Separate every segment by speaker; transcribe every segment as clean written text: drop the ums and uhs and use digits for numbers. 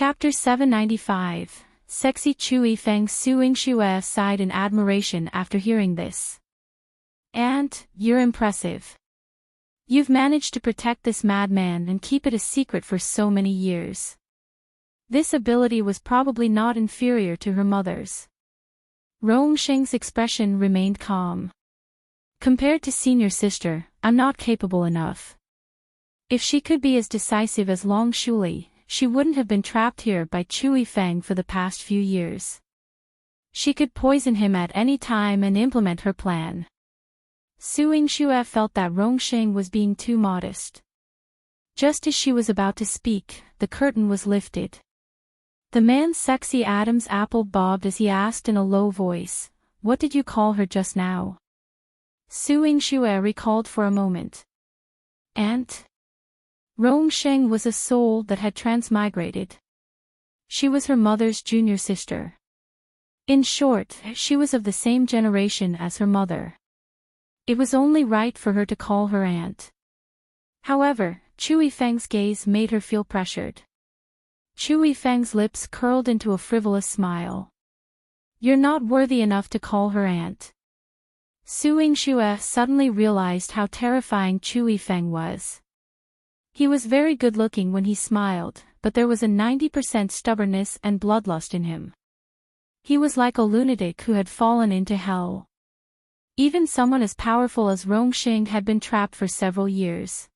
Speaker 1: Chapter 795. Sexy Chu Yifeng. Su Yingxue sighed in admiration after hearing this. "And, you're impressive. You've managed to protect this madman and keep it a secret for so many years." This ability was probably not inferior to her mother's. Sheng's expression remained calm. "Compared to senior sister, I'm not capable enough. If she could be as decisive as Long Shuli, she wouldn't have been trapped here by Chu Yifeng for the past few years. She could poison him at any time and implement her plan." Su Yingxue felt that Sheng was being too modest. Just as she was about to speak, the curtain was lifted. The man's sexy Adam's apple bobbed as he asked in a low voice, "What did you call her just now?" Su Yingxue recalled for a moment. "Aunt?" Sheng was a soul that had transmigrated. She was her mother's junior sister. In short, she was of the same generation as her mother. It was only right for her to call her aunt. However, Chu Yifeng's gaze made her feel pressured. Chu Yifeng's lips curled into a frivolous smile. "You're not worthy enough to call her aunt." Su Yingxue suddenly realized how terrifying Chu Yifeng was. He was very good-looking when he smiled, but there was a 90% stubbornness and bloodlust in him. He was like a lunatic who had fallen into hell. Even someone as powerful as Sheng had been trapped for several years.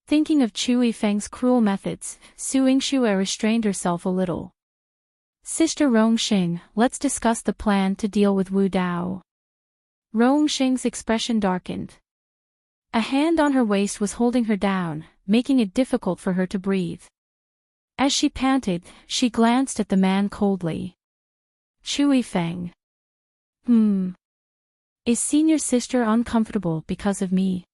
Speaker 1: Thinking of Chu Yifeng's cruel methods, Su Yingxue restrained herself a little. "Sister Sheng, let's discuss the plan to deal with Wu Dao." Sheng's expression darkened. A hand on her waist was holding her down, making it difficult for her to breathe. As she panted, she glanced at the man coldly. "Chu Yifeng. Is senior sister uncomfortable because of me?"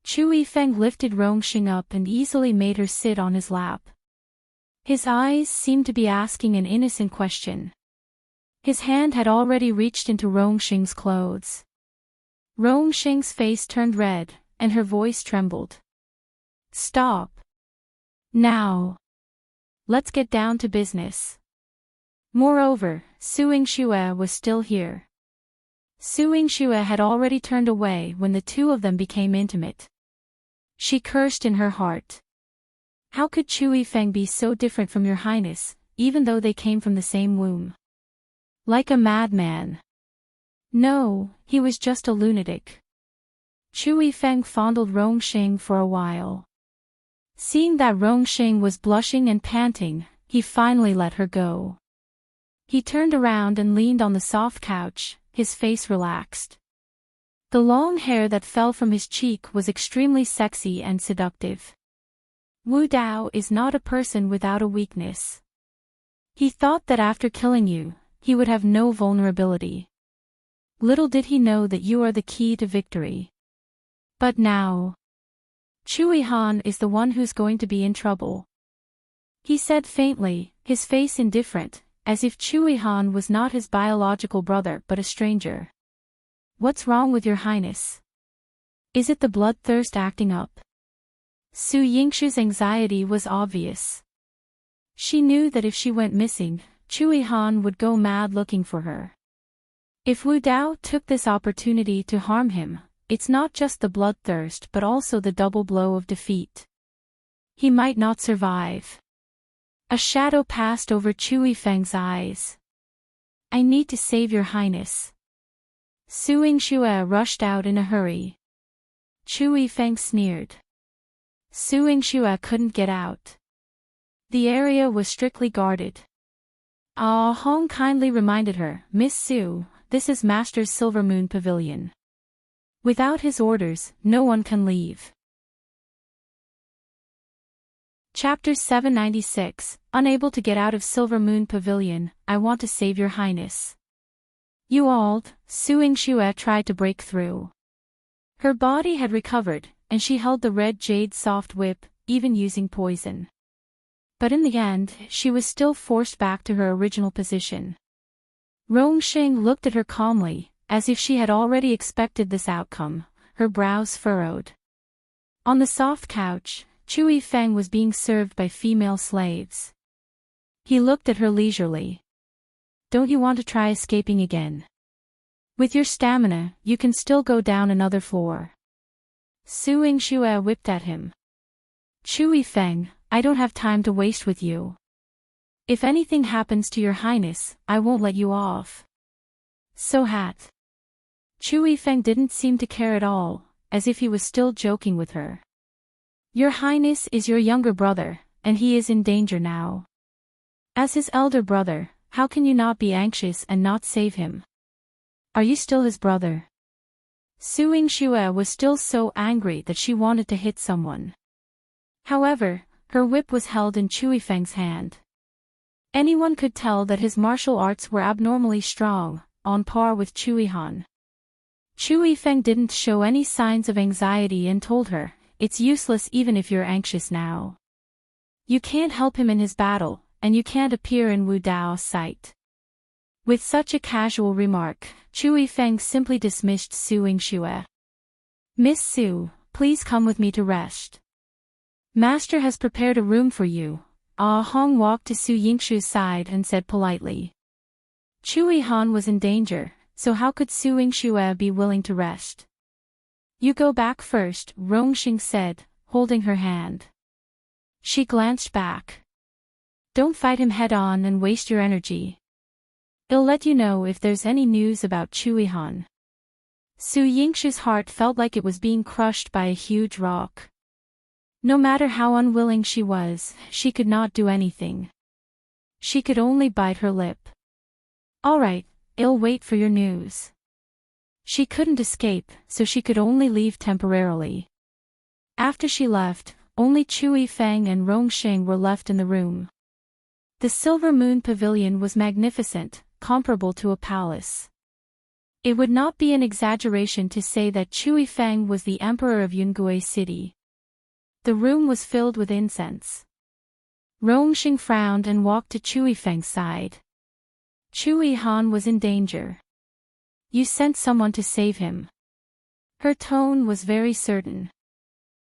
Speaker 1: Chu Yifeng lifted Sheng up and easily made her sit on his lap. His eyes seemed to be asking an innocent question. His hand had already reached into Sheng's clothes. Sheng's face turned red, and her voice trembled. "Stop. Now. Let's get down to business." Moreover, Su Yingxue was still here. Su Yingxue had already turned away when the two of them became intimate. She cursed in her heart. How could Chu Yifeng be so different from your highness, even though they came from the same womb? Like a madman. No, he was just a lunatic. Chu Yifeng fondled Sheng for a while. Seeing that Sheng was blushing and panting, he finally let her go. He turned around and leaned on the soft couch, his face relaxed. The long hair that fell from his cheek was extremely sexy and seductive. Wu Dao is not a person without a weakness. He thought that after killing you, he would have no vulnerability. Little did he know that you are the key to victory. But now, Chu Yihan is the one who's going to be in trouble. He said faintly, his face indifferent, as if Chu Yihan was not his biological brother but a stranger. "What's wrong with your highness? Is it the bloodthirst acting up?" Su Yingxue's anxiety was obvious. She knew that if she went missing, Chu Yihan would go mad looking for her. If Wu Dao took this opportunity to harm him, it's not just the bloodthirst but also the double blow of defeat. He might not survive. A shadow passed over Chu Yifeng's eyes. "I need to save your highness." Su Yingxue rushed out in a hurry. Chu Yifeng sneered. Su Yingxue couldn't get out. The area was strictly guarded. Hong kindly reminded her, "Miss Su, this is Master's Silver Moon Pavilion. Without his orders, no one can leave." Chapter 796. Unable to get out of Silver Moon Pavilion, I want to save your highness. "You all," Su Yingxue tried to break through. Her body had recovered, and she held the red jade soft whip, even using poison. But in the end, she was still forced back to her original position. Sheng looked at her calmly, as if she had already expected this outcome, her brows furrowed. On the soft couch, Chu Yifeng was being served by female slaves. He looked at her leisurely. Don't you want to try escaping again? With your stamina, you can still go down another floor. Su Yingxue whipped at him. Chu Yifeng, I don't have time to waste with you. If anything happens to your highness, I won't let you off. So hat. Chu Yifeng didn't seem to care at all, as if he was still joking with her. Your highness is your younger brother, and he is in danger now. As his elder brother, how can you not be anxious and not save him? Are you still his brother? Su Yingxue was still so angry that she wanted to hit someone. However, her whip was held in Chu Yifeng's hand. Anyone could tell that his martial arts were abnormally strong, on par with Chu Yihan. Chu Yifeng didn't show any signs of anxiety and told her, it's useless even if you're anxious now. You can't help him in his battle, and you can't appear in Wu Dao's sight. With such a casual remark, Chu Yifeng simply dismissed Su Yingxue. Miss Su, please come with me to rest. Master has prepared a room for you. Hong walked to Su Yingxue's side and said politely. Chu Yihan was in danger, so how could Su Yingxue be willing to rest? You go back first, Rong said, holding her hand. She glanced back. Don't fight him head-on and waste your energy. I'll let you know if there's any news about Chu Yihan. Su Yingxue's heart felt like it was being crushed by a huge rock. No matter how unwilling she was, she could not do anything. She could only bite her lip. All right, I'll wait for your news. She couldn't escape, so she could only leave temporarily. After she left, only Chu Yifeng and Rong were left in the room. The Silver Moon Pavilion was magnificent, comparable to a palace. It would not be an exaggeration to say that Chu Yifeng was the emperor of Yingxue City. The room was filled with incense. Rong frowned and walked to Chu Yifeng's side. Chu Yihan was in danger. You sent someone to save him. Her tone was very certain.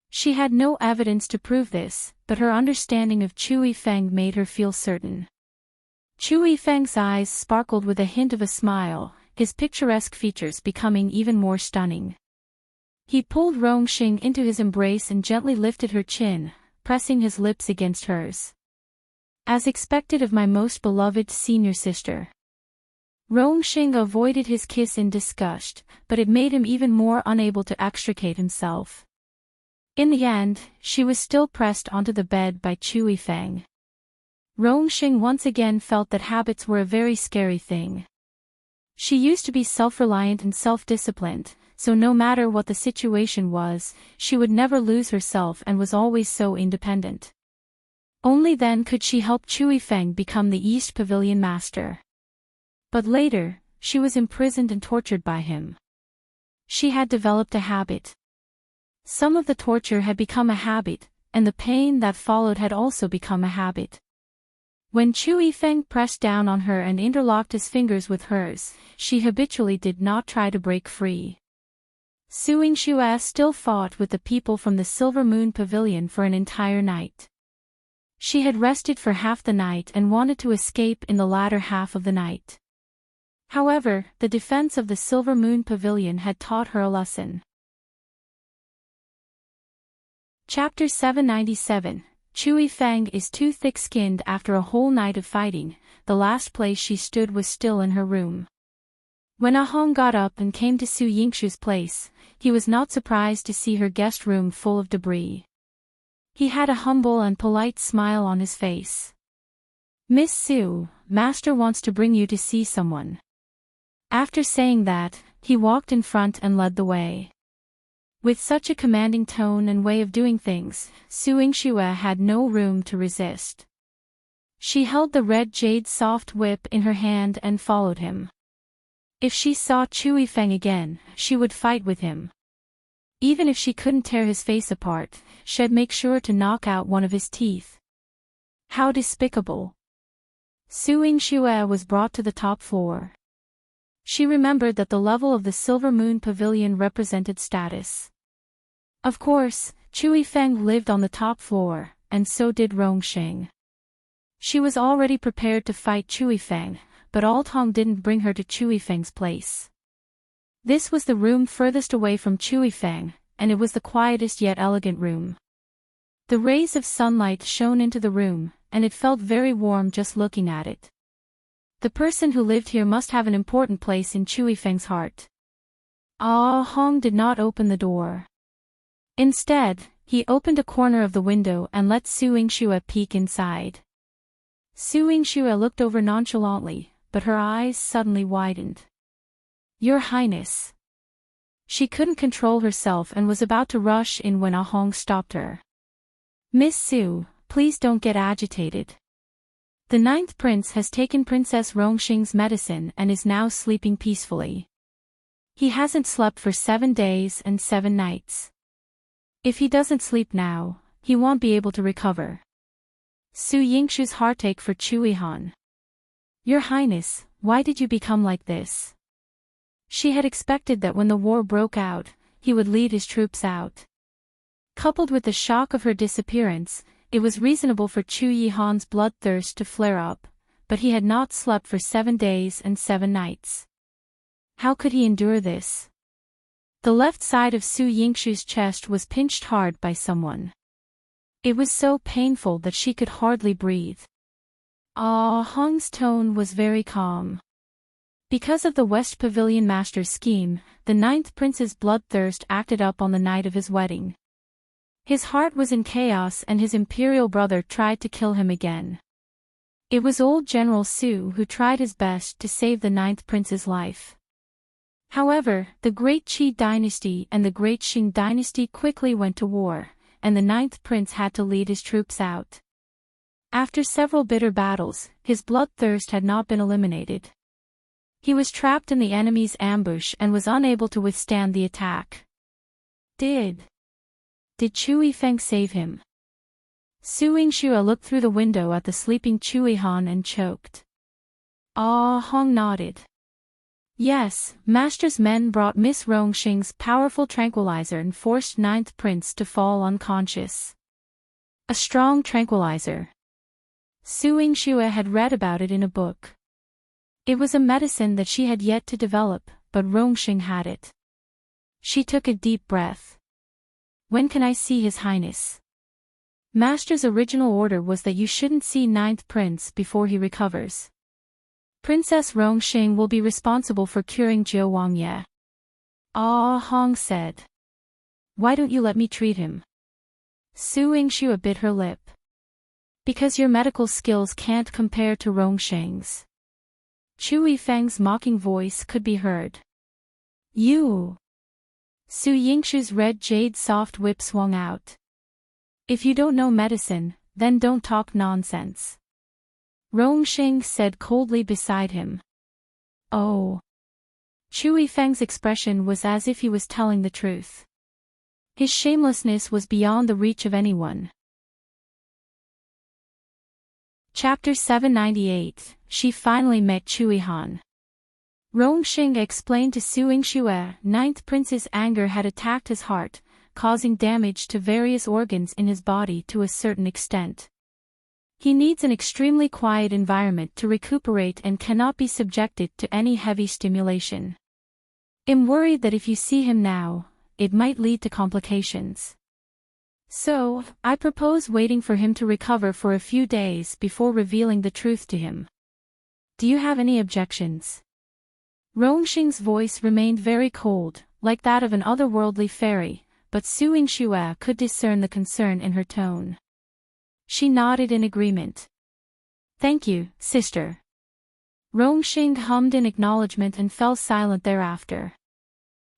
Speaker 1: She had no evidence to prove this, but her understanding of Chu Yifeng made her feel certain. Chu Yifeng's eyes sparkled with a hint of a smile, his picturesque features becoming even more stunning. He pulled Rong into his embrace and gently lifted her chin, pressing his lips against hers. As expected of my most beloved senior sister. Rong avoided his kiss in disgust, but it made him even more unable to extricate himself. In the end, she was still pressed onto the bed by Chu Yifeng. Rong once again felt that habits were a very scary thing. She used to be self-reliant and self-disciplined, so no matter what the situation was, she would never lose herself and was always so independent. Only then could she help Chu Yifeng become the East Pavilion master. But later, she was imprisoned and tortured by him. She had developed a habit. Some of the torture had become a habit, and the pain that followed had also become a habit. When Chu Yifeng pressed down on her and interlocked his fingers with hers, she habitually did not try to break free. Su Yingxue still fought with the people from the Silver Moon Pavilion for an entire night. She had rested for half the night and wanted to escape in the latter half of the night. However, the defense of the Silver Moon Pavilion had taught her a lesson. Chapter 797, Chu Yifeng is too thick-skinned. After a whole night of fighting, the last place she stood was still in her room. When Hong got up and came to Su Yingxue's place, he was not surprised to see her guest room full of debris. He had a humble and polite smile on his face. Miss Su, Master wants to bring you to see someone. After saying that, he walked in front and led the way. With such a commanding tone and way of doing things, Su Yingxue had no room to resist. She held the red jade soft whip in her hand and followed him. If she saw Chu Yifeng again, she would fight with him. Even if she couldn't tear his face apart, she'd make sure to knock out one of his teeth. How despicable. Su Yingxue was brought to the top floor. She remembered that the level of the Silver Moon Pavilion represented status. Of course, Chu Yifeng lived on the top floor, and so did Rong. She was already prepared to fight Chu Yifeng, but Altong didn't bring her to Chu Yifeng's place. This was the room furthest away from Chu Yifeng, and it was the quietest yet elegant room. The rays of sunlight shone into the room, and it felt very warm just looking at it. The person who lived here must have an important place in Chu Yifeng's heart. Hong did not open the door. Instead, he opened a corner of the window and let Su Yingxue peek inside. Su Yingxue looked over nonchalantly, but her eyes suddenly widened. "Your Highness." She couldn't control herself and was about to rush in when Hong stopped her. "Miss Su, please don't get agitated. The 9th prince has taken Princess Rongxing's medicine and is now sleeping peacefully. He hasn't slept for 7 days and 7 nights. If he doesn't sleep now, he won't be able to recover." Su Yingxue's heartache for Chu Yihan. "Your Highness, why did you become like this?" She had expected that when the war broke out, he would lead his troops out. Coupled with the shock of her disappearance, it was reasonable for Chu Yihan's bloodthirst to flare up, but he had not slept for 7 days and 7 nights. How could he endure this? The left side of Su Yingxue's chest was pinched hard by someone. It was so painful that she could hardly breathe. Hong's tone was very calm. Because of the West Pavilion master's scheme, the 9th prince's bloodthirst acted up on the night of his wedding. His heart was in chaos and his imperial brother tried to kill him again. It was old General Su who tried his best to save the 9th prince's life. However, the Great Qi dynasty and the Great Sheng dynasty quickly went to war, and the 9th prince had to lead his troops out. After several bitter battles, his bloodthirst had not been eliminated. He was trapped in the enemy's ambush and was unable to withstand the attack. Did Chu Yifeng save him? Su Yingxue looked through the window at the sleeping Chu Yihan and choked. Hong nodded. Yes, Master's men brought Miss Rongxing's powerful tranquilizer and forced 9th prince to fall unconscious. A strong tranquilizer. Su Yingxue had read about it in a book. It was a medicine that she had yet to develop, but Rongxing had it. She took a deep breath. "When can I see His Highness?" Master's original order was that you shouldn't see 9th prince before he recovers. Princess Rongxing will be responsible for curing Jiu Wangye. Hong said. "Why don't you let me treat him?" Su Yingxue bit her lip. "Because your medical skills can't compare to Rongxing's." Chu Yifeng's mocking voice could be heard. "You!" Su Yingxue's red jade soft whip swung out. "If you don't know medicine, then don't talk nonsense." Rongxing said coldly beside him. "Oh." Chu Yifeng's expression was as if he was telling the truth. His shamelessness was beyond the reach of anyone. Chapter 798, She finally met Chu Yihan. Rongxing explained to Su Yingxue, 9th prince's anger had attacked his heart, causing damage to various organs in his body to a certain extent. He needs an extremely quiet environment to recuperate and cannot be subjected to any heavy stimulation. I'm worried that if you see him now, it might lead to complications. So, I propose waiting for him to recover for a few days before revealing the truth to him. Do you have any objections? Rongxing's voice remained very cold, like that of an otherworldly fairy, but Su Yingxue could discern the concern in her tone. She nodded in agreement. "Thank you, sister." Rongxing hummed in acknowledgement and fell silent thereafter.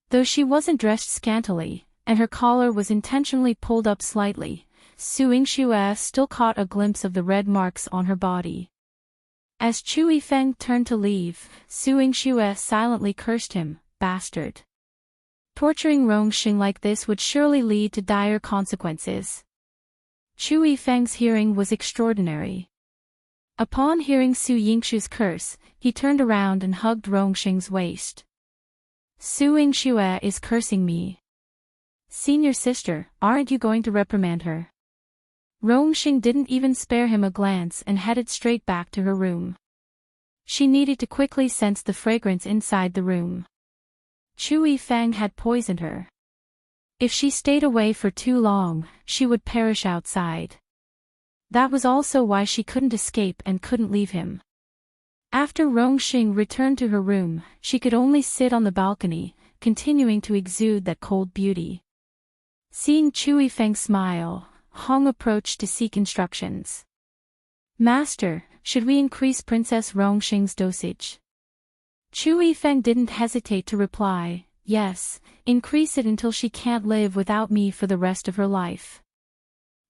Speaker 1: Though she wasn't dressed scantily, and her collar was intentionally pulled up slightly, Su Yingxue still caught a glimpse of the red marks on her body. As Chu Yifeng turned to leave, Su Yingxue silently cursed him, "Bastard." Torturing Rongxing like this would surely lead to dire consequences. Chu Yifeng's hearing was extraordinary. Upon hearing Su Yingxue's curse, he turned around and hugged Rongxing's waist. "Su Yingxue is cursing me. Senior sister, aren't you going to reprimand her?" Rong didn't even spare him a glance and headed straight back to her room. She needed to quickly sense the fragrance inside the room. Chu Yifeng had poisoned her. If she stayed away for too long, she would perish outside. That was also why she couldn't escape and couldn't leave him. After Rong returned to her room, she could only sit on the balcony, continuing to exude that cold beauty. Seeing Chu Yifeng smile, Hong approached to seek instructions. Master, should we increase Princess Rongxing's dosage? Chu Yifeng didn't hesitate to reply, yes, increase it until she can't live without me for the rest of her life.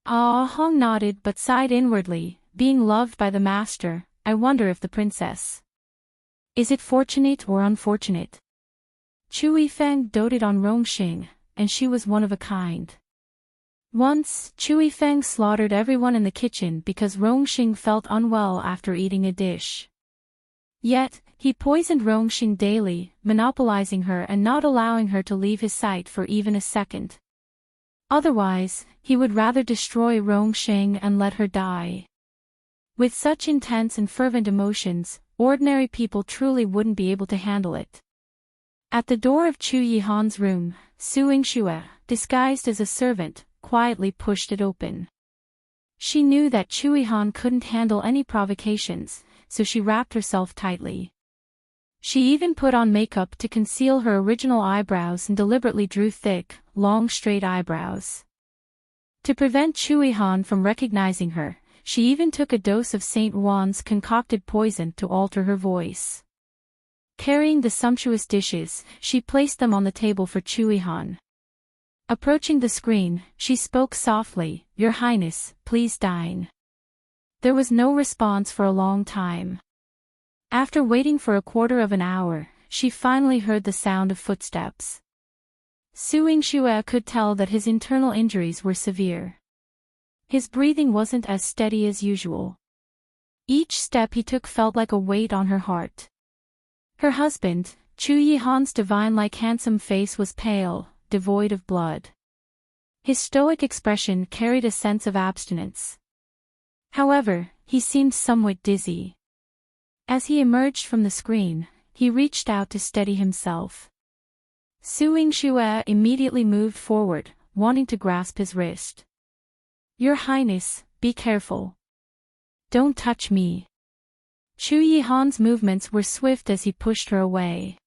Speaker 1: Hong nodded but sighed inwardly, being loved by the master. I wonder if the princess. Is it fortunate or unfortunate? Chu Yifeng doted on Rongxing, and she was one of a kind. Once, Chu Yifeng slaughtered everyone in the kitchen because Rongxing felt unwell after eating a dish. Yet, he poisoned Rongxing daily, monopolizing her and not allowing her to leave his sight for even a second. Otherwise, he would rather destroy Rongxing and let her die. With such intense and fervent emotions, ordinary people truly wouldn't be able to handle it. At the door of Chu Yihan's room, Yingxue, disguised as a servant, quietly pushed it open. She knew that Chu Yihan couldn't handle any provocations, so she wrapped herself tightly. She even put on makeup to conceal her original eyebrows and deliberately drew thick, long straight eyebrows. To prevent Chu Yihan from recognizing her, she even took a dose of St. Juan's concocted poison to alter her voice. Carrying the sumptuous dishes, she placed them on the table for Chu Yihan. Approaching the screen, she spoke softly, "Your Highness, please dine." There was no response for a long time. After waiting for a quarter of an hour, she finally heard the sound of footsteps. Yingxue could tell that his internal injuries were severe. His breathing wasn't as steady as usual. Each step he took felt like a weight on her heart. Her husband, Chu Yihan's divine-like handsome face was pale, devoid of blood. His stoic expression carried a sense of abstinence. However, he seemed somewhat dizzy. As he emerged from the screen, he reached out to steady himself. Yingxue immediately moved forward, wanting to grasp his wrist. "Your Highness, be careful. Don't touch me." Chu Yihan's movements were swift as he pushed her away.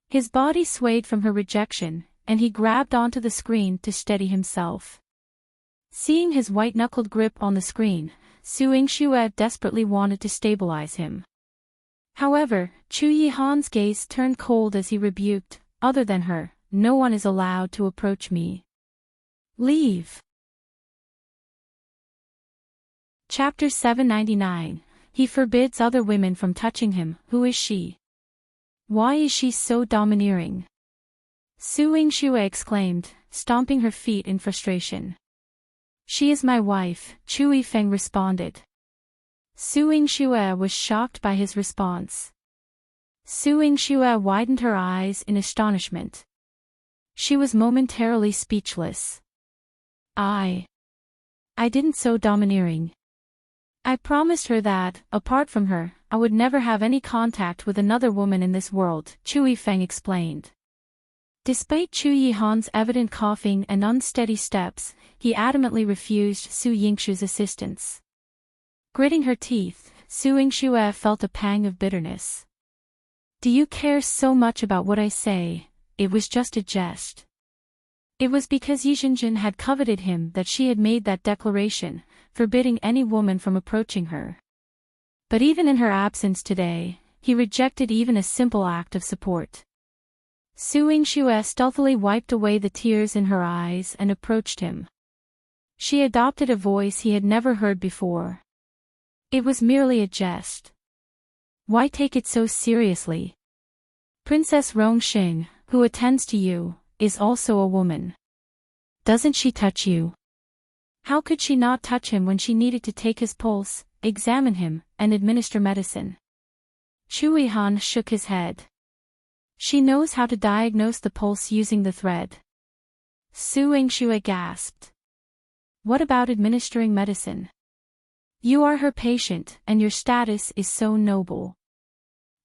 Speaker 1: His body swayed from her rejection, and he grabbed onto the screen to steady himself. Seeing his white-knuckled grip on the screen, Yingxue desperately wanted to stabilize him. However, Chu Yihan's gaze turned cold as he rebuked, "Other than her, no one is allowed to approach me. Leave." Chapter 799. He forbids other women from touching him. Who is she? Why is she so domineering? Yingxue exclaimed, stomping her feet in frustration. "She is my wife," Chu Yifeng responded. Yingxue was shocked by his response. Yingxue widened her eyes in astonishment. She was momentarily speechless. I didn't so domineering. I promised her that, apart from her, I would never have any contact with another woman in this world," Chu Yifeng explained. Despite Chu Yihan's evident coughing and unsteady steps, he adamantly refused Yingxue's assistance. Gritting her teeth, Yingxue felt a pang of bitterness. "Do you care so much about what I say? It was just a jest." It was because Yizhenjin had coveted him that she had made that declaration, forbidding any woman from approaching her. But even in her absence today, he rejected even a simple act of support. Yingxue stealthily wiped away the tears in her eyes and approached him. She adopted a voice he had never heard before. "It was merely a jest. Why take it so seriously? Princess Rongxing, who attends to you, is also a woman. Doesn't she touch you? How could she not touch him when she needed to take his pulse, examine him, and administer medicine?" Chu Yihan shook his head. "She knows how to diagnose the pulse using the thread." Yingxue gasped. What about administering medicine? You are her patient, and your status is so noble.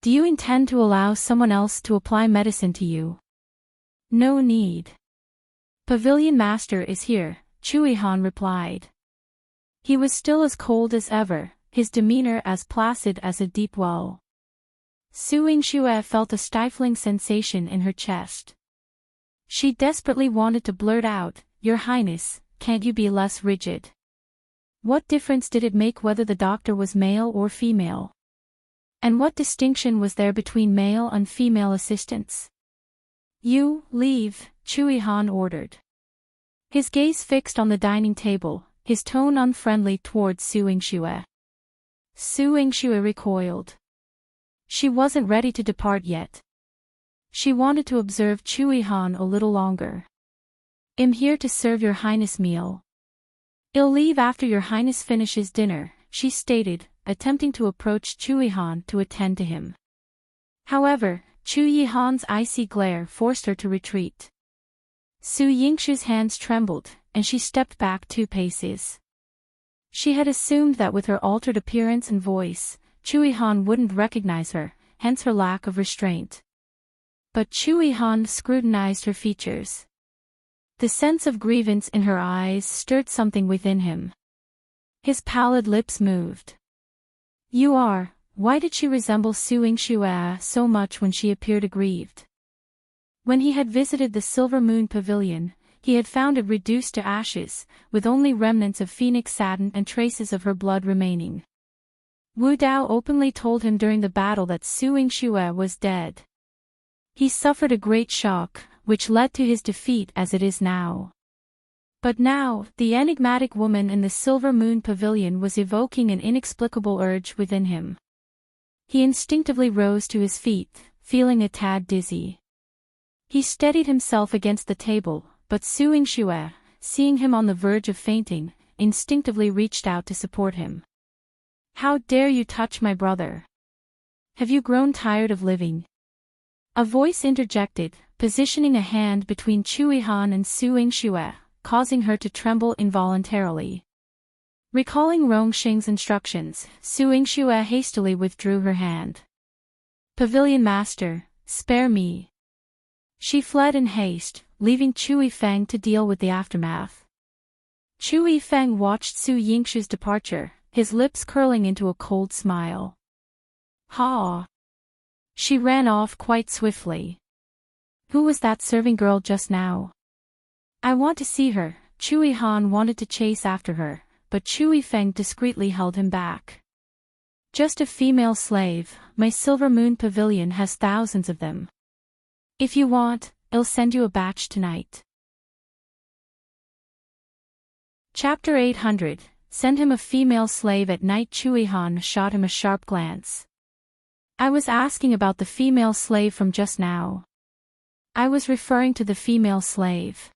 Speaker 1: Do you intend to allow someone else to apply medicine to you? No need. Pavilion Master is here, Chu Yihan replied. He was still as cold as ever, his demeanor as placid as a deep well. Yingxue felt a stifling sensation in her chest. She desperately wanted to blurt out, "Your Highness, can't you be less rigid?" What difference did it make whether the doctor was male or female? And what distinction was there between male and female assistants? You, leave, Chu Yihan ordered. His gaze fixed on the dining table, his tone unfriendly towards Yingxue. Yingxue recoiled. She wasn't ready to depart yet. She wanted to observe Chu Yihan a little longer. I'm here to serve your Highness meal. I'll leave after your Highness finishes dinner, she stated, attempting to approach Chu Yihan to attend to him. However, Chu Yihan's icy glare forced her to retreat. Yingxue's hands trembled, and she stepped back 2 paces. She had assumed that with her altered appearance and voice, Chu Yihan wouldn't recognize her, hence her lack of restraint. But Chu Yihan scrutinized her features. The sense of grievance in her eyes stirred something within him. His pallid lips moved. Why did she resemble Yingxue so much when she appeared aggrieved? When he had visited the Silver Moon Pavilion, he had found it reduced to ashes, with only remnants of phoenix satin and traces of her blood remaining. Wu Dao openly told him during the battle that Yingxue was dead. He suffered a great shock, which led to his defeat as it is now. But now, the enigmatic woman in the Silver Moon Pavilion was evoking an inexplicable urge within him. He instinctively rose to his feet, feeling a tad dizzy. He steadied himself against the table, but Yingxue, seeing him on the verge of fainting, instinctively reached out to support him. How dare you touch my brother? Have you grown tired of living? A voice interjected, positioning a hand between Chu Yihan and Yingxue, causing her to tremble involuntarily. Recalling Rong Sheng's instructions, Yingxue hastily withdrew her hand. Pavilion Master, spare me. She fled in haste, leaving Chu Yifeng to deal with the aftermath. Chu Yifeng watched Yingxue's departure, his lips curling into a cold smile. Ha! She ran off quite swiftly. Who was that serving girl just now? I want to see her. Chu Yihan wanted to chase after her, but Chu Yifeng discreetly held him back. Just a female slave, my Silver Moon Pavilion has thousands of them. If you want, I'll send you a batch tonight. Chapter 800, Send him a female slave at night. Chu Yihan shot him a sharp glance. I was asking about the female slave from just now. I was referring to the female slave.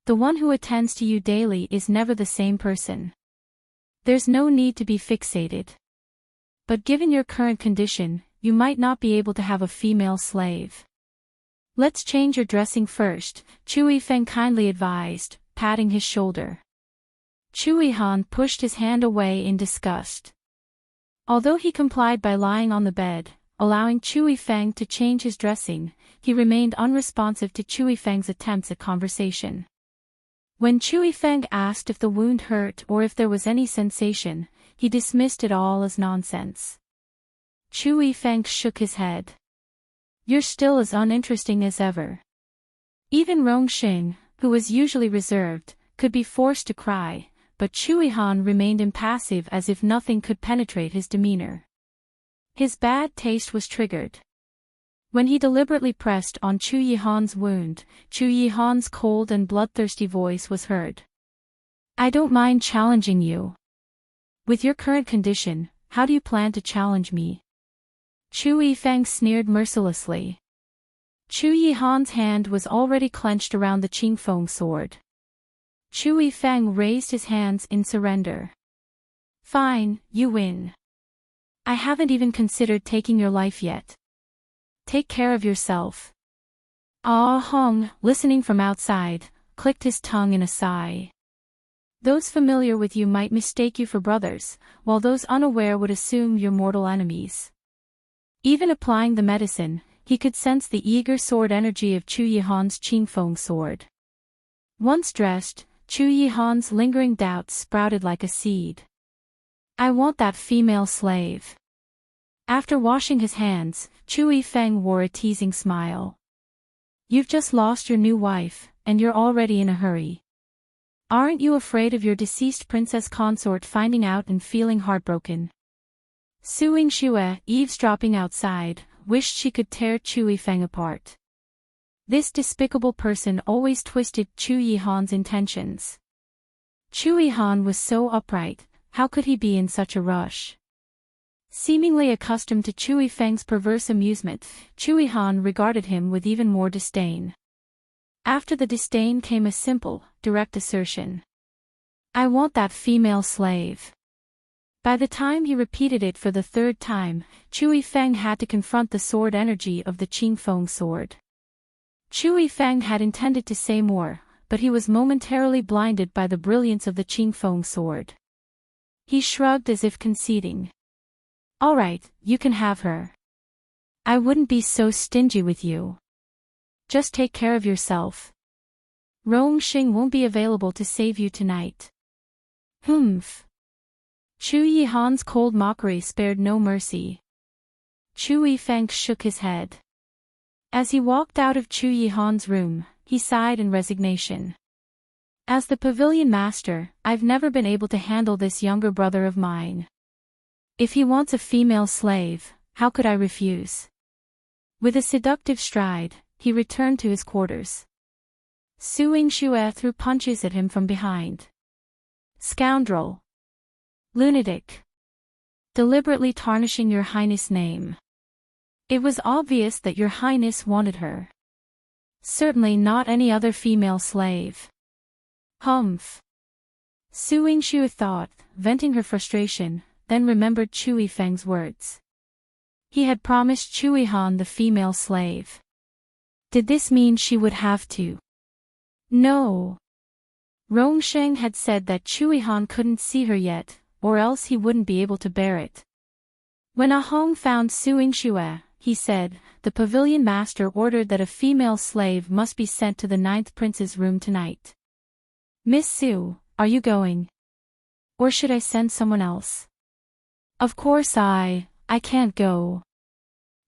Speaker 1: The one who attends to you daily is never the same person. There's no need to be fixated. But given your current condition, you might not be able to have a female slave. Let's change your dressing first, Chu Yifeng kindly advised, patting his shoulder. Chu Yihan pushed his hand away in disgust. Although he complied by lying on the bed, allowing Chu Yifeng to change his dressing, he remained unresponsive to Chu Yifeng's attempts at conversation. When Chu Yifeng asked if the wound hurt or if there was any sensation, he dismissed it all as nonsense. Chu Yifeng shook his head. You're still as uninteresting as ever. Even Rong Sheng, who was usually reserved, could be forced to cry, but Chu Yihan remained impassive as if nothing could penetrate his demeanor. His bad taste was triggered. When he deliberately pressed on Chu Yihan's wound, Chu Yihan's cold and bloodthirsty voice was heard. I don't mind challenging you. With your current condition, how do you plan to challenge me? Chu Yifeng sneered mercilessly. Chu Yihan's hand was already clenched around the Qingfeng sword. Chu Yifeng raised his hands in surrender. Fine, you win. I haven't even considered taking your life yet. Take care of yourself. Ah Hong, listening from outside, clicked his tongue in a sigh. Those familiar with you might mistake you for brothers, while those unaware would assume you're mortal enemies. Even applying the medicine, he could sense the eager sword energy of Chu Yihan's Qingfeng sword. Once dressed, Chu Yihan's lingering doubts sprouted like a seed. I want that female slave. After washing his hands, Chu Yifeng wore a teasing smile. You've just lost your new wife, and you're already in a hurry. Aren't you afraid of your deceased princess consort finding out and feeling heartbroken? Su Yingxue, eavesdropping outside, wished she could tear Chu Yifeng apart. This despicable person always twisted Chu Yihan's intentions. Chu Yihan was so upright, how could he be in such a rush? Seemingly accustomed to Chu Yifeng's perverse amusement, Chu Yihan regarded him with even more disdain. After the disdain came a simple, direct assertion. I want that female slave. By the time he repeated it for the third time, Chu Yifeng had to confront the sword energy of the Qingfeng sword. Chu Yifeng had intended to say more, but he was momentarily blinded by the brilliance of the Qingfeng sword. He shrugged as if conceding. All right, you can have her. I wouldn't be so stingy with you. Just take care of yourself. Rong Sheng won't be available to save you tonight. Humph. Chu Yihan's cold mockery spared no mercy. Chu Yifeng shook his head. As he walked out of Chu Yihan's room, he sighed in resignation. As the pavilion master, I've never been able to handle this younger brother of mine. If he wants a female slave, how could I refuse? With a seductive stride, he returned to his quarters. Su Yingxue threw punches at him from behind. Scoundrel! Lunatic! Deliberately tarnishing your highness' name. It was obvious that your highness wanted her. Certainly not any other female slave. Humph! Su Yingxue thought, venting her frustration, then remembered Chu Yifeng's words. He had promised Chu Yihan the female slave. Did this mean she would have to? No. Rong Sheng had said that Chu Yihan couldn't see her yet, or else he wouldn't be able to bear it. When Ah Hong found Su Yingxue, he said, the pavilion master ordered that a female slave must be sent to the 9th prince's room tonight. Miss Su, are you going? Or should I send someone else? Of course I can't go.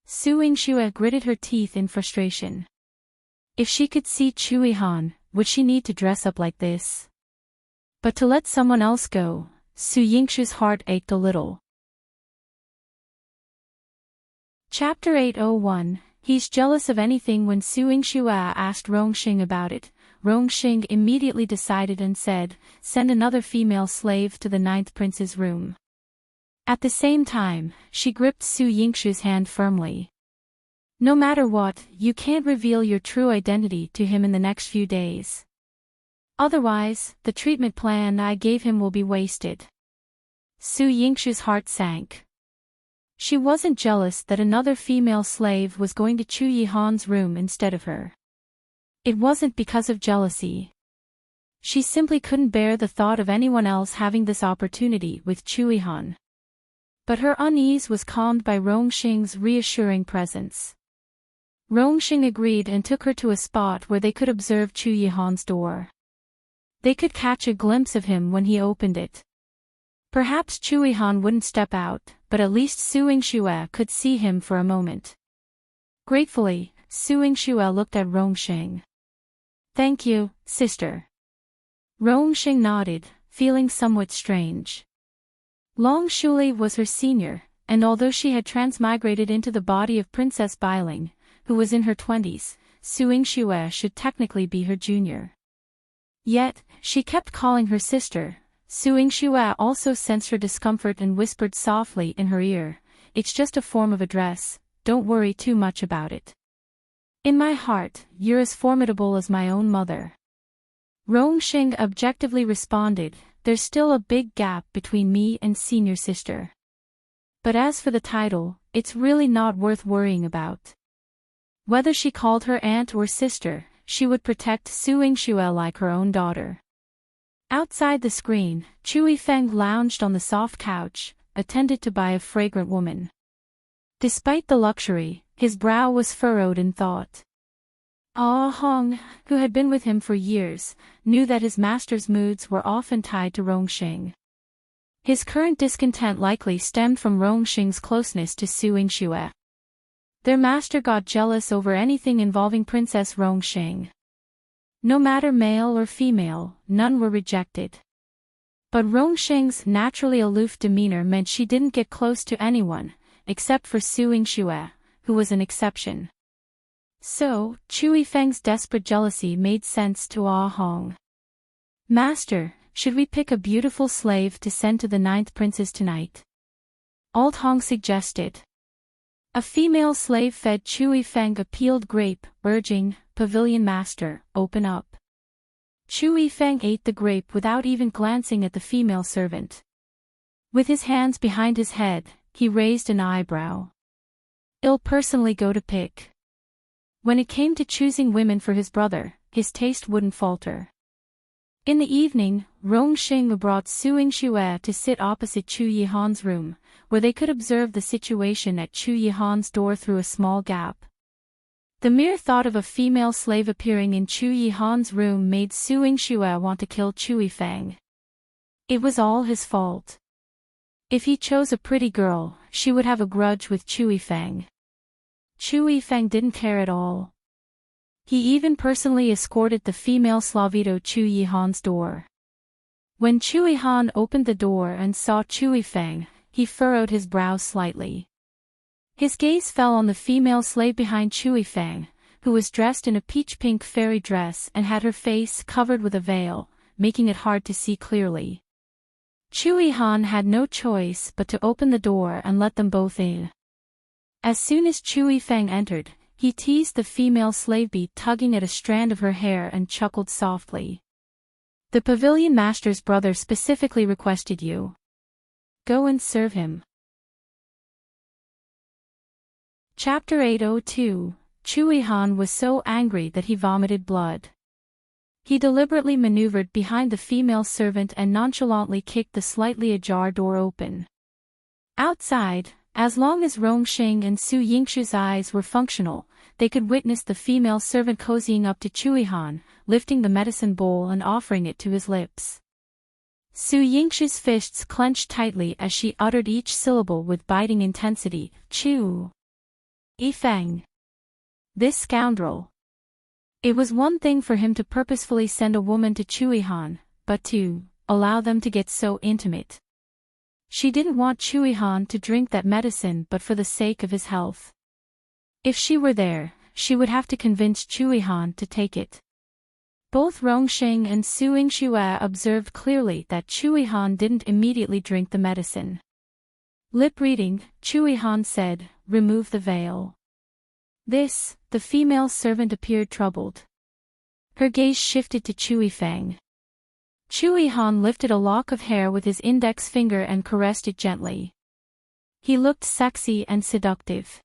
Speaker 1: Su Yingxue gritted her teeth in frustration. If she could see Chu Yihan, would she need to dress up like this? But to let someone else go, Su Yingxue's heart ached a little. Chapter 801, He's jealous of anything. When Su Yingxue asked Rong Sheng about it, Rong Sheng immediately decided and said, send another female slave to the 9th prince's room. At the same time, she gripped Su Yingxue's hand firmly. No matter what, you can't reveal your true identity to him in the next few days. Otherwise, the treatment plan I gave him will be wasted. Su Yingxue's heart sank. She wasn't jealous that another female slave was going to Chu Yihan's room instead of her. It wasn't because of jealousy. She simply couldn't bear the thought of anyone else having this opportunity with Chu Yihan. But her unease was calmed by Rong Sheng's reassuring presence. Rong Sheng agreed and took her to a spot where they could observe Chu Yihan's door. They could catch a glimpse of him when he opened it. Perhaps Chu Yihan wouldn't step out, but at least Su Yingxue could see him for a moment. Gratefully, Su Yingxue looked at Rong Sheng. Thank you, sister. Rong Sheng nodded, feeling somewhat strange. Long Shuli was her senior, and although she had transmigrated into the body of Princess Bailing, who was in her 20s, Su Yingxue should technically be her junior. Yet, she kept calling her sister. Su Yingxue also sensed her discomfort and whispered softly in her ear, it's just a form of address, don't worry too much about it. In my heart, you're as formidable as my own mother. Rong Sheng objectively responded, there's still a big gap between me and senior sister. But as for the title, it's really not worth worrying about. Whether she called her aunt or sister, she would protect Su Yingxue like her own daughter. Outside the screen, Chu Yifeng lounged on the soft couch, attended to by a fragrant woman. Despite the luxury, his brow was furrowed in thought. Hong, who had been with him for years, knew that his master's moods were often tied to Rong Sheng. His current discontent likely stemmed from Rong Sheng's closeness to Su Yingxue. Their master got jealous over anything involving Princess Rong Sheng. No matter male or female, none were rejected. But Rong Sheng's naturally aloof demeanor meant she didn't get close to anyone, except for Su Yingxue, who was an exception. So, Chu Yifeng's desperate jealousy made sense to Hong. Master, should we pick a beautiful slave to send to the 9th princess tonight? Old Hong suggested. A female slave fed Chu Yifeng a peeled grape, urging, "Pavilion master, open up." Chu Yifeng ate the grape without even glancing at the female servant. With his hands behind his head, he raised an eyebrow. "I'll personally go to pick." When it came to choosing women for his brother, his taste wouldn't falter. In the evening, Rong Sheng brought Su Yingxue to sit opposite Chu Yihan's room, where they could observe the situation at Chu Yihan's door through a small gap. The mere thought of a female slave appearing in Chu Yihan's room made Su Yingxue want to kill Chu Yifeng. It was all his fault. If he chose a pretty girl, she would have a grudge with Chu Yifeng. Chu Yifeng didn't care at all. He even personally escorted the female slavito Chu Yihan's door. When Chu Yihan opened the door and saw Chu Yifeng, he furrowed his brow slightly. His gaze fell on the female slave behind Chu Yifeng, who was dressed in a peach-pink fairy dress and had her face covered with a veil, making it hard to see clearly. Chu Yihan had no choice but to open the door and let them both in. As soon as Chu Yifeng entered, he teased the female slave bee, tugging at a strand of her hair, and chuckled softly. "The pavilion master's brother specifically requested you. Go and serve him." Chapter 802. Chu Yihan was so angry that he vomited blood. He deliberately maneuvered behind the female servant and nonchalantly kicked the slightly ajar door open. Outside, as long as Rong Sheng and Su Yingxue's eyes were functional, they could witness the female servant cozying up to Chu Yihan, lifting the medicine bowl and offering it to his lips. Su Yingxue's fists clenched tightly as she uttered each syllable with biting intensity. "Chu Yifeng. This scoundrel." It was one thing for him to purposefully send a woman to Chu Yihan, but to allow them to get so intimate. She didn't want Chu Yihan to drink that medicine but for the sake of his health. If she were there, she would have to convince Chu Yihan to take it. Both Rong Sheng and Su Yingxue observed clearly that Chu Yihan didn't immediately drink the medicine. Lip reading, Chu Yihan said, "Remove the veil." The female servant appeared troubled. Her gaze shifted to Chu Yifeng. Chu Yihan lifted a lock of hair with his index finger and caressed it gently. He looked sexy and seductive.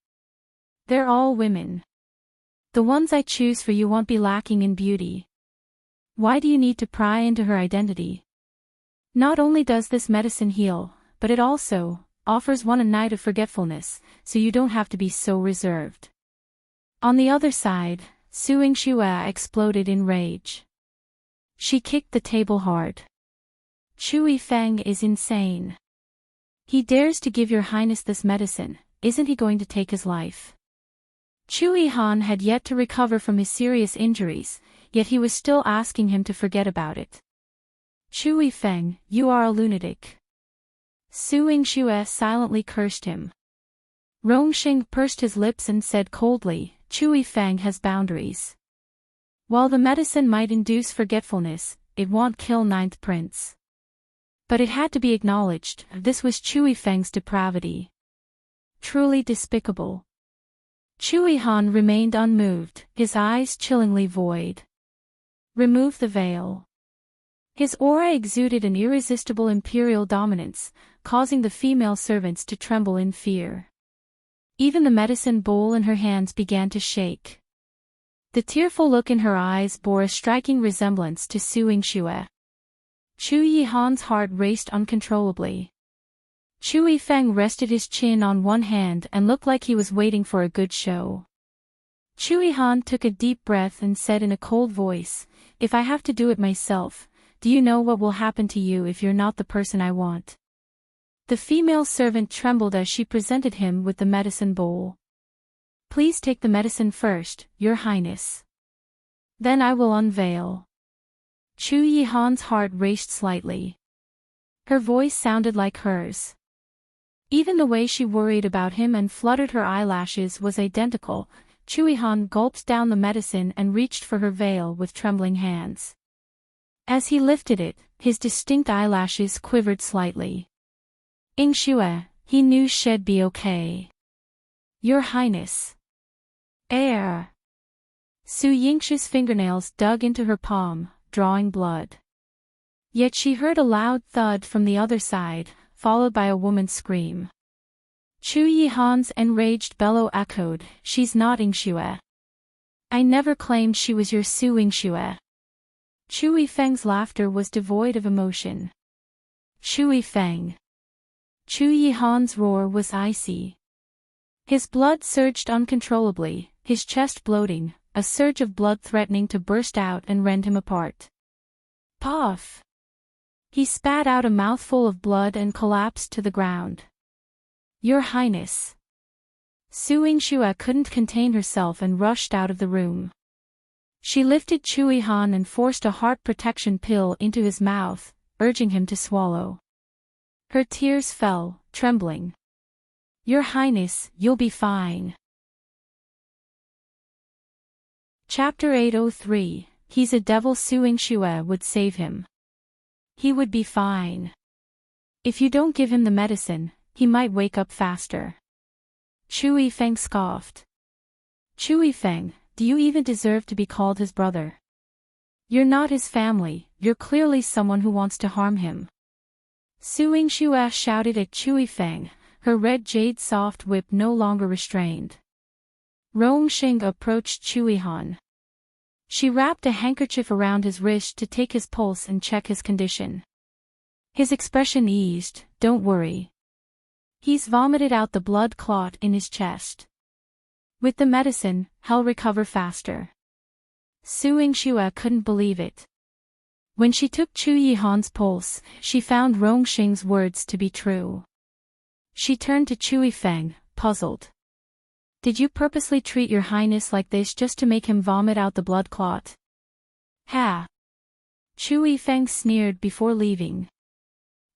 Speaker 1: "They're all women. The ones I choose for you won't be lacking in beauty. Why do you need to pry into her identity? Not only does this medicine heal, but it also offers one a night of forgetfulness, so you don't have to be so reserved." On the other side, Su Yingxue exploded in rage. She kicked the table hard. "Chu Yifeng is insane. He dares to give your highness this medicine. Isn't he going to take his life?" Chu Yihan had yet to recover from his serious injuries, yet he was still asking him to forget about it. "Chu Yifeng, you are a lunatic." Su Yingxue silently cursed him. Rong Sheng pursed his lips and said coldly, "Chu Yifeng has boundaries. While the medicine might induce forgetfulness, it won't kill 9th prince." But it had to be acknowledged, this was Chu Yifeng's depravity. Truly despicable. Chu Yihan remained unmoved, his eyes chillingly void. "Remove the veil." His aura exuded an irresistible imperial dominance, causing the female servants to tremble in fear. Even the medicine bowl in her hands began to shake. The tearful look in her eyes bore a striking resemblance to Su Yingxue. Chu Yihan's heart raced uncontrollably. Chu Yifeng rested his chin on one hand and looked like he was waiting for a good show. Chu Yihan took a deep breath and said in a cold voice, "If I have to do it myself, do you know what will happen to you if you're not the person I want?" The female servant trembled as she presented him with the medicine bowl. "Please take the medicine first, Your Highness. Then I will unveil." Chu Yihan's heart raced slightly. Her voice sounded like hers. Even the way she worried about him and fluttered her eyelashes was identical. Chu Yihan gulped down the medicine and reached for her veil with trembling hands. As he lifted it, his distinct eyelashes quivered slightly. "Yingxue," he knew she'd be okay. "Your Highness." Su Yingxue's fingernails dug into her palm, drawing blood. Yet she heard a loud thud from the other side, followed by a woman's scream. Chu Yihan's enraged bellow echoed, "She's not Yingxue. I never claimed she was your Su Yingxue." Chu Yifeng's laughter was devoid of emotion. "Chu Yifeng." Chu Yihan's roar was icy. His blood surged uncontrollably, his chest bloating, a surge of blood threatening to burst out and rend him apart. Puff! He spat out a mouthful of blood and collapsed to the ground. "Your Highness." Su Yingxue couldn't contain herself and rushed out of the room. She lifted Chu Yihan and forced a heart protection pill into his mouth, urging him to swallow. Her tears fell, trembling. "Your Highness, you'll be fine." Chapter 803, He's a devil. Su Yingxue would save him. He would be fine. If you don't give him the medicine, he might wake up faster. Chu Yifeng scoffed. "Chu Yifeng, do you even deserve to be called his brother? You're not his family, you're clearly someone who wants to harm him." Su Yingxue shouted at Chu Yifeng, her red jade soft whip no longer restrained. Rong Sheng approached Chu Yihan. She wrapped a handkerchief around his wrist to take his pulse and check his condition. His expression eased, "Don't worry. He's vomited out the blood clot in his chest. With the medicine, he'll recover faster." Su Yingxue couldn't believe it. When she took Chu Yihan's pulse, she found Rong Sheng's words to be true. She turned to Chu Yifeng, puzzled. "Did you purposely treat your highness like this just to make him vomit out the blood clot?" "Ha!" Chu Yifeng sneered before leaving.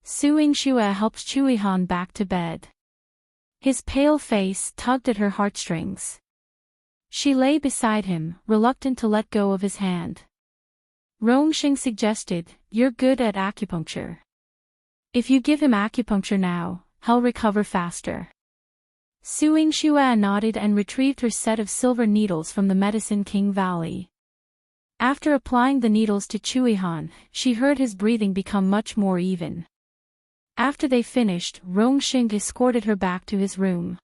Speaker 1: Su Yingxue helped Chu Yihan back to bed. His pale face tugged at her heartstrings. She lay beside him, reluctant to let go of his hand. Rong Sheng suggested, "You're good at acupuncture. If you give him acupuncture now, he'll recover faster." Su Yingxue nodded and retrieved her set of silver needles from the Medicine King Valley. After applying the needles to Chu Yihan, she heard his breathing become much more even. After they finished, Rong Sheng escorted her back to his room.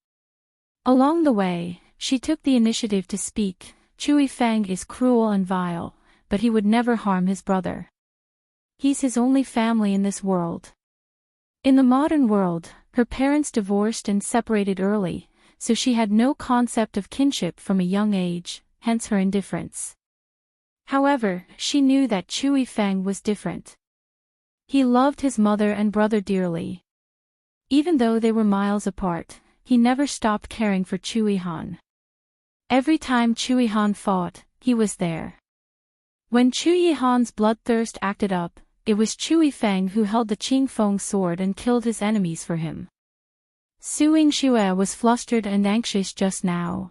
Speaker 1: Along the way, she took the initiative to speak. "Chu Yifeng is cruel and vile, but he would never harm his brother. He's his only family in this world." In the modern world, her parents divorced and separated early, so she had no concept of kinship from a young age, hence her indifference. However, she knew that Chu Yifeng was different. He loved his mother and brother dearly. Even though they were miles apart, he never stopped caring for Chu Yihan. Every time Chu Yihan fought, he was there. When Chu Yihan's bloodthirst acted up, it was Chu Yifeng who held the Qingfeng sword and killed his enemies for him. Su Yingxue was flustered and anxious just now.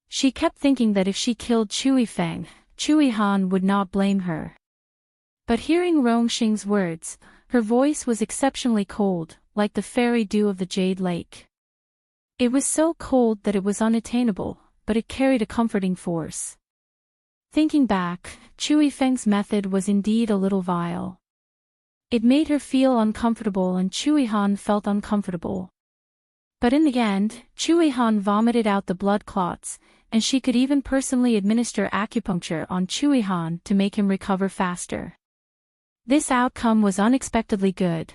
Speaker 1: She kept thinking that if she killed Chu Yifeng, Chu Yihan would not blame her. But hearing Rong Sheng's words, her voice was exceptionally cold, like the fairy dew of the Jade Lake. It was so cold that it was unattainable, but it carried a comforting force. Thinking back, Chu Yifeng's method was indeed a little vile. It made her feel uncomfortable and Chu Yihan felt uncomfortable. But in the end, Chu Yihan vomited out the blood clots, and she could even personally administer acupuncture on Chu Yihan to make him recover faster. This outcome was unexpectedly good.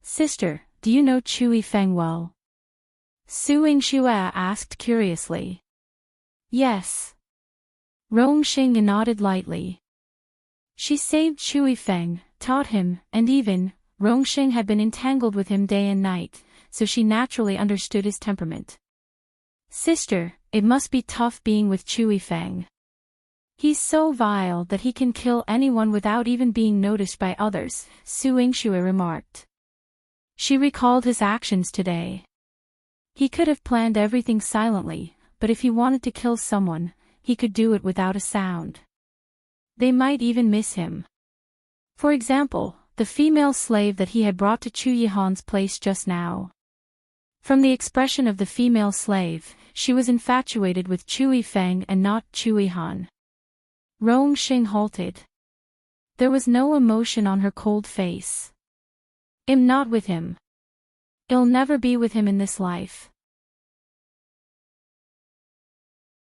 Speaker 1: Sister, do you know Chu Yifeng well? Yingxue asked curiously. Yes. Rong nodded lightly. She saved Chu Yifeng, taught him, and even, Rong had been entangled with him day and night, so she naturally understood his temperament. Sister, it must be tough being with Chu Yifeng. He's so vile that he can kill anyone without even being noticed by others, Yingxue remarked. She recalled his actions today. He could have planned everything silently, but if he wanted to kill someone, he could do it without a sound. They might even miss him. For example, the female slave that he had brought to Chu Yihan's place just now. From the expression of the female slave, she was infatuated with Chu Yifeng and not Chu Yihan. Rong halted. There was no emotion on her cold face. I'm not with him. I'll never be with him in this life.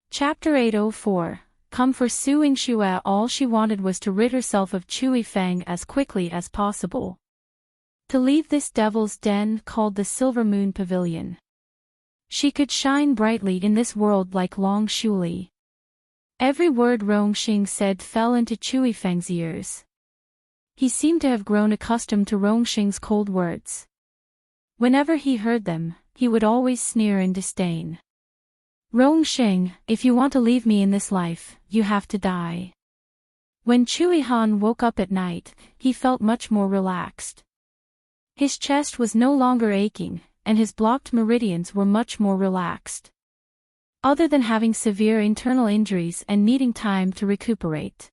Speaker 1: Chapter 804. Come for Yingxue. All she wanted was to rid herself of Chu Yifeng as quickly as possible. To leave this devil's den called the Silver Moon Pavilion. She could shine brightly in this world like Long Shuli. Every word Rong said fell into Chu Yifeng's ears. He seemed to have grown accustomed to Rong cold words. Whenever he heard them, he would always sneer in disdain. Rong, if you want to leave me in this life, you have to die. When Chu Yihan woke up at night, he felt much more relaxed. His chest was no longer aching, and his blocked meridians were much more relaxed. Other than having severe internal injuries and needing time to recuperate.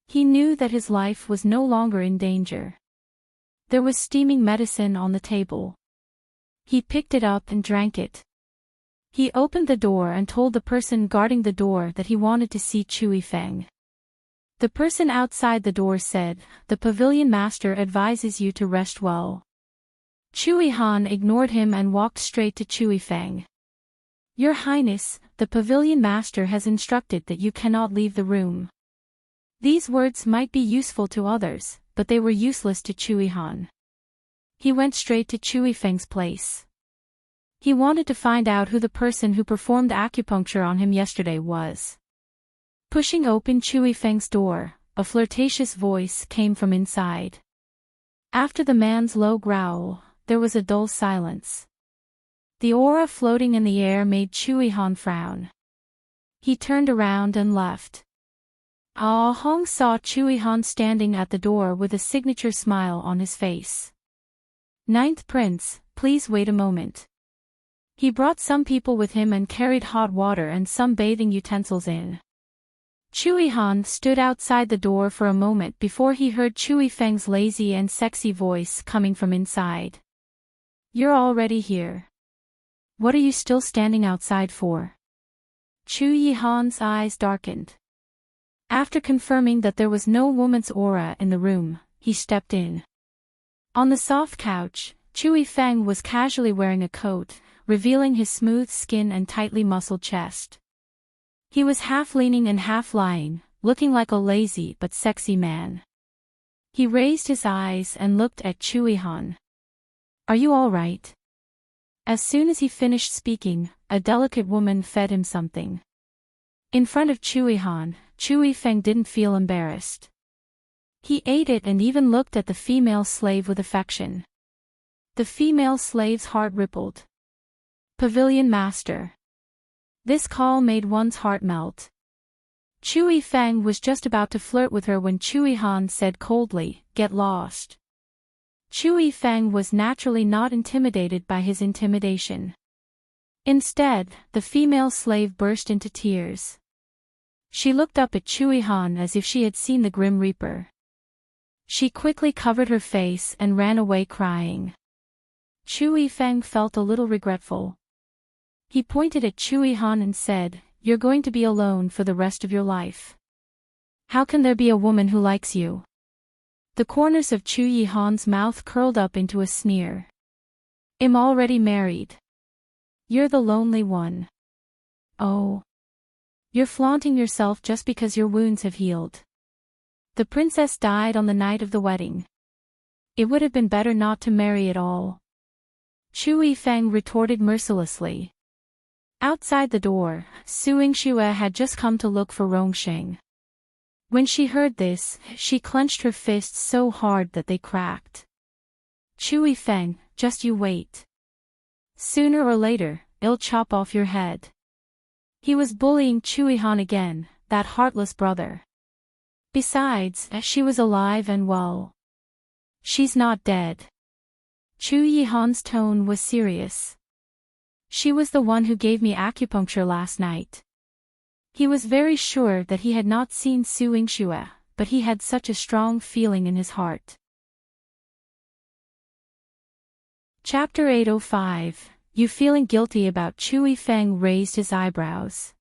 Speaker 1: He knew that his life was no longer in danger. There was steaming medicine on the table. He picked it up and drank it. He opened the door and told the person guarding the door that he wanted to see Chu Yifeng. The person outside the door said, "The pavilion master advises you to rest well." Chu Yihan ignored him and walked straight to Chu Yifeng. Your Highness, the pavilion master has instructed that you cannot leave the room. These words might be useful to others, but they were useless to Chu Yihan. He went straight to Chu Yifeng's place. He wanted to find out who the person who performed acupuncture on him yesterday was. Pushing open Chu Yifeng's door, a flirtatious voice came from inside. After the man's low growl, there was a dull silence. The aura floating in the air made Chu Yihan frown. He turned around and left. Hong saw Chu Yihan standing at the door with a signature smile on his face. "Ninth Prince, please wait a moment." He brought some people with him and carried hot water and some bathing utensils in. Chu Yihan stood outside the door for a moment before he heard Chu Yifeng's lazy and sexy voice coming from inside. "You're already here. What are you still standing outside for?" Chu Yihan's eyes darkened. After confirming that there was no woman's aura in the room, he stepped in. On the soft couch, Chu Yifeng was casually wearing a coat, revealing his smooth skin and tightly muscled chest. He was half leaning and half lying, looking like a lazy but sexy man. He raised his eyes and looked at Chu Yihan. "Are you all right?" As soon as he finished speaking, a delicate woman fed him something. In front of Chu Yihan, Chu Yifeng didn't feel embarrassed. He ate it and even looked at the female slave with affection. The female slave's heart rippled. Pavilion master. This call made one's heart melt. Chu Yifeng was just about to flirt with her when Chu Yihan said coldly, "Get lost." Chu Yifeng was naturally not intimidated by his intimidation. Instead, the female slave burst into tears. She looked up at Chu Yihan as if she had seen the Grim Reaper. She quickly covered her face and ran away crying. Chu Yifeng felt a little regretful. He pointed at Chu Yihan and said, "You're going to be alone for the rest of your life. How can there be a woman who likes you?" The corners of Chu Yihan's mouth curled up into a sneer. "I'm already married. You're the lonely one. Oh. You're flaunting yourself just because your wounds have healed." The princess died on the night of the wedding. It would have been better not to marry at all. Chu Yifeng retorted mercilessly. Outside the door, Su Yingxue had just come to look for Rong Sheng. When she heard this, she clenched her fists so hard that they cracked. Chu Yifeng, just you wait. Sooner or later, I'll chop off your head. He was bullying Chu Yihan again, that heartless brother. Besides, she was alive and well. She's not dead. Chu Yihan's tone was serious. She was the one who gave me acupuncture last night. He was very sure that he had not seen Su Yingxue, but he had such a strong feeling in his heart. Chapter 805. You feeling guilty about Chu Yifeng raised his eyebrows.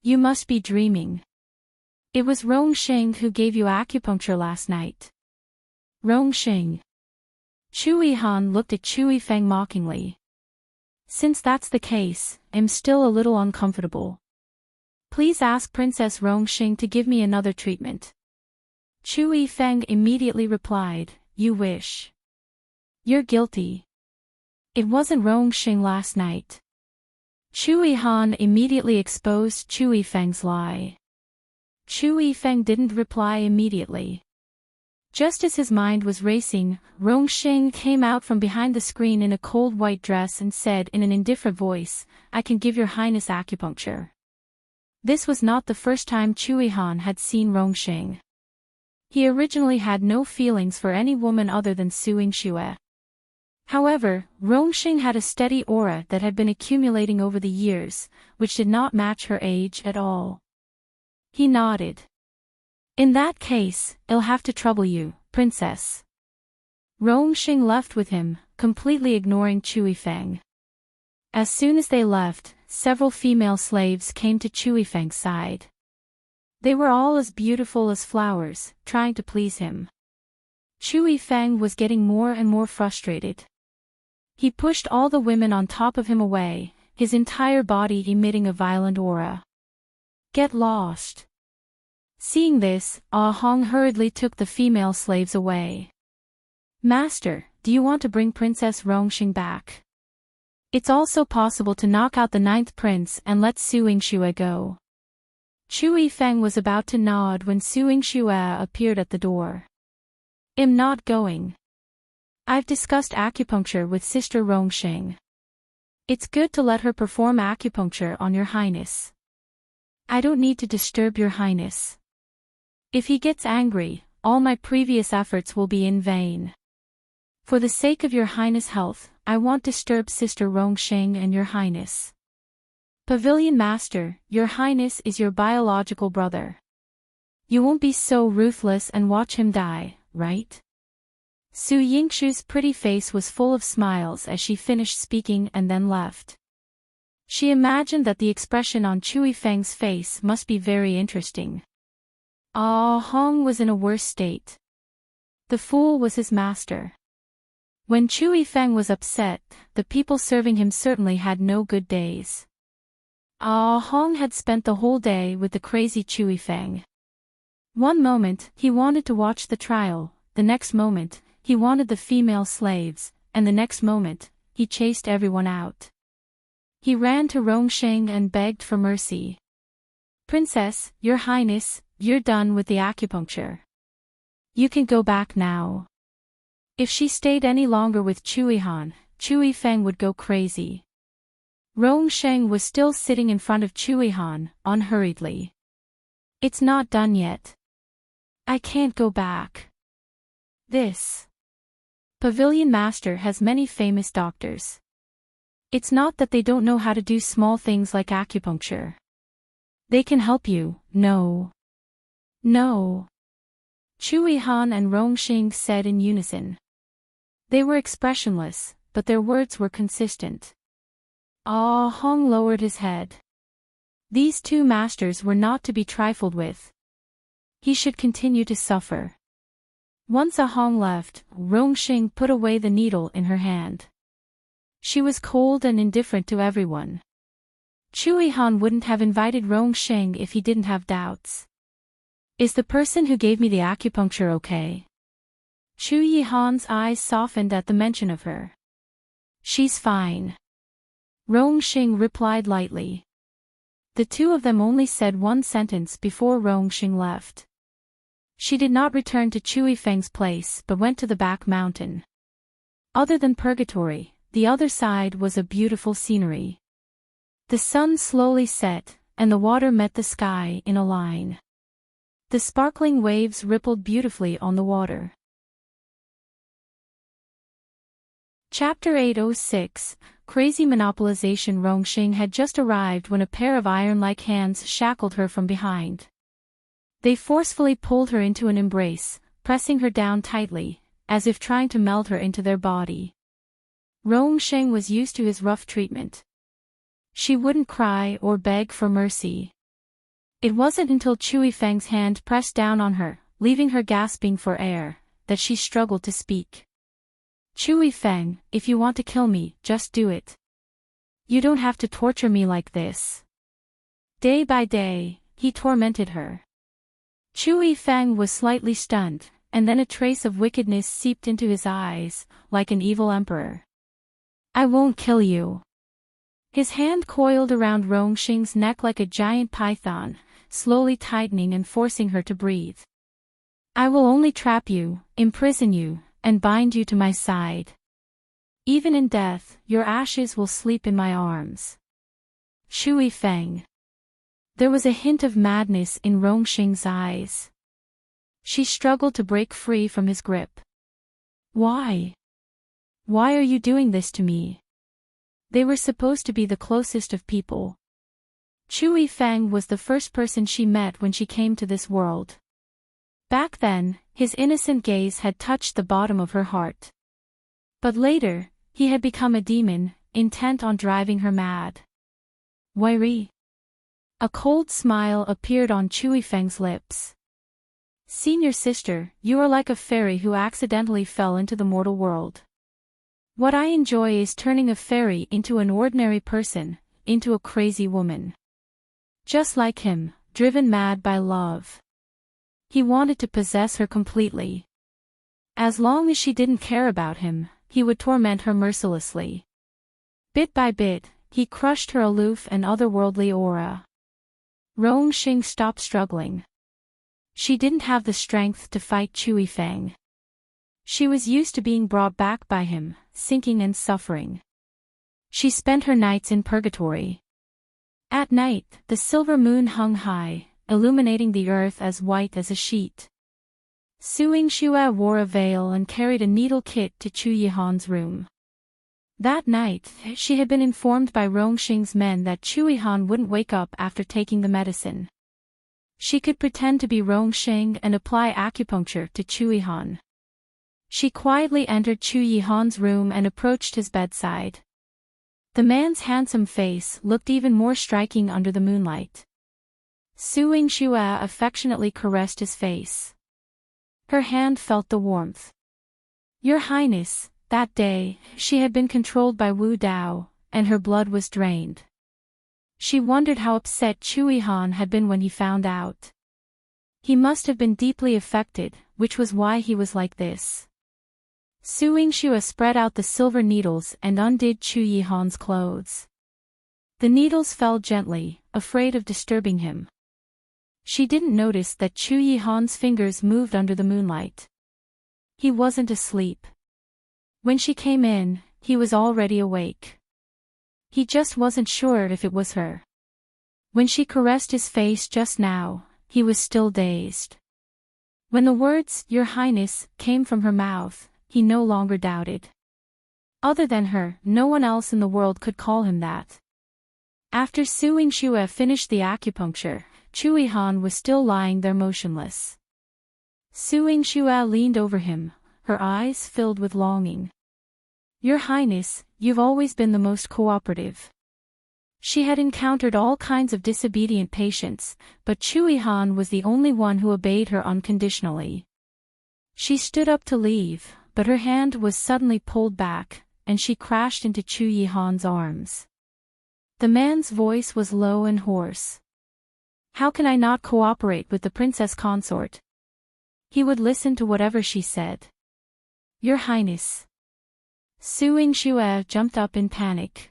Speaker 1: You must be dreaming. It was Rong Sheng who gave you acupuncture last night. Rong Sheng. Chu Yihan looked at Chu Yifeng mockingly. Since that's the case, I'm still a little uncomfortable. Please ask Princess Rong Sheng to give me another treatment. Chu Yifeng immediately replied, You wish. You're guilty. It wasn't Rong Sheng last night. Chu Yihan immediately exposed Chu Yifeng's lie. Chu Yifeng didn't reply immediately. Just as his mind was racing, Rong Sheng came out from behind the screen in a cold white dress and said in an indifferent voice, I can give your highness acupuncture. This was not the first time Chu Yihan had seen Rong Sheng. He originally had no feelings for any woman other than Su Yingxue. However, Rong Sheng had a steady aura that had been accumulating over the years, which did not match her age at all. He nodded. In that case, I'll have to trouble you, princess. Rong Sheng left with him, completely ignoring Chu Yifeng. As soon as they left, several female slaves came to Chu Yifeng's side. They were all as beautiful as flowers, trying to please him. Chu Yifeng was getting more and more frustrated. He pushed all the women on top of him away, his entire body emitting a violent aura. Get lost. Seeing this, Ah Hong hurriedly took the female slaves away. Master, do you want to bring Princess Rong Sheng back? It's also possible to knock out the 9th prince and let Su Yingxue go. Chu Yifeng was about to nod when Su Yingxue appeared at the door. I'm not going. I've discussed acupuncture with Sister Rong Sheng. It's good to let her perform acupuncture on your highness. I don't need to disturb your highness. If he gets angry, all my previous efforts will be in vain. For the sake of your highness' health, I won't disturb Sister Rong Sheng and your highness. Pavilion Master, your highness is your biological brother. You won't be so ruthless and watch him die, right? Su Yingxue's pretty face was full of smiles as she finished speaking and then left. She imagined that the expression on Chu Yifeng's face must be very interesting. Ah Hong was in a worse state. The fool was his master. When Chu Yifeng was upset, the people serving him certainly had no good days. Ah Hong had spent the whole day with the crazy Chu Yifeng. One moment, he wanted to watch the trial, the next moment, he wanted the female slaves, and the next moment, he chased everyone out. He ran to Rong Sheng and begged for mercy. Princess, your highness, you're done with the acupuncture. You can go back now. If she stayed any longer with Chu Yihan, Chu Yifeng would go crazy. Rong Sheng was still sitting in front of Chu Yihan, unhurriedly. It's not done yet. I can't go back. This Pavilion Master has many famous doctors. It's not that they don't know how to do small things like acupuncture. They can help you, no. No. Chu Yihan and Rong Sheng said in unison. They were expressionless, but their words were consistent. Ah Hong lowered his head. These two masters were not to be trifled with. He should continue to suffer. Once Ah Hong left, Rong Sheng put away the needle in her hand. She was cold and indifferent to everyone. Chu Yihan wouldn't have invited Rong Sheng if he didn't have doubts. Is the person who gave me the acupuncture okay? Chu Yihan's eyes softened at the mention of her. She's fine. Rong Xing replied lightly. The two of them only said one sentence before Rong Xing left. She did not return to Chu Yifeng's place but went to the back mountain. Other than purgatory, the other side was a beautiful scenery. The sun slowly set, and the water met the sky in a line. The sparkling waves rippled beautifully on the water. Chapter 806, Crazy Monopolization. Rong Xing had just arrived when a pair of iron-like hands shackled her from behind. They forcefully pulled her into an embrace, pressing her down tightly, as if trying to meld her into their body. Rong Xing was used to his rough treatment. She wouldn't cry or beg for mercy. It wasn't until Chu Yifeng's hand pressed down on her, leaving her gasping for air, that she struggled to speak. Chu Yifeng, if you want to kill me, just do it. You don't have to torture me like this. Day by day, he tormented her. Chu Yifeng was slightly stunned, and then a trace of wickedness seeped into his eyes, like an evil emperor. I won't kill you. His hand coiled around Rong Xing's neck like a giant python, slowly tightening and forcing her to breathe. I will only trap you, imprison you, and bind you to my side. Even in death, your ashes will sleep in my arms. Chu Yifeng. There was a hint of madness in Rong Xing's eyes. She struggled to break free from his grip. Why? Why are you doing this to me? They were supposed to be the closest of people. Chu Yifeng was the first person she met when she came to this world. Back then, his innocent gaze had touched the bottom of her heart. But later, he had become a demon, intent on driving her mad. Wei. A cold smile appeared on Chu Yifeng's lips. Senior sister, you are like a fairy who accidentally fell into the mortal world. What I enjoy is turning a fairy into an ordinary person, into a crazy woman. Just like him, driven mad by love. He wanted to possess her completely. As long as she didn't care about him, he would torment her mercilessly. Bit by bit, he crushed her aloof and otherworldly aura. Rong Xing stopped struggling. She didn't have the strength to fight Chu Yifeng. She was used to being brought back by him, sinking and suffering. She spent her nights in purgatory. At night, the silver moon hung high, illuminating the earth as white as a sheet. Yingxue wore a veil and carried a needle kit to Chu Yihan's room. That night, she had been informed by Rong Xing's men that Chu Yihan wouldn't wake up after taking the medicine. She could pretend to be Rong Xing and apply acupuncture to Chu Yihan. She quietly entered Chu Yihan's room and approached his bedside. The man's handsome face looked even more striking under the moonlight. Yingxue affectionately caressed his face. Her hand felt the warmth. Your Highness, that day, she had been controlled by Wu Dao, and her blood was drained. She wondered how upset Chu Yihan had been when he found out. He must have been deeply affected, which was why he was like this. Yingxue spread out the silver needles and undid Chu Yihan's clothes. The needles fell gently, afraid of disturbing him. She didn't notice that Chu Yihan's fingers moved under the moonlight. He wasn't asleep. When she came in, he was already awake. He just wasn't sure if it was her. When she caressed his face just now, he was still dazed. When the words, Your Highness, came from her mouth, he no longer doubted. Other than her, no one else in the world could call him that. After Yingxue finished the acupuncture, Chu Yihan was still lying there motionless. Yingxue leaned over him, her eyes filled with longing. Your Highness, you've always been the most cooperative. She had encountered all kinds of disobedient patients, but Chu Yihan was the only one who obeyed her unconditionally. She stood up to leave, but her hand was suddenly pulled back, and she crashed into Chu Yihan's arms. The man's voice was low and hoarse. How can I not cooperate with the princess consort? He would listen to whatever she said. Your Highness. Su Yingxue jumped up in panic.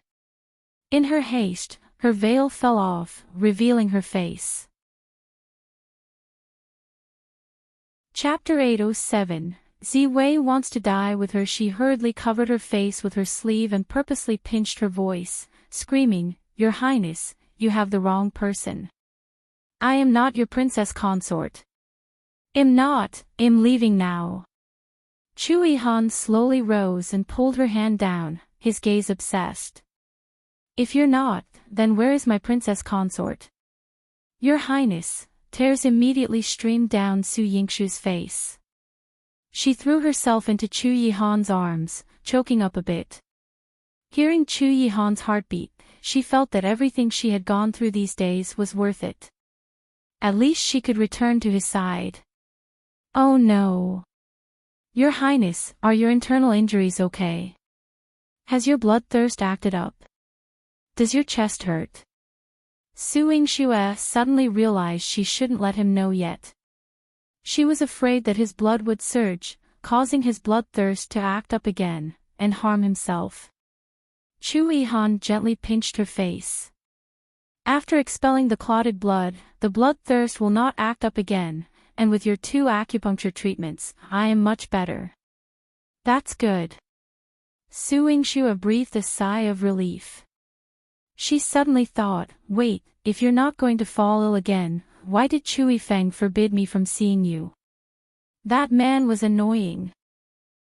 Speaker 1: In her haste, her veil fell off, revealing her face. Chapter 807. Wei wants to die with her. She hurriedly covered her face with her sleeve and purposely pinched her voice, screaming, Your Highness, you have the wrong person. I am not your princess consort. I'm leaving now. Chu Yihan slowly rose and pulled her hand down, his gaze obsessed. If you're not, then where is my princess consort? Your Highness. Tears immediately streamed down Su Yingxue's face. She threw herself into Chu Yihan's arms, choking up a bit. Hearing Chu Yihan's heartbeat, she felt that everything she had gone through these days was worth it. At least she could return to his side. Oh no. Your Highness, are your internal injuries okay? Has your bloodthirst acted up? Does your chest hurt? Su Yingxue suddenly realized she shouldn't let him know yet. She was afraid that his blood would surge, causing his bloodthirst to act up again, and harm himself. Chu Yihan gently pinched her face. After expelling the clotted blood, the bloodthirst will not act up again, and with your 2 acupuncture treatments, I am much better. That's good. Su Yingxue breathed a sigh of relief. She suddenly thought, wait, if you're not going to fall ill again, why did Chu Yifeng forbid me from seeing you? That man was annoying.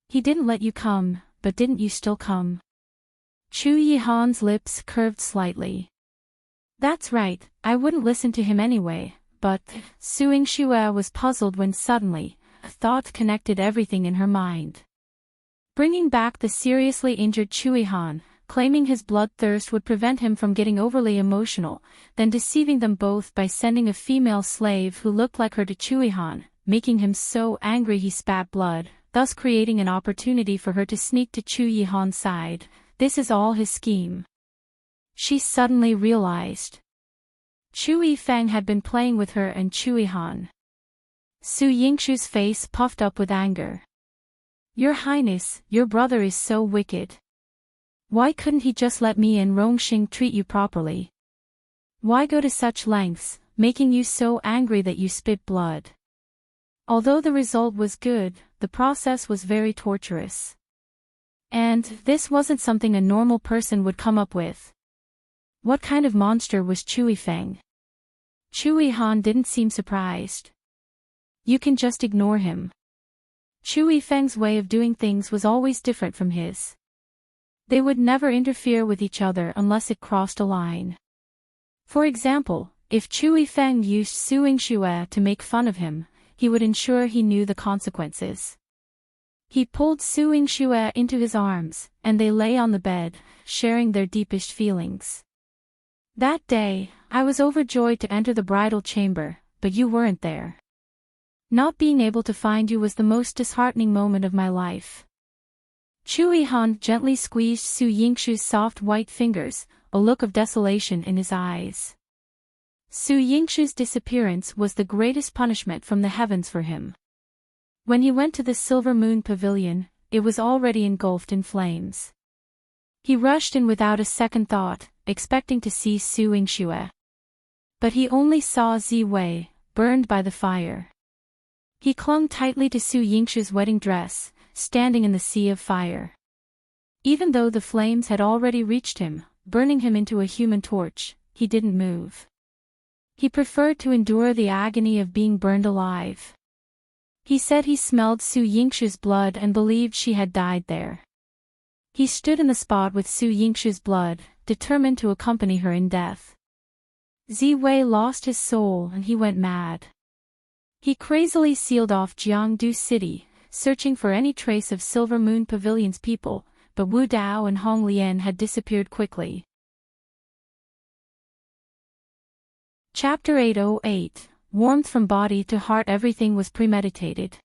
Speaker 1: He didn't let you come, but didn't you still come? Chu Yihan's lips curved slightly. That's right, I wouldn't listen to him anyway, but Su Yingxue was puzzled when suddenly, a thought connected everything in her mind. Bringing back the seriously injured Chu Yihan, claiming his bloodthirst would prevent him from getting overly emotional, then deceiving them both by sending a female slave who looked like her to Chu Yihan, making him so angry he spat blood, thus creating an opportunity for her to sneak to Chu Yihan's side. This is all his scheme. She suddenly realized. Chu Yifeng had been playing with her and Chu Yihan. Su Yingxue's face puffed up with anger. Your Highness, your brother is so wicked. Why couldn't he just let me and Rong treat you properly? Why go to such lengths, making you so angry that you spit blood? Although the result was good, the process was very torturous. And this wasn't something a normal person would come up with. What kind of monster was Chu Yifeng? Chu Yihan didn't seem surprised. You can just ignore him. Chu Yifeng's way of doing things was always different from his. They would never interfere with each other unless it crossed a line. For example, if Chu Yifeng used Su Yingxue to make fun of him, he would ensure he knew the consequences. He pulled Su Yingxue into his arms, and they lay on the bed, sharing their deepest feelings. That day, I was overjoyed to enter the bridal chamber, but you weren't there. Not being able to find you was the most disheartening moment of my life. Chu Yihan gently squeezed Su Yingxue's soft white fingers, a look of desolation in his eyes. Su Yingxue's disappearance was the greatest punishment from the heavens for him. When he went to the Silver Moon Pavilion, it was already engulfed in flames. He rushed in without a second thought, expecting to see Su Yingxue. But he only saw Wei, burned by the fire. He clung tightly to Su Yingxue's wedding dress, standing in the sea of fire. Even though the flames had already reached him, burning him into a human torch, he didn't move. He preferred to endure the agony of being burned alive. He said he smelled Su Yingxue's blood and believed she had died there. He stood in the spot with Su Yingxue's blood, determined to accompany her in death. Wei lost his soul and he went mad. He crazily sealed off Jiangdu City, searching for any trace of Silver Moon Pavilion's people, but Wu Dao and Hong Lian had disappeared quickly. Chapter 808. Warmth from body to heart. Everything was premeditated.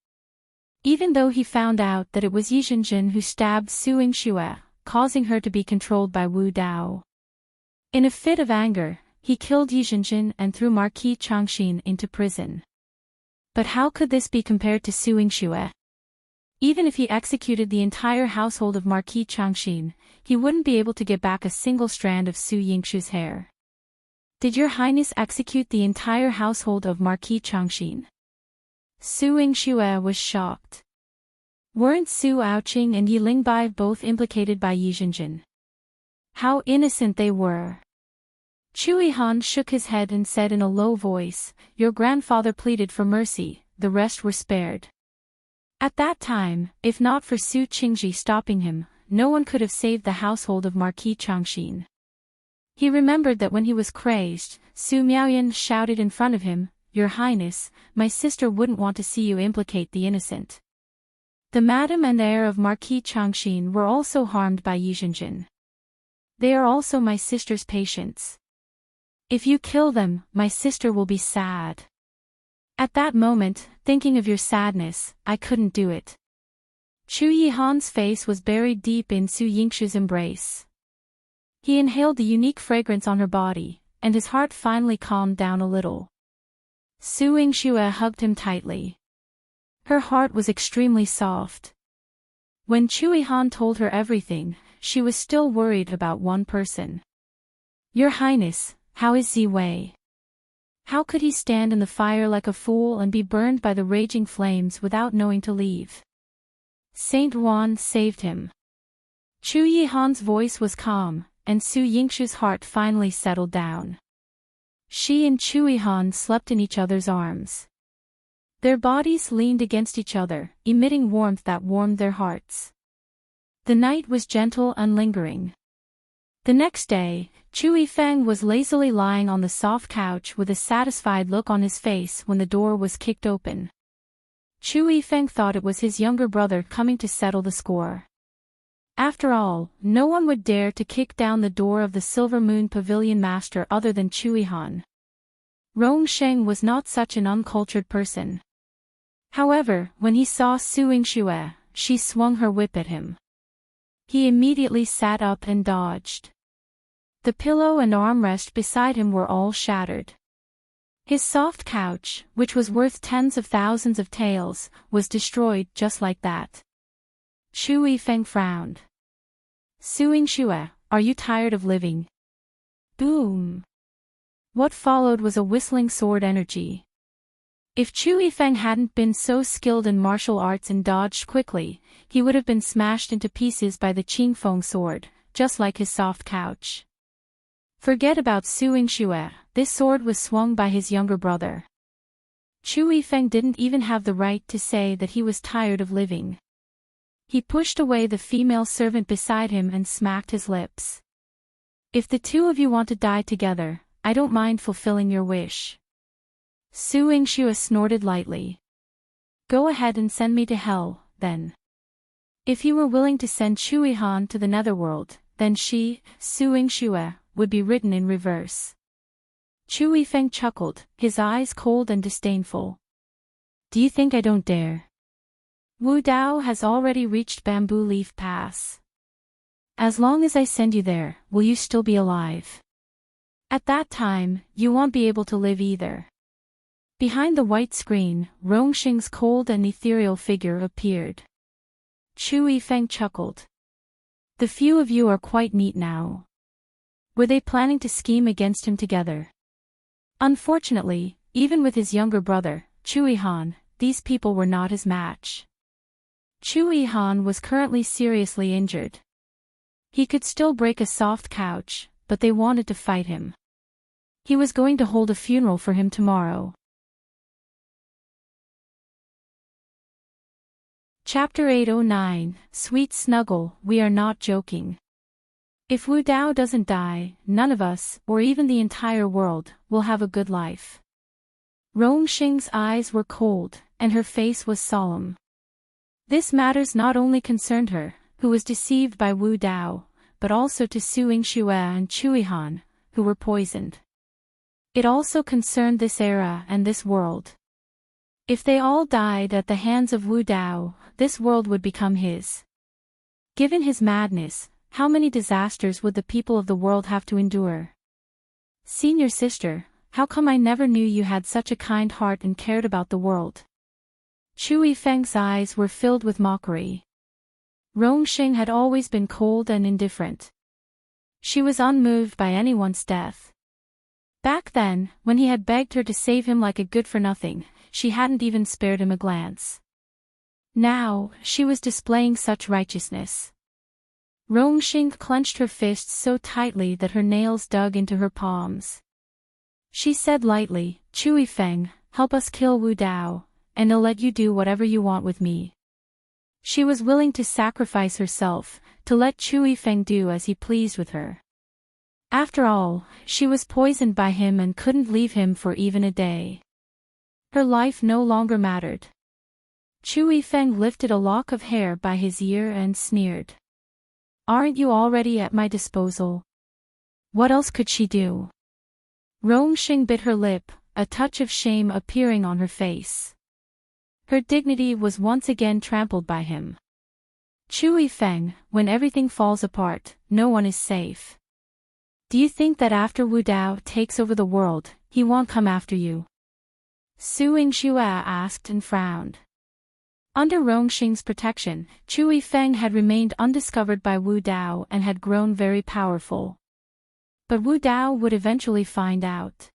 Speaker 1: Even though he found out that it was Yi Zhenjin who stabbed Su Yingxue, causing her to be controlled by Wu Dao. In a fit of anger, he killed Yingxue and threw Marquis Changxin into prison. But how could this be compared to Su Yingxue? Even if he executed the entire household of Marquis Changxin, he wouldn't be able to get back a single strand of Su Yingxue's hair. Did your highness execute the entire household of Marquis Changxin? Su Yingxue was shocked. Weren't Su Aoqing and Yi Lingbai both implicated by Yingxue? How innocent they were. Chu Yihan shook his head and said in a low voice, "Your grandfather pleaded for mercy, the rest were spared." At that time, if not for Su Qingji stopping him, no one could have saved the household of Marquis Changxin. He remembered that when he was crazed, Su Miaoyan shouted in front of him, "Your Highness, my sister wouldn't want to see you implicate the innocent." The madam and heir of Marquis Changxin were also harmed by Yingxue. They are also my sister's patients. If you kill them, my sister will be sad. At that moment, thinking of your sadness, I couldn't do it. Chu Yihan's face was buried deep in Su Yingxue's embrace. He inhaled the unique fragrance on her body, and his heart finally calmed down a little. Su Yingxue hugged him tightly. Her heart was extremely soft. When Chu Yihan told her everything, she was still worried about one person. Your Highness, how is Ziwei? How could he stand in the fire like a fool and be burned by the raging flames without knowing to leave? Saint Wan saved him. Chu Yihan's voice was calm, and Su Yingxue's heart finally settled down. She and Chu Yihan slept in each other's arms. Their bodies leaned against each other, emitting warmth that warmed their hearts. The night was gentle and lingering. The next day, Chu Yifeng was lazily lying on the soft couch with a satisfied look on his face when the door was kicked open. Chu Yifeng thought it was his younger brother coming to settle the score. After all, no one would dare to kick down the door of the Silver Moon Pavilion master other than Chu Yihan. Rong Sheng was not such an uncultured person. However, when he saw Su Yingxue, she swung her whip at him. He immediately sat up and dodged. The pillow and armrest beside him were all shattered. His soft couch, which was worth tens of thousands of taels, was destroyed just like that. Chu Yifeng frowned. Su Yingxue, are you tired of living? Boom! What followed was a whistling sword energy. If Chu Yifeng hadn't been so skilled in martial arts and dodged quickly, he would have been smashed into pieces by the Qingfeng sword, just like his soft couch. Forget about Su Yingxue, this sword was swung by his younger brother. Chu Yifeng didn't even have the right to say that he was tired of living. He pushed away the female servant beside him and smacked his lips. If the two of you want to die together, I don't mind fulfilling your wish. Su Yingxue snorted lightly. Go ahead and send me to hell, then. If you were willing to send Chu Yihan to the netherworld, then she, Su Yingxue, would be written in reverse. Chu Yifeng chuckled, his eyes cold and disdainful. Do you think I don't dare? Wu Dao has already reached Bamboo Leaf Pass. As long as I send you there, will you still be alive? At that time, you won't be able to live either. Behind the white screen, Rong Sheng's cold and ethereal figure appeared. Chu Yifeng chuckled. The few of you are quite neat now. Were they planning to scheme against him together? Unfortunately, even with his younger brother, Chu Yihan, these people were not his match. Chu Yihan was currently seriously injured. He could still break a soft couch, but they wanted to fight him. He was going to hold a funeral for him tomorrow. Chapter 809, Sweet Snuggle, we are not joking. If Wu Dao doesn't die, none of us, or even the entire world, will have a good life. Rong Sheng's eyes were cold, and her face was solemn. This matters not only concerned her, who was deceived by Wu Dao, but also to Su Yingxue and Chu Yihan, who were poisoned. It also concerned this era and this world. If they all died at the hands of Wu Dao, this world would become his. Given his madness, how many disasters would the people of the world have to endure? Senior sister, how come I never knew you had such a kind heart and cared about the world? Chu Yifeng's eyes were filled with mockery. Rong had always been cold and indifferent. She was unmoved by anyone's death. Back then, when he had begged her to save him like a good-for-nothing, she hadn't even spared him a glance. Now, she was displaying such righteousness. Rong clenched her fists so tightly that her nails dug into her palms. She said lightly, Chu Yifeng, help us kill Wu Dao, and I'll let you do whatever you want with me. She was willing to sacrifice herself, to let Chu Yifeng do as he pleased with her. After all, she was poisoned by him and couldn't leave him for even a day. Her life no longer mattered. Chu Yifeng lifted a lock of hair by his ear and sneered. Aren't you already at my disposal? What else could she do? Rong bit her lip, a touch of shame appearing on her face. Her dignity was once again trampled by him. Chu Yifeng, when everything falls apart, no one is safe. Do you think that after Wu Dao takes over the world, he won't come after you? Su Yingxue asked and frowned. Under Rongxing's protection, Chu Yifeng had remained undiscovered by Wu Dao and had grown very powerful. But Wu Dao would eventually find out.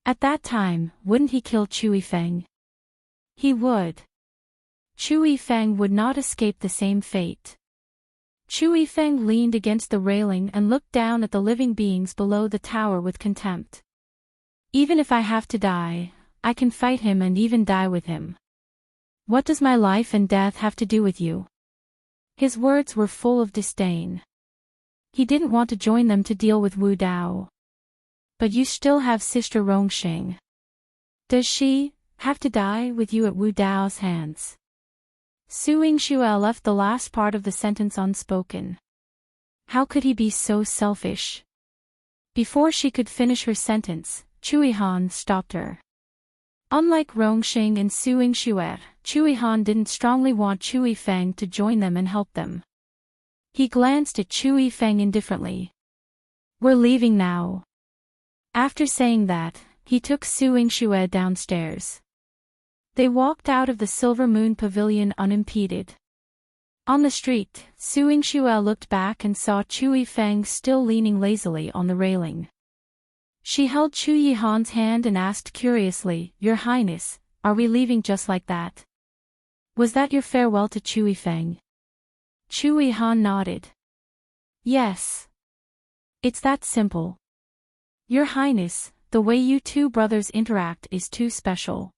Speaker 1: At that time, wouldn't he kill Chu Yifeng? He would. Chu Yifeng would not escape the same fate. Chu Yifeng leaned against the railing and looked down at the living beings below the tower with contempt. Even if I have to die, I can fight him and even die with him. What does my life and death have to do with you? His words were full of disdain. He didn't want to join them to deal with Wu Dao. But you still have Sister Rongxing. Does she have to die with you at Wu Dao's hands? Su Yingxue left the last part of the sentence unspoken. How could he be so selfish? Before she could finish her sentence, Chu Yihan stopped her. Unlike Rongxing and Su Yingxue, Chu Yihan didn't strongly want Chu Yifeng to join them and help them. He glanced at Chu Yifeng indifferently. We're leaving now. After saying that, he took Su Yingxue downstairs. They walked out of the Silver Moon Pavilion unimpeded. On the street, Su Yingxue looked back and saw Chu Yifeng still leaning lazily on the railing. She held Chu Yihan's hand and asked curiously, Your Highness, are we leaving just like that? Was that your farewell to Chu Yifeng? Chu Yihan nodded. Yes. It's that simple. Your Highness, the way you two brothers interact is too special.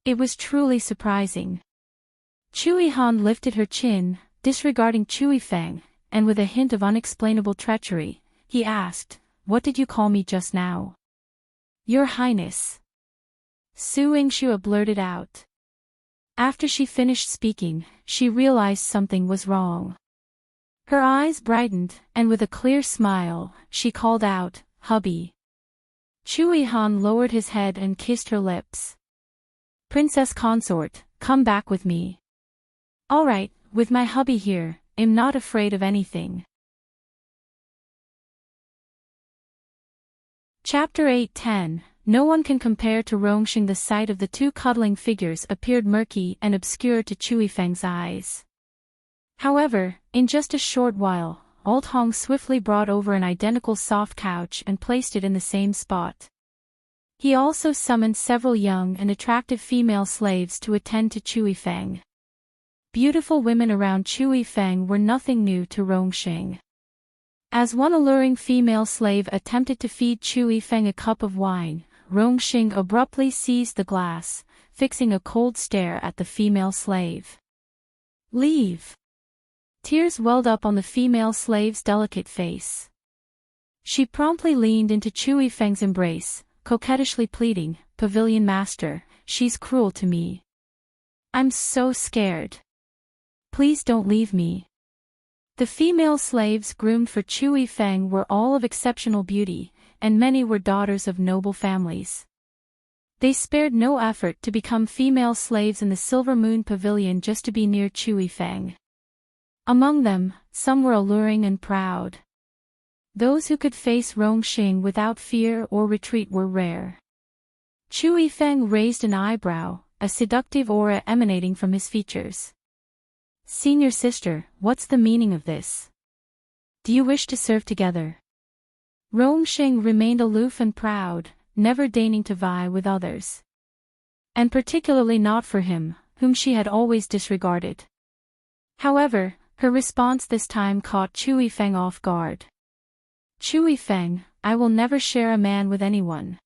Speaker 1: It was truly surprising. Chu Yihan lifted her chin, disregarding Chu Yifeng, and with a hint of unexplainable treachery, he asked, What did you call me just now? Your Highness. Su Yingxue blurted out. After she finished speaking, she realized something was wrong. Her eyes brightened, and with a clear smile, she called out, Hubby. Chu Yihan lowered his head and kissed her lips. Princess Consort, come back with me. All right, with my hubby here, I'm not afraid of anything. Chapter 8:10. No one can compare to Rongxing. The sight of the two cuddling figures appeared murky and obscure to Chu Yifeng's eyes. However, in just a short while, Old Hong swiftly brought over an identical soft couch and placed it in the same spot. He also summoned several young and attractive female slaves to attend to Chu Yifeng. Beautiful women around Chu Yifeng were nothing new to Rongxing. As one alluring female slave attempted to feed Chu Yifeng a cup of wine, Rongxing abruptly seized the glass, fixing a cold stare at the female slave. Leave! Tears welled up on the female slave's delicate face. She promptly leaned into Chu Yifeng's embrace, coquettishly pleading, Pavilion Master, she's cruel to me. I'm so scared. Please don't leave me. The female slaves groomed for Chu Yifeng were all of exceptional beauty, and many were daughters of noble families. They spared no effort to become female slaves in the Silver Moon Pavilion just to be near Chu Yifeng. Among them, some were alluring and proud. Those who could face Rongxing without fear or retreat were rare. Chu Yifeng raised an eyebrow, a seductive aura emanating from his features. Senior sister, what's the meaning of this? Do you wish to serve together? Rongxing remained aloof and proud, never deigning to vie with others. And particularly not for him, whom she had always disregarded. However, her response this time caught Chu Yifeng off guard. Chu Yifeng, I will never share a man with anyone.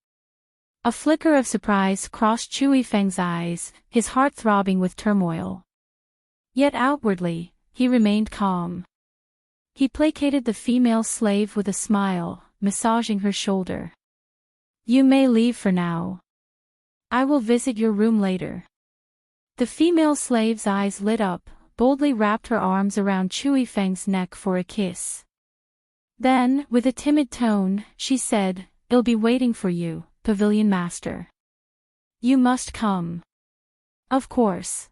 Speaker 1: A flicker of surprise crossed Chu Yifeng's eyes, his heart throbbing with turmoil. Yet outwardly, he remained calm. He placated the female slave with a smile, massaging her shoulder. You may leave for now. I will visit your room later. The female slave's eyes lit up, boldly wrapped her arms around Chu Yifeng's neck for a kiss. Then, with a timid tone, she said, I'll be waiting for you, Pavilion Master. You must come. Of course.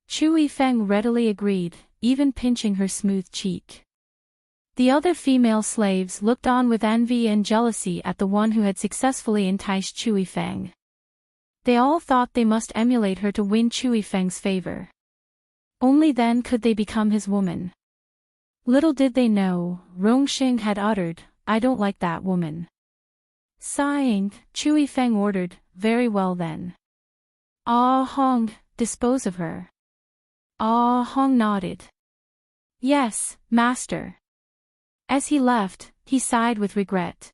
Speaker 1: Chu Yifeng readily agreed, even pinching her smooth cheek. The other female slaves looked on with envy and jealousy at the one who had successfully enticed Chu Yifeng. They all thought they must emulate her to win Chu Yifeng's favor. Only then could they become his woman. Little did they know, Rongxing had uttered, I don't like that woman. Sighing, Chu Yifeng ordered, very well then. Ah Hong, dispose of her. Ah Hong nodded. Yes, master. As he left, he sighed with regret.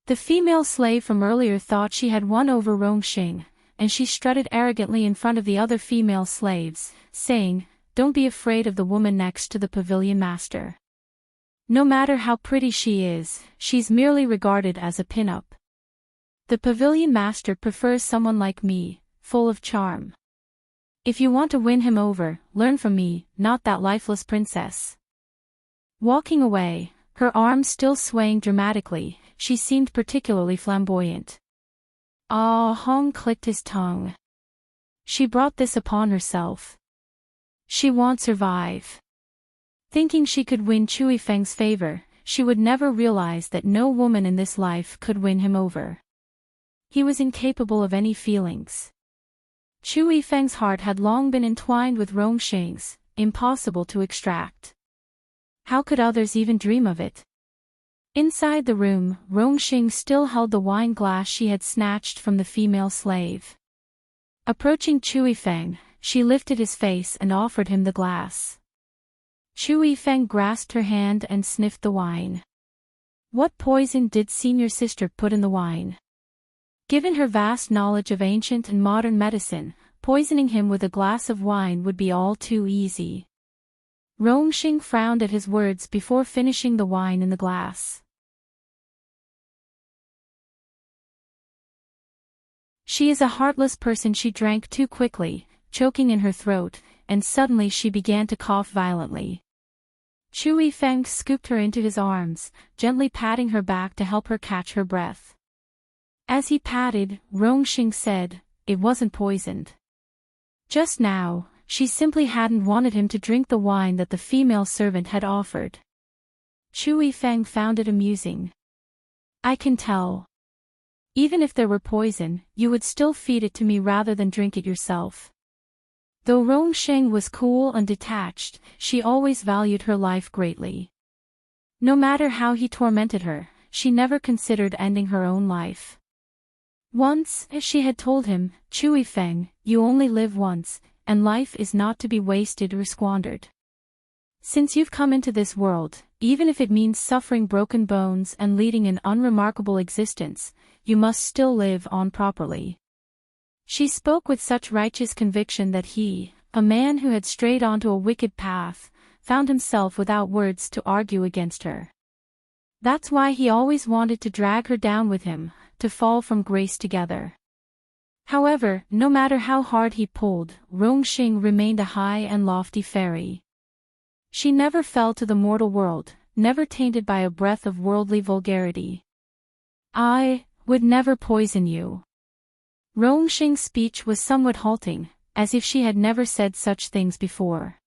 Speaker 1: The female slave from earlier thought she had won over Rongxing, and she strutted arrogantly in front of the other female slaves, saying, Don't be afraid of the woman next to the pavilion master. No matter how pretty she is, she's merely regarded as a pin-up. The pavilion master prefers someone like me, full of charm. If you want to win him over, learn from me, not that lifeless princess. Walking away, her arms still swaying dramatically, she seemed particularly flamboyant. Ah Hong clicked his tongue. She brought this upon herself. She won't survive. Thinking she could win Chu Yifeng's favor, she would never realize that no woman in this life could win him over. He was incapable of any feelings. Chu Yifeng's heart had long been entwined with Rongxing's, impossible to extract. How could others even dream of it? Inside the room, Rongxing still held the wine glass she had snatched from the female slave. Approaching Chu Yifeng, she lifted his face and offered him the glass. Chu Yifeng grasped her hand and sniffed the wine. What poison did senior sister put in the wine? Given her vast knowledge of ancient and modern medicine, poisoning him with a glass of wine would be all too easy. Rongxing frowned at his words before finishing the wine in the glass. She is a heartless person. She drank too quickly, choking in her throat, and suddenly she began to cough violently. Chu Yifeng scooped her into his arms, gently patting her back to help her catch her breath. As he patted, Rongxing said, It wasn't poisoned. Just now, she simply hadn't wanted him to drink the wine that the female servant had offered. Chu Yifeng found it amusing. I can tell. Even if there were poison, you would still feed it to me rather than drink it yourself. Though Rongxing was cool and detached, she always valued her life greatly. No matter how he tormented her, she never considered ending her own life. Once, as she had told him, Chu Yifeng, you only live once, and life is not to be wasted or squandered. Since you've come into this world, even if it means suffering broken bones and leading an unremarkable existence, you must still live on properly. She spoke with such righteous conviction that he, a man who had strayed onto a wicked path, found himself without words to argue against her. That's why he always wanted to drag her down with him, to fall from grace together. However, no matter how hard he pulled, Rongxing remained a high and lofty fairy. She never fell to the mortal world, never tainted by a breath of worldly vulgarity. I would never poison you. Rongxing's speech was somewhat halting, as if she had never said such things before.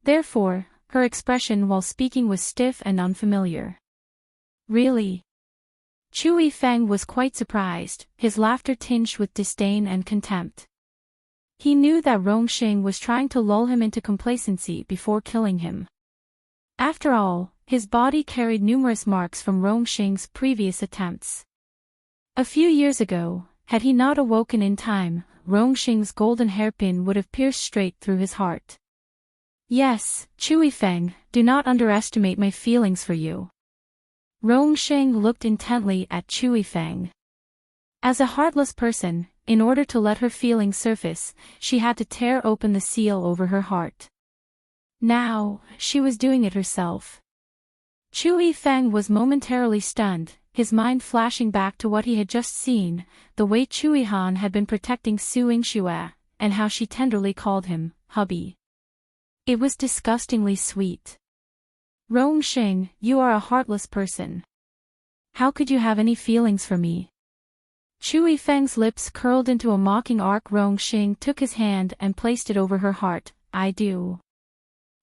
Speaker 1: Therefore, her expression while speaking was stiff and unfamiliar. Really? Chu Yifeng was quite surprised, his laughter tinged with disdain and contempt. He knew that Rong was trying to lull him into complacency before killing him. After all, his body carried numerous marks from Rong's previous attempts. A few years ago, had he not awoken in time, Rong's golden hairpin would have pierced straight through his heart. Yes, Chu Yifeng, do not underestimate my feelings for you. Rong looked intently at Chu Yifeng. As a heartless person, in order to let her feelings surface, she had to tear open the seal over her heart. Now, she was doing it herself. Chu Yifeng was momentarily stunned, his mind flashing back to what he had just seen, the way Chu Yihan had been protecting Yingxue, and how she tenderly called him, hubby. It was disgustingly sweet. Rong, you are a heartless person. How could you have any feelings for me? Chu Yifeng's lips curled into a mocking arc. Rong took his hand and placed it over her heart. I do.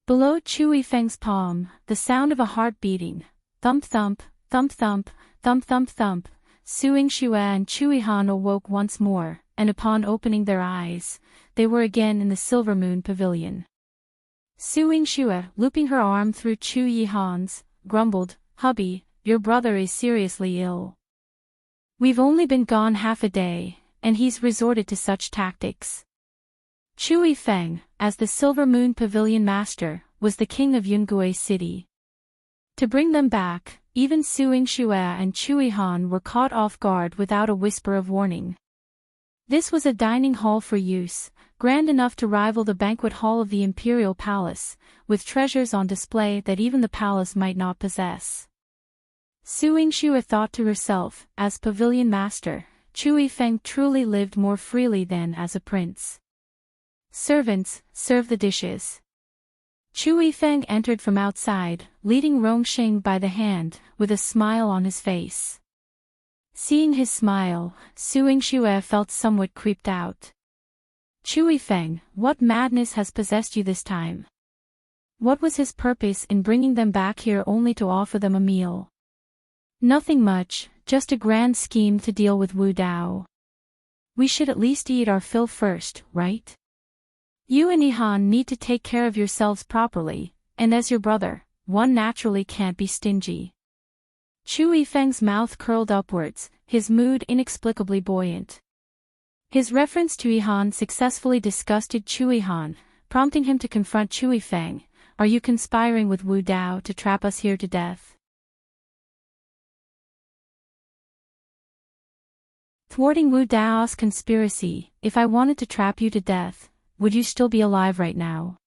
Speaker 1: Below Chu Yifeng's palm, the sound of a heart beating. Thump thump, thump thump, thump thump thump. Yingxue and Chu Yihan awoke once more, and upon opening their eyes, they were again in the Silver Moon Pavilion. Yingxue, looping her arm through Chu Yihan's, grumbled, hubby, your brother is seriously ill. We've only been gone half a day, and he's resorted to such tactics. Chu Yifeng, as the Silver Moon Pavilion master, was the king of Yingxue city. To bring them back, even Yingxue and Chu Yihan were caught off guard without a whisper of warning. This was a dining hall for use, grand enough to rival the banquet hall of the imperial palace, with treasures on display that even the palace might not possess. Yingxue thought to herself, as pavilion master, Chu Yifeng truly lived more freely than as a prince. Servants, serve the dishes. Chu Yifeng entered from outside, leading Rong by the hand, with a smile on his face. Seeing his smile, Yingxue felt somewhat creeped out. Chu Yifeng, what madness has possessed you this time? What was his purpose in bringing them back here only to offer them a meal? Nothing much, just a grand scheme to deal with Wu Dao. We should at least eat our fill first, right? You and Yihan need to take care of yourselves properly, and as your brother, one naturally can't be stingy. Chu Yifeng's mouth curled upwards, his mood inexplicably buoyant. His reference to Yihan successfully disgusted Chu Yihan, prompting him to confront Chu Yifeng. Are you conspiring with Wu Dao to trap us here to death? Thwarting Wu Dao's conspiracy, if I wanted to trap you to death, would you still be alive right now?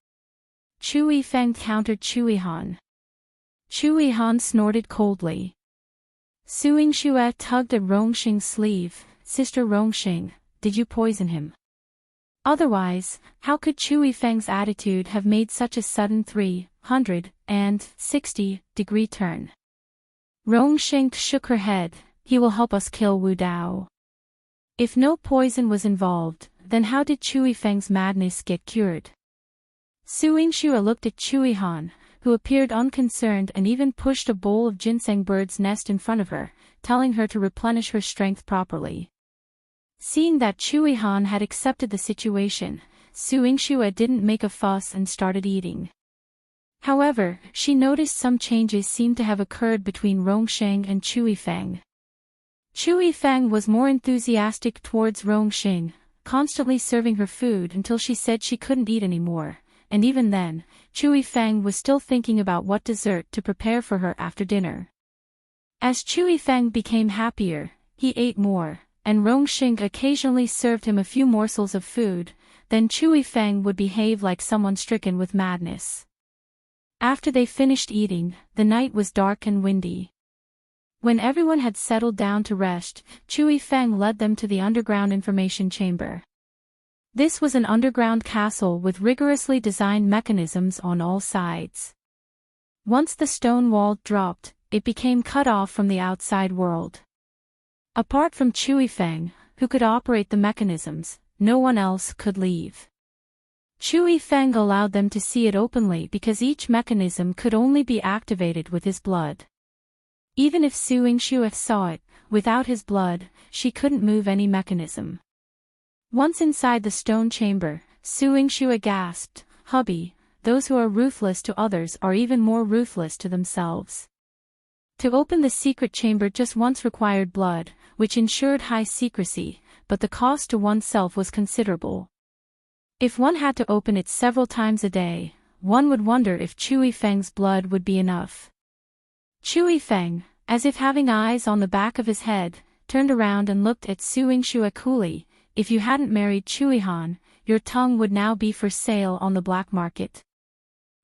Speaker 1: Chu Yifeng countered Chu Yihan. Chu Yihan snorted coldly. Yingxue tugged at Rong's sleeve. Sister Rong, did you poison him? Otherwise, how could Chu Yifeng's attitude have made such a sudden 360-degree turn? Rong shook her head. He will help us kill Wu Dao. If no poison was involved, then how did Chu Yifeng's madness get cured? Yingxue looked at Chu Yihan, who appeared unconcerned and even pushed a bowl of ginseng bird's nest in front of her, telling her to replenish her strength properly. Seeing that Chu Yihan had accepted the situation, Yingxue didn't make a fuss and started eating. However, she noticed some changes seemed to have occurred between Rong and Chu Yifeng. Chu Yifeng was more enthusiastic towards Rong, constantly serving her food until she said she couldn't eat anymore. And even then, Chu Yifeng was still thinking about what dessert to prepare for her after dinner. As Chu Yifeng became happier, he ate more, and Rong occasionally served him a few morsels of food, then Chu Yifeng would behave like someone stricken with madness. After they finished eating, the night was dark and windy. When everyone had settled down to rest, Chu Yifeng led them to the underground information chamber. This was an underground castle with rigorously designed mechanisms on all sides. Once the stone wall dropped, it became cut off from the outside world. Apart from Chu Yifeng, who could operate the mechanisms, no one else could leave. Chu Yifeng allowed them to see it openly because each mechanism could only be activated with his blood. Even if Su Yingxue saw it, without his blood, she couldn't move any mechanism. Once inside the stone chamber, Su Yingxue gasped, "Hubby, those who are ruthless to others are even more ruthless to themselves." To open the secret chamber just once required blood, which ensured high secrecy, but the cost to oneself was considerable. If one had to open it several times a day, one would wonder if Chu Yifeng's blood would be enough. Chu Yifeng, as if having eyes on the back of his head, turned around and looked at Su Yingxue coolly. "If you hadn't married Chu Yihan, your tongue would now be for sale on the black market."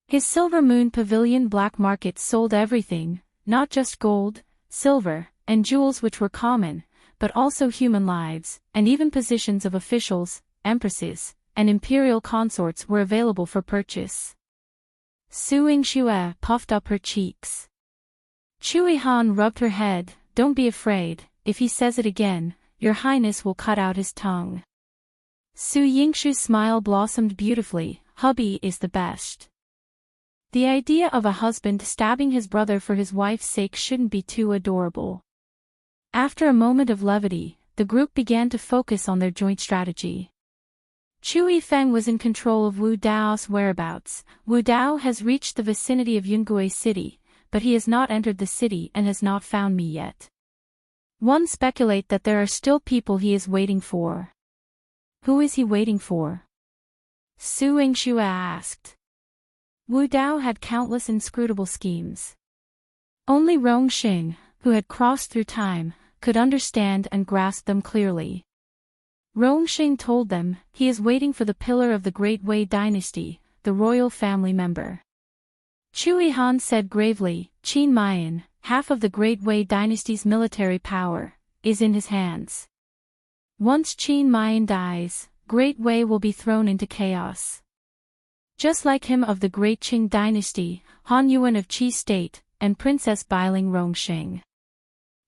Speaker 1: His Silver Moon Pavilion black market sold everything, not just gold, silver, and jewels which were common, but also human lives, and even positions of officials, empresses, and imperial consorts were available for purchase. Su Yingxue puffed up her cheeks. Chu Yihan rubbed her head. "Don't be afraid, if he says it again, your highness will cut out his tongue." Su Yingxue's smile blossomed beautifully. "Hubby is the best." The idea of a husband stabbing his brother for his wife's sake shouldn't be too adorable. After a moment of levity, the group began to focus on their joint strategy. Chu Yifeng was in control of Wu Dao's whereabouts. Wu Dao has reached the vicinity of Yingxue City, but he has not entered the city and has not found me yet. One speculate that there are still people he is waiting for. Who is he waiting for? Su Yingxue asked. Wu Dao had countless inscrutable schemes. Only Rong, who had crossed through time, could understand and grasp them clearly. Rong told them, he is waiting for the pillar of the Great Wei dynasty, the royal family member. Chu Yihan said gravely, "Qin Mayan, half of the Great Wei dynasty's military power, is in his hands. Once Qin Mayan dies, Great Wei will be thrown into chaos. Just like him of the Great Qing dynasty, Han Yuan of Qi state, and Princess Bailing Rong.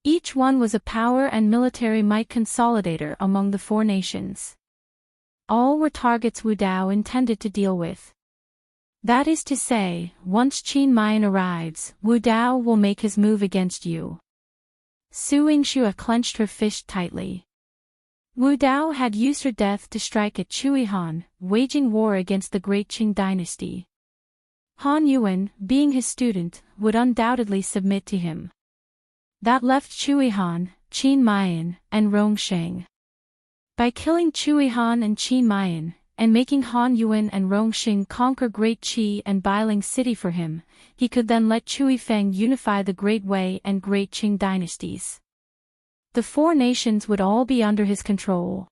Speaker 1: Each one was a power and military might consolidator among the four nations. All were targets Wu Dao intended to deal with. That is to say, once Qin Mayan arrives, Wu Dao will make his move against you." Su Yingxue clenched her fist tightly. Wu Dao had used her death to strike at Chu Yihan, waging war against the Great Qing dynasty. Han Yuan, being his student, would undoubtedly submit to him. That left Chu Yihan, Qin Mayan, and Rong. By killing Chu Yihan and Qin Mayan, and making Han Yuan and Rong conquer Great Qi and Bailing City for him, he could then let Chu Yifeng unify the Great Wei and Great Qing dynasties. The four nations would all be under his control.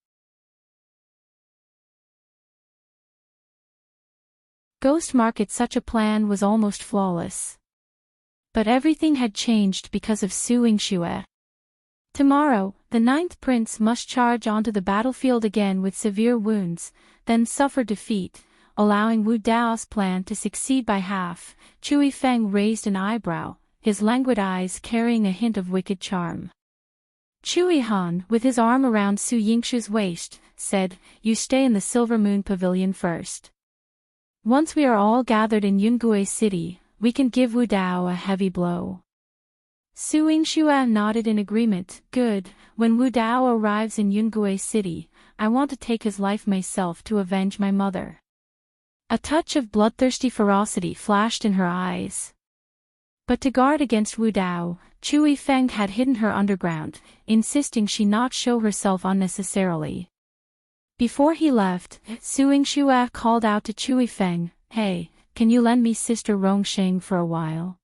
Speaker 1: Ghost Market. Such a plan was almost flawless. But everything had changed because of Su Yingxue. Tomorrow, the ninth prince must charge onto the battlefield again with severe wounds, then suffer defeat, allowing Wu Dao's plan to succeed by half. Chu Yifeng raised an eyebrow, his languid eyes carrying a hint of wicked charm. Chu Yihan, with his arm around Su Yingxue's waist, said, "You stay in the Silver Moon Pavilion first. Once we are all gathered in Yingxue City, we can give Wu Dao a heavy blow." Su Yingxue nodded in agreement. "Good, when Wu Dao arrives in Yingxue City, I want to take his life myself to avenge my mother." A touch of bloodthirsty ferocity flashed in her eyes. But to guard against Wu Dao, Chu Yifeng had hidden her underground, insisting she not show herself unnecessarily. Before he left, Su Yingxue called out to Chu Yifeng, "Hey, can you lend me Sister Rong for a while?"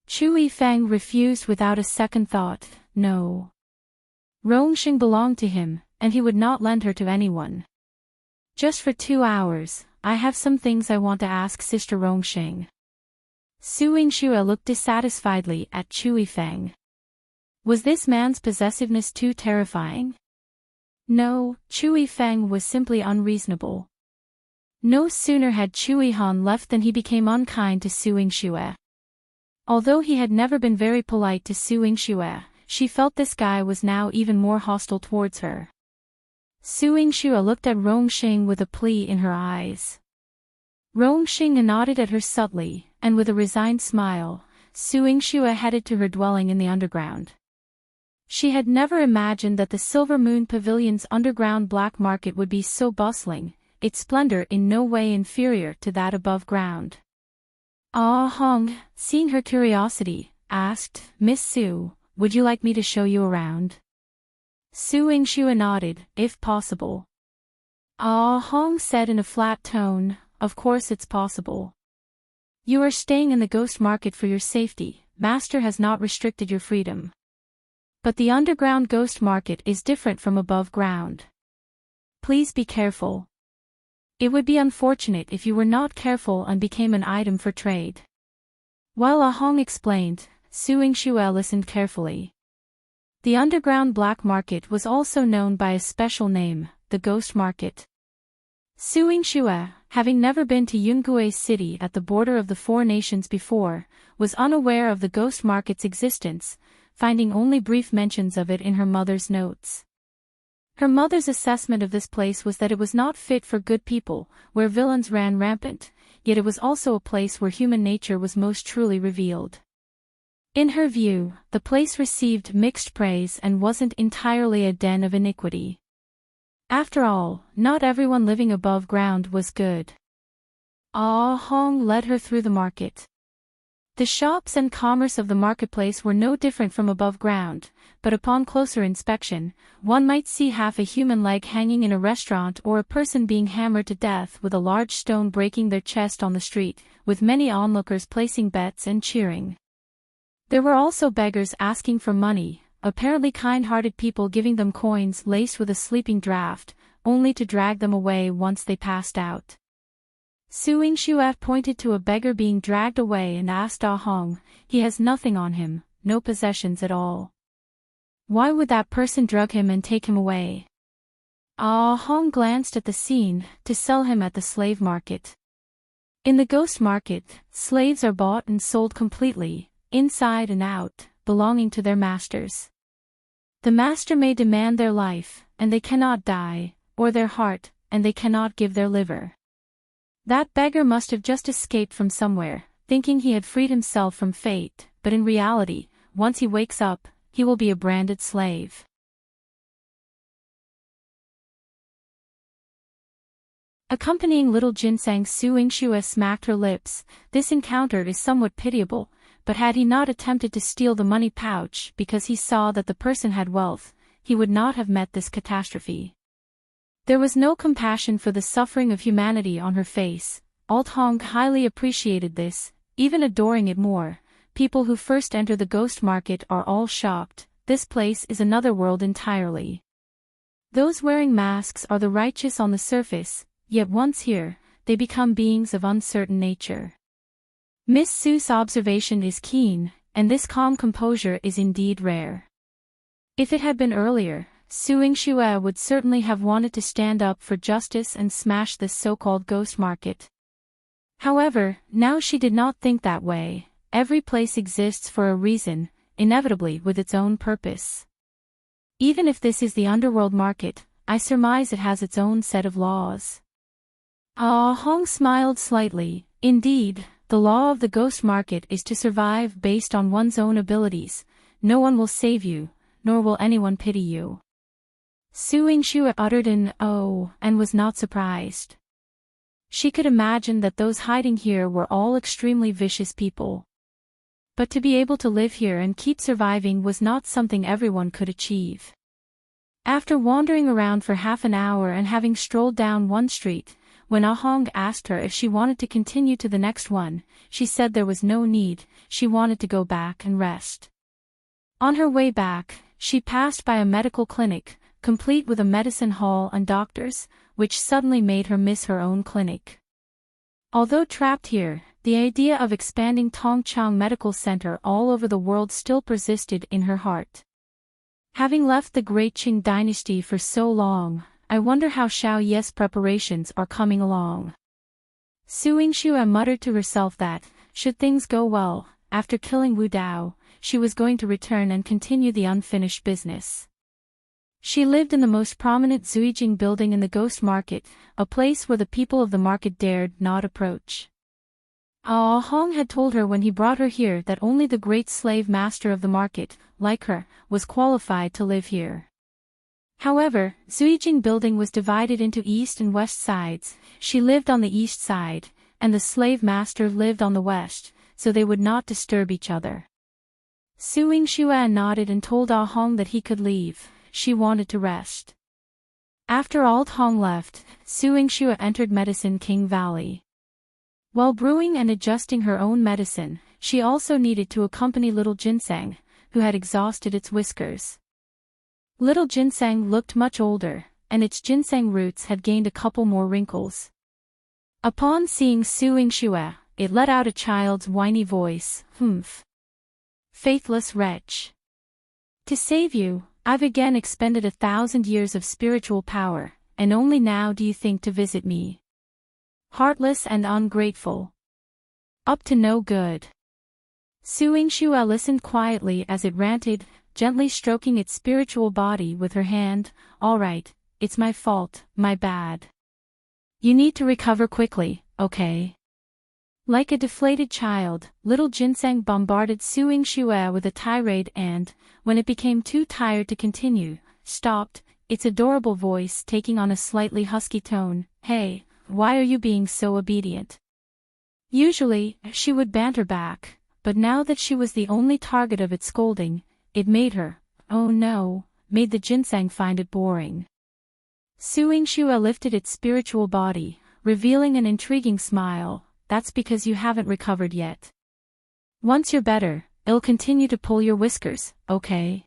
Speaker 1: Chu Yifeng refused without a second thought. No. Rong belonged to him, and he would not lend her to anyone. "Just for 2 hours, I have some things I want to ask Sister Rong." Su Yingxue looked dissatisfiedly at Chu Yifeng. Was this man's possessiveness too terrifying? No, Chu Yifeng was simply unreasonable. No sooner had Chu Yihan left than he became unkind to Su Yingxue. Although he had never been very polite to Su Yingxue, she felt this guy was now even more hostile towards her. Su Yingxue looked at Rong with a plea in her eyes. Rong nodded at her subtly, and with a resigned smile, Su Yingxue headed to her dwelling in the underground. She had never imagined that the Silver Moon Pavilion's underground black market would be so bustling, its splendor in no way inferior to that above ground. Ah Hong, seeing her curiosity, asked, "Miss Su, would you like me to show you around?" Su Yingxue nodded, if possible. Ah Hong said in a flat tone, "Of course it's possible. You are staying in the ghost market for your safety, Master has not restricted your freedom. But the underground ghost market is different from above ground. Please be careful. It would be unfortunate if you were not careful and became an item for trade." While Ah Hong explained, Su Yingxue listened carefully. The underground black market was also known by a special name, the ghost market. Su Yingxue, having never been to Yingxue City at the border of the four nations before, was unaware of the ghost market's existence, finding only brief mentions of it in her mother's notes. Her mother's assessment of this place was that it was not fit for good people, where villains ran rampant, yet it was also a place where human nature was most truly revealed. In her view, the place received mixed praise and wasn't entirely a den of iniquity. After all, not everyone living above ground was good. Ah Hong led her through the market. The shops and commerce of the marketplace were no different from above ground, but upon closer inspection, one might see half a human leg hanging in a restaurant or a person being hammered to death with a large stone breaking their chest on the street, with many onlookers placing bets and cheering. There were also beggars asking for money, apparently kind-hearted people giving them coins laced with a sleeping draught, only to drag them away once they passed out. Su Yingxue pointed to a beggar being dragged away and asked Ah Hong, "He has nothing on him, no possessions at all. Why would that person drug him and take him away?" Ah Hong glanced at the scene, "To sell him at the slave market. In the ghost market, slaves are bought and sold completely, inside and out, belonging to their masters. The master may demand their life, and they cannot die, or their heart, and they cannot give their liver. That beggar must have just escaped from somewhere, thinking he had freed himself from fate, but in reality, once he wakes up, he will be a branded slave." Accompanying little Ginseng, Su Yingxue smacked her lips. This encounter is somewhat pitiable, but had he not attempted to steal the money pouch because he saw that the person had wealth, he would not have met this catastrophe. There was no compassion for the suffering of humanity on her face. Alt Hong highly appreciated this, even adoring it more. People who first enter the ghost market are all shocked. This place is another world entirely. Those wearing masks are the righteous on the surface, yet once here, they become beings of uncertain nature. Miss Su's observation is keen, and this calm composure is indeed rare. If it had been earlier, Su Yingxue would certainly have wanted to stand up for justice and smash this so-called ghost market. However, now she did not think that way. Every place exists for a reason, inevitably with its own purpose. Even if this is the underworld market, I surmise it has its own set of laws. Ah Hong smiled slightly. Indeed, the law of the ghost market is to survive based on one's own abilities. No one will save you, nor will anyone pity you. Su Yingxue uttered an "oh" and was not surprised. She could imagine that those hiding here were all extremely vicious people. But to be able to live here and keep surviving was not something everyone could achieve. After wandering around for half an hour and having strolled down one street, when Ah Hong asked her if she wanted to continue to the next one, she said there was no need, she wanted to go back and rest. On her way back, she passed by a medical clinic, complete with a medicine hall and doctors, which suddenly made her miss her own clinic. Although trapped here, the idea of expanding Tongchang Medical Center all over the world still persisted in her heart. Having left the great Qing dynasty for so long, I wonder how Xiao Ye's preparations are coming along. Su Yingxue muttered to herself that, should things go well, after killing Wu Dao, she was going to return and continue the unfinished business. She lived in the most prominent Zuijing building in the ghost market, a place where the people of the market dared not approach. Ah Hong had told her when he brought her here that only the great slave master of the market, like her, was qualified to live here. However, Zuijing building was divided into east and west sides. She lived on the east side, and the slave master lived on the west, so they would not disturb each other. Yingxue nodded and told Ah Hong that he could leave. She wanted to rest. After Ah Hong left, Yingxue entered Medicine King Valley. While brewing and adjusting her own medicine, she also needed to accompany little Ginseng, who had exhausted its whiskers. Little Ginseng looked much older, and its ginseng roots had gained a couple more wrinkles. Upon seeing Yingxue, it let out a child's whiny voice, "Humph. Faithless wretch. To save you, I've again expended 1,000 years of spiritual power, and only now do you think to visit me? Heartless and ungrateful. Up to no good." Yingxue listened quietly as it ranted, gently stroking its spiritual body with her hand. "All right, it's my fault, my bad. You need to recover quickly, okay?" Like a deflated child, little Ginseng bombarded Yingxue with a tirade and, when it became too tired to continue, stopped, its adorable voice taking on a slightly husky tone. "Hey, why are you being so obedient?" Usually, she would banter back, but now that she was the only target of its scolding, it made her, oh no, made the Ginseng find it boring. Yingxue lifted its spiritual body, revealing an intriguing smile. "That's because you haven't recovered yet. Once you're better, it'll continue to pull your whiskers, okay?"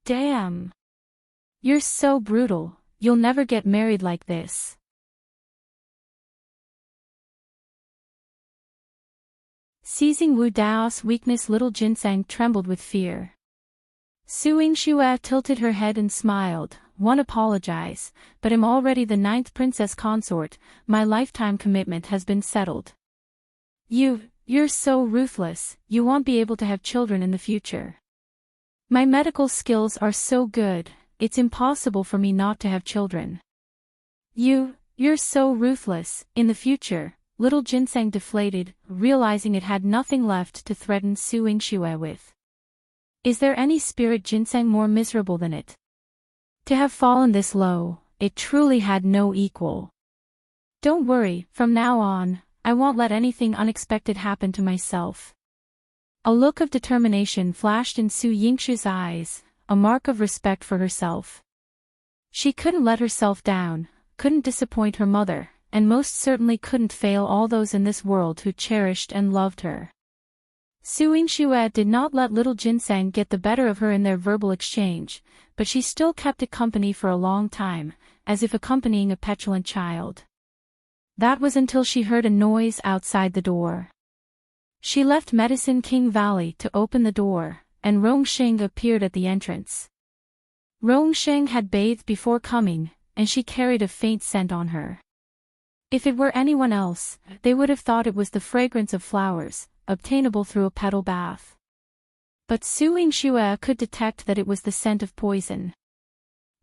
Speaker 1: "Damn. You're so brutal, you'll never get married like this." Seizing Wu Dao's weakness, little Ginseng trembled with fear. Yingxue tilted her head and smiled. "Won't apologize, but I'm already the 9th princess consort. My lifetime commitment has been settled." You're so ruthless, you won't be able to have children in the future." "My medical skills are so good, it's impossible for me not to have children." You're so ruthless, in the future," little Ginseng deflated, realizing it had nothing left to threaten Yingxue with. Is there any spirit ginseng more miserable than it? To have fallen this low, it truly had no equal. "Don't worry, from now on, I won't let anything unexpected happen to myself." A look of determination flashed in Yingxue's eyes, a mark of respect for herself. She couldn't let herself down, couldn't disappoint her mother, and most certainly couldn't fail all those in this world who cherished and loved her. Yingxue did not let little Ginseng get the better of her in their verbal exchange, but she still kept it company for a long time, as if accompanying a petulant child. That was until she heard a noise outside the door. She left Medicine King Valley to open the door, and Rong appeared at the entrance. Rong had bathed before coming, and she carried a faint scent on her. If it were anyone else, they would have thought it was the fragrance of flowers, obtainable through a petal bath. But Yingxue could detect that it was the scent of poison.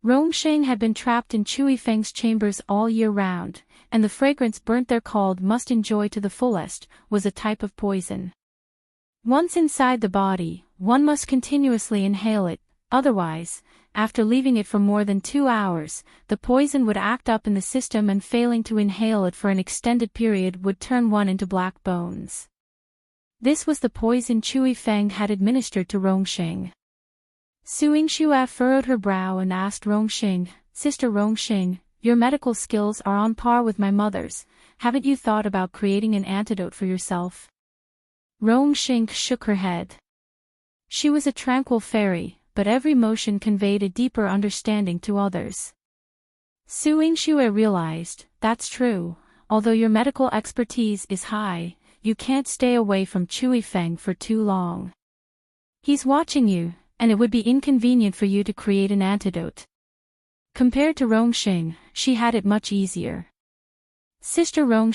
Speaker 1: Rong had been trapped in Chu Yifeng's chambers all year round, and the fragrance burnt there called must enjoy to the fullest, was a type of poison. Once inside the body, one must continuously inhale it, otherwise, after leaving it for more than 2 hours, the poison would act up in the system and failing to inhale it for an extended period would turn one into black bones. This was the poison Chu Yifeng had administered to Rong. Yingxue furrowed her brow and asked Rong, "Sister Rong, your medical skills are on par with my mother's, haven't you thought about creating an antidote for yourself?" Rong shook her head. She was a tranquil fairy, but every motion conveyed a deeper understanding to others. Yingxue realized, that's true, although your medical expertise is high, you can't stay away from Chu Yifeng for too long. He's watching you, and it would be inconvenient for you to create an antidote. Compared to Rong, she had it much easier. "Sister Rong,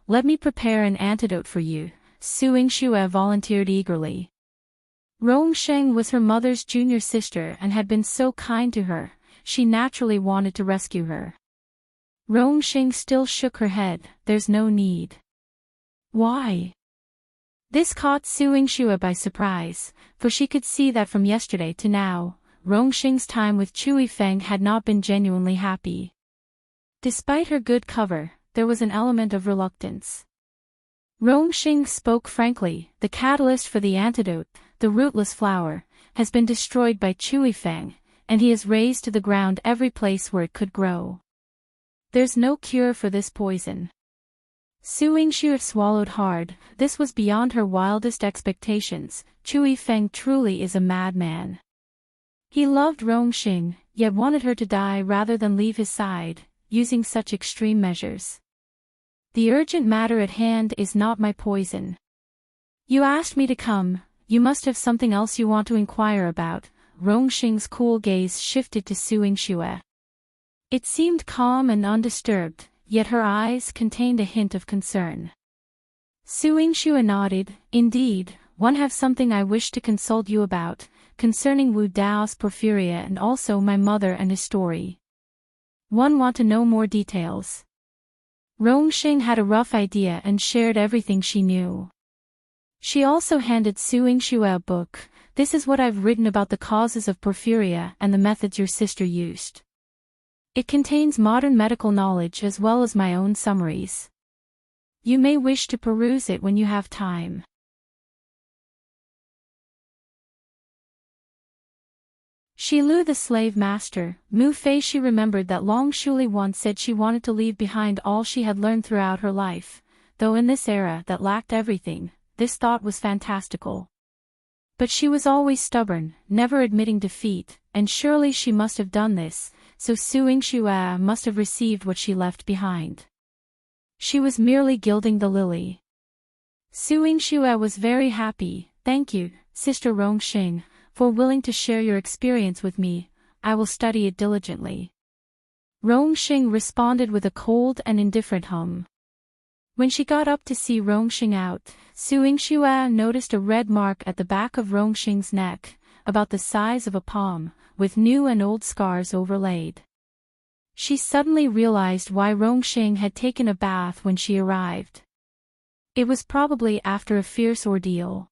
Speaker 1: let me prepare an antidote for you," Yingxue volunteered eagerly. Rong was her mother's junior sister and had been so kind to her, she naturally wanted to rescue her. Rong still shook her head, "There's no need. Why? This caught Su Yingxue by surprise, for she could see that from yesterday to now, Rongxing's time with Chu Yifeng had not been genuinely happy. Despite her good cover, there was an element of reluctance. Rongxing spoke frankly, the catalyst for the antidote, the rootless flower, has been destroyed by Chu Yifeng, and he has razed to the ground every place where it could grow. There's no cure for this poison. Su Yingxue swallowed hard. This was beyond her wildest expectations. Chu Yifeng truly is a madman. He loved Rongxing, yet wanted her to die rather than leave his side, using such extreme measures. The urgent matter at hand is not my poison. You asked me to come, you must have something else you want to inquire about. Rongxing's cool gaze shifted to Su Yingxue. It seemed calm and undisturbed, yet her eyes contained a hint of concern. Su Yingxue nodded. Indeed, one have something I wish to consult you about, concerning Wu Dao's Porphyria and also my mother and his story. One want to know more details. Rongxing had a rough idea and shared everything she knew. She also handed Su Yingxue a book. This is what I've written about the causes of porphyria and the methods your sister used. It contains modern medical knowledge as well as my own summaries. You may wish to peruse it when you have time. Shi Lu the slave master, Mu Fei. She remembered that Long Shuli once said she wanted to leave behind all she had learned throughout her life, though in this era that lacked everything, this thought was fantastical. But she was always stubborn, never admitting defeat, and surely she must have done this, so Su Yingxue must have received what she left behind. She was merely gilding the lily. Su Yingxue was very happy. Thank you, Sister Rongxing, for willing to share your experience with me. I will study it diligently. Rongxing responded with a cold and indifferent hum. When she got up to see Rongxing out, Su Yingxue noticed a red mark at the back of Rongxing's neck, about the size of a palm, with new and old scars overlaid. She suddenly realized why Rongxing had taken a bath when she arrived. It was probably after a fierce ordeal.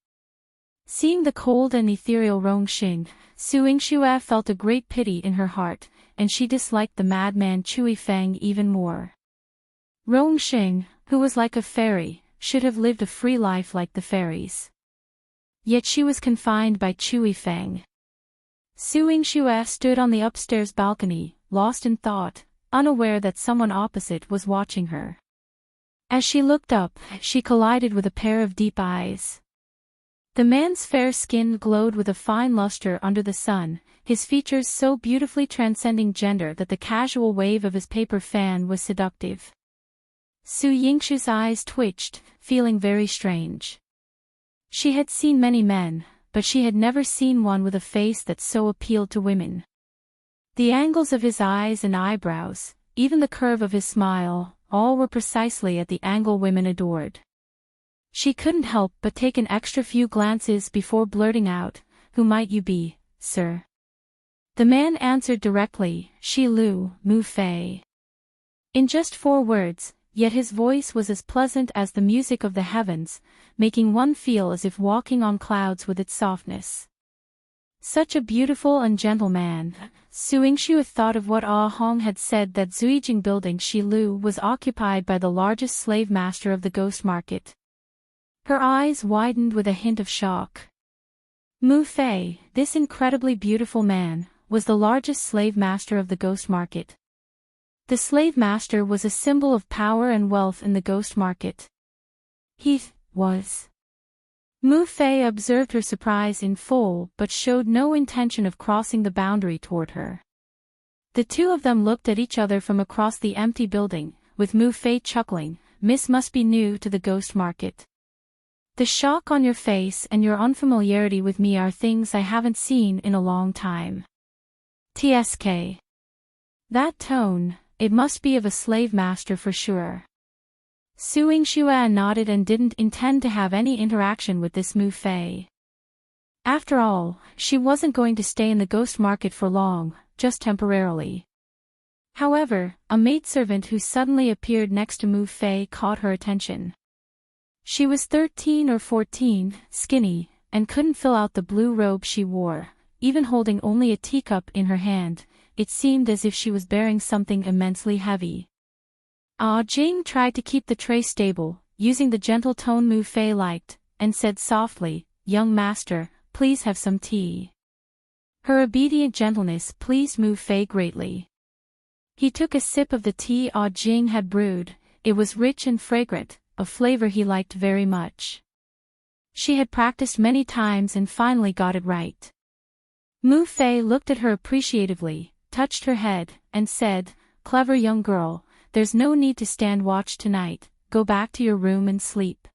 Speaker 1: Seeing the cold and ethereal Rongxing, Su Yingxue felt a great pity in her heart, and she disliked the madman Chu Yifeng even more. Rongxing, who was like a fairy, should have lived a free life like the fairies. Yet she was confined by Chu Yifeng. Su Yingxue stood on the upstairs balcony, lost in thought, unaware that someone opposite was watching her. As she looked up, she collided with a pair of deep eyes. The man's fair skin glowed with a fine luster under the sun, his features so beautifully transcending gender that the casual wave of his paper fan was seductive. Su Yingxue's eyes twitched, feeling very strange. She had seen many men, but she had never seen one with a face that so appealed to women. The angles of his eyes and eyebrows, even the curve of his smile, all were precisely at the angle women adored. She couldn't help but take an extra few glances before blurting out, "Who might you be, sir?" The man answered directly, "Shi Lu, Mu Fei." In just 4 words, yet his voice was as pleasant as the music of the heavens, making one feel as if walking on clouds with its softness. Such a beautiful and gentle man. Su Yingxue thought of what Ah Hong had said that Zuijing building Shi Lu was occupied by the largest slave master of the ghost market. Her eyes widened with a hint of shock. Mu Fei, this incredibly beautiful man, was the largest slave master of the ghost market. The slave master was a symbol of power and wealth in the ghost market. He was. Mu Fei observed her surprise in full but showed no intention of crossing the boundary toward her. The two of them looked at each other from across the empty building, with Mu Fei chuckling, "Miss must be new to the ghost market. The shock on your face and your unfamiliarity with me are things I haven't seen in a long time. TSK. That tone, it must be of a slave master for sure." Su Yingxue nodded and didn't intend to have any interaction with this Mu Fei. After all, she wasn't going to stay in the ghost market for long, just temporarily. However, a maidservant who suddenly appeared next to Mu Fei caught her attention. She was 13 or 14, skinny, and couldn't fill out the blue robe she wore. Even holding only a teacup in her hand, it seemed as if she was bearing something immensely heavy. Jing tried to keep the tray stable, using the gentle tone Mu Fei liked, and said softly, "Young master, please have some tea." Her obedient gentleness pleased Mu Fei greatly. He took a sip of the tea Jing had brewed. It was rich and fragrant, a flavor he liked very much. She had practiced many times and finally got it right. Mu Fei looked at her appreciatively, touched her head, and said, "Clever young girl, there's no need to stand watch tonight, go back to your room and sleep."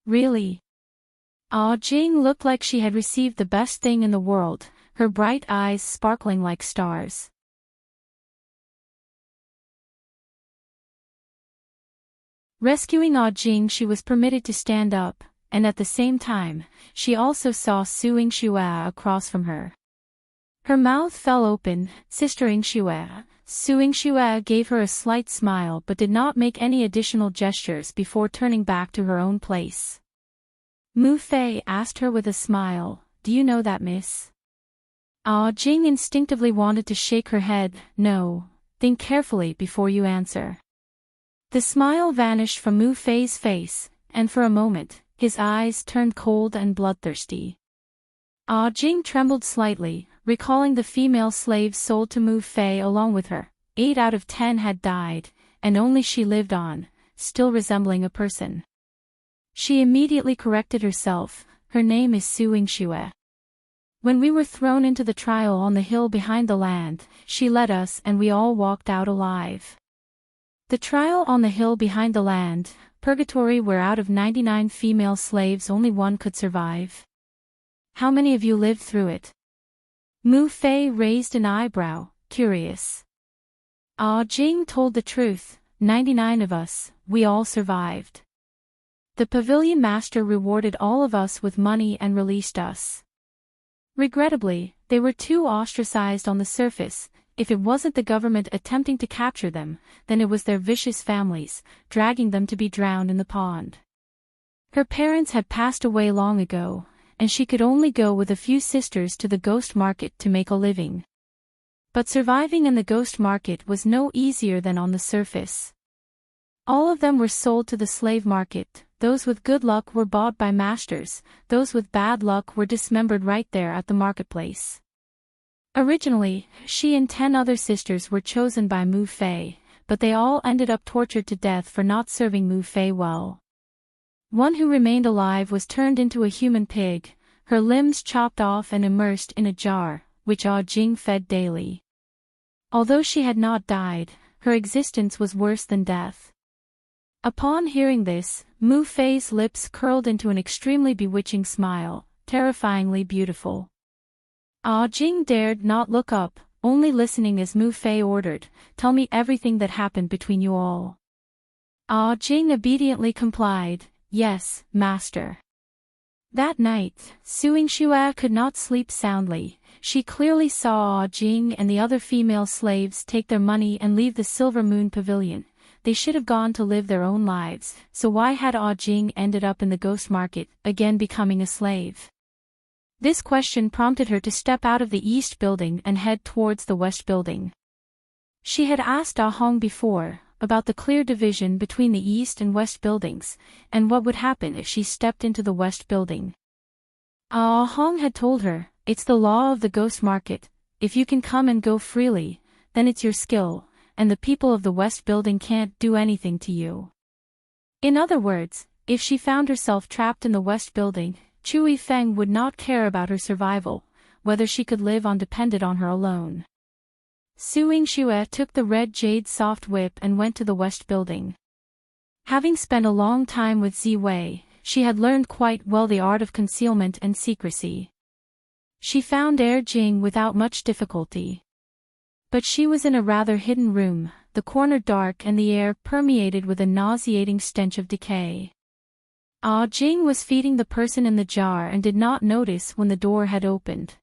Speaker 1: Really? Jing looked like she had received the best thing in the world, her bright eyes sparkling like stars. Rescuing Jing, she was permitted to stand up, and at the same time, she also saw Su Yingxue across from her. Her mouth fell open. "Sister Yingxue." Su Yingxue gave her a slight smile but did not make any additional gestures before turning back to her own place. Mu Fei asked her with a smile, "Do you know that, miss?" Jing instinctively wanted to shake her head. "No, think carefully before you answer." The smile vanished from Mu Fei's face, and for a moment, his eyes turned cold and bloodthirsty. Jing trembled slightly, recalling the female slaves sold to Mu Fei along with her. 8 out of 10 had died, and only she lived on, still resembling a person. She immediately corrected herself. "Her name is Su Yingxue. When we were thrown into the trial on the hill behind the land, she led us and we all walked out alive." The trial on the hill behind the land, purgatory, where out of 99 female slaves only one could survive. "How many of you lived through it?" Mu Fei raised an eyebrow, curious. Jing told the truth, 99 of us, we all survived. The pavilion master rewarded all of us with money and released us. Regrettably, they were too ostracized on the surface. If it wasn't the government attempting to capture them, then it was their vicious families, dragging them to be drowned in the pond. Her parents had passed away long ago, and she could only go with a few sisters to the ghost market to make a living. But surviving in the ghost market was no easier than on the surface. All of them were sold to the slave market. Those with good luck were bought by masters, those with bad luck were dismembered right there at the marketplace. Originally, she and 10 other sisters were chosen by Mu Fei, but they all ended up tortured to death for not serving Mu Fei well. One who remained alive was turned into a human pig, her limbs chopped off and immersed in a jar, which Jing fed daily. Although she had not died, her existence was worse than death. Upon hearing this, Mu Fei's lips curled into an extremely bewitching smile, terrifyingly beautiful. Jing dared not look up, only listening as Mu Fei ordered, "Tell me everything that happened between you all." Jing obediently complied, "Yes, master." That night, Su Yingxue could not sleep soundly. She clearly saw Jing and the other female slaves take their money and leave the Silver Moon Pavilion. They should have gone to live their own lives, so why had Jing ended up in the ghost market, again becoming a slave? This question prompted her to step out of the east building and head towards the west building. She had asked Hong before, about the clear division between the east and west buildings, and what would happen if she stepped into the west building. Hong had told her, "It's the law of the ghost market, if you can come and go freely, then it's your skill, and the people of the west building can't do anything to you." In other words, if she found herself trapped in the west building, Chu Yifeng would not care about her survival, whether she could live on depended on her alone. Su Yingxue took the red jade soft whip and went to the west building. Having spent a long time with Ziwei, she had learned quite well the art of concealment and secrecy. She found Jing without much difficulty. But she was in a rather hidden room, the corner dark and the air permeated with a nauseating stench of decay. Jing was feeding the person in the jar and did not notice when the door had opened.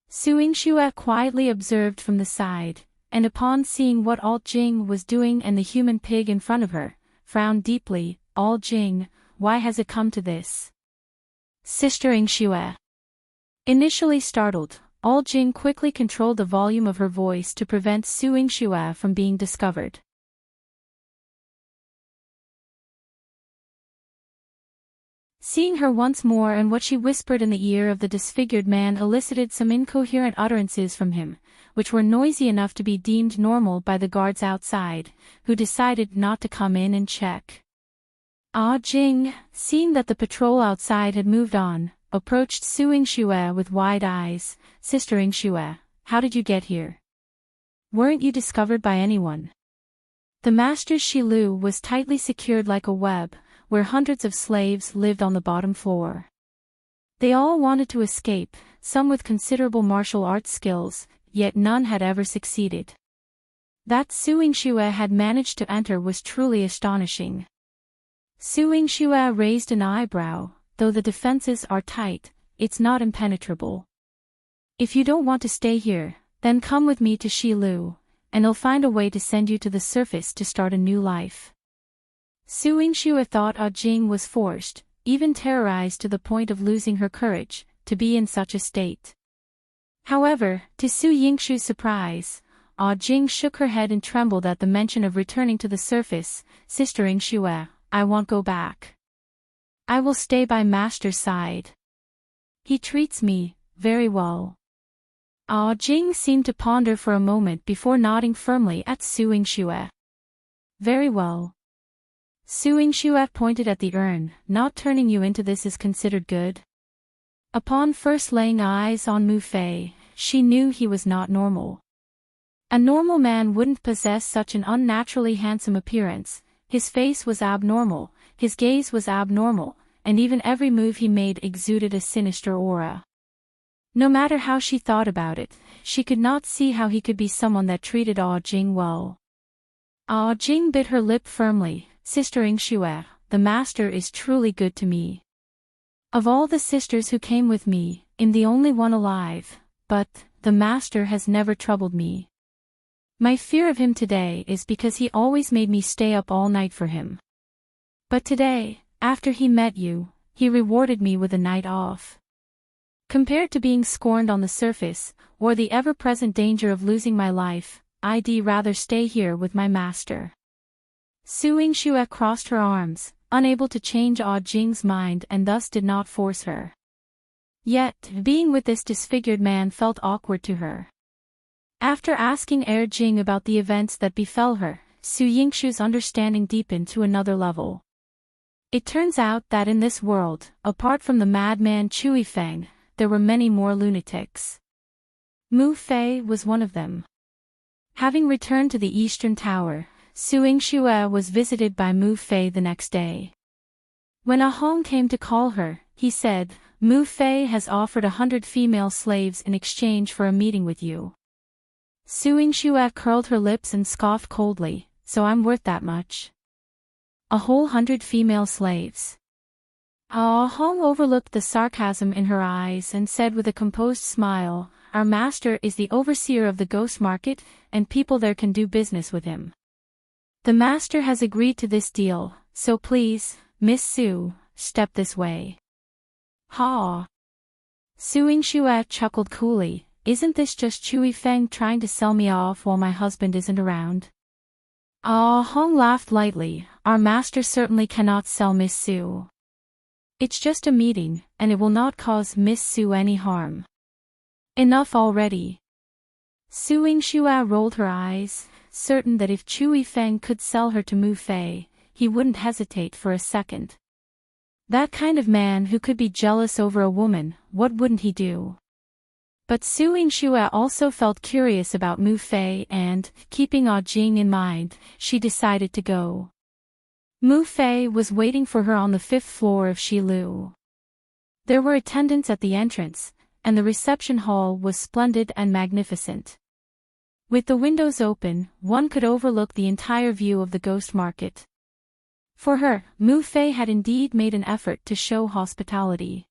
Speaker 1: Su Yingxue quietly observed from the side, and upon seeing what Jing was doing and the human pig in front of her, frowned deeply. Jing, why has it come to this? Sister Yingxue. Initially startled, Jing quickly controlled the volume of her voice to prevent Su Yingxue from being discovered. Seeing her once more and what she whispered in the ear of the disfigured man elicited some incoherent utterances from him, which were noisy enough to be deemed normal by the guards outside, who decided not to come in and check. Jing, seeing that the patrol outside had moved on, approached Su Yingxue with wide eyes. Sister Yingxue, how did you get here? Weren't you discovered by anyone? The master's Shilu was tightly secured like a web, where hundreds of slaves lived on the bottom floor. They all wanted to escape, some with considerable martial arts skills, yet none had ever succeeded. That Su Yingxue had managed to enter was truly astonishing. Su Yingxue raised an eyebrow. Though the defenses are tight, it's not impenetrable. If you don't want to stay here, then come with me to Shilu, and I'll find a way to send you to the surface to start a new life. Su Yingxue thought Jing was forced, even terrorized to the point of losing her courage, to be in such a state. However, to Su Yingxue's surprise, Jing shook her head and trembled at the mention of returning to the surface. Sister Yingxue, I won't go back. I will stay by Master's side. He treats me very well. Jing seemed to ponder for a moment before nodding firmly at Su Yingxue. Very well. Su Yingxue pointed at the urn. Not turning you into this is considered good. Upon first laying eyes on Mu Fei, she knew he was not normal. A normal man wouldn't possess such an unnaturally handsome appearance. His face was abnormal, his gaze was abnormal, and even every move he made exuded a sinister aura. No matter how she thought about it, she could not see how he could be someone that treated Jing well. Jing bit her lip firmly. Sister Yingxue, the master is truly good to me. Of all the sisters who came with me, I'm the only one alive, but the master has never troubled me. My fear of him today is because he always made me stay up all night for him. But today, after he met you, he rewarded me with a night off. Compared to being scorned on the surface, or the ever-present danger of losing my life, I'd rather stay here with my master. Su Yingxue crossed her arms, unable to change Jing's mind and thus did not force her. Yet, being with this disfigured man felt awkward to her. After asking Jing about the events that befell her, Su Yingxue's understanding deepened to another level. It turns out that in this world, apart from the madman Chu Yifeng, there were many more lunatics. Mu Fei was one of them. Having returned to the Eastern Tower, Su Yingxue was visited by Mu Fei the next day. When Hong came to call her, he said, Mu Fei has offered 100 female slaves in exchange for a meeting with you. Su Yingxue curled her lips and scoffed coldly, so I'm worth that much? A whole 100 female slaves. Hong overlooked the sarcasm in her eyes and said with a composed smile, our master is the overseer of the ghost market, and people there can do business with him. The master has agreed to this deal, so please, Miss Su, step this way. Ha! Su Yingxue chuckled coolly, isn't this just Chu Yifeng trying to sell me off while my husband isn't around? Hong laughed lightly, our master certainly cannot sell Miss Su. It's just a meeting, and it will not cause Miss Su any harm. Enough already. Su Yingxue rolled her eyes, certain that if Chu Yifeng could sell her to Mu Fei, he wouldn't hesitate for a second. That kind of man who could be jealous over a woman, what wouldn't he do? But Su Yingxue also felt curious about Mu Fei and, keeping Jing in mind, she decided to go. Mu Fei was waiting for her on the 5th floor of Shilu. There were attendants at the entrance, and the reception hall was splendid and magnificent. With the windows open, one could overlook the entire view of the ghost market. For her, Mu Fei had indeed made an effort to show hospitality.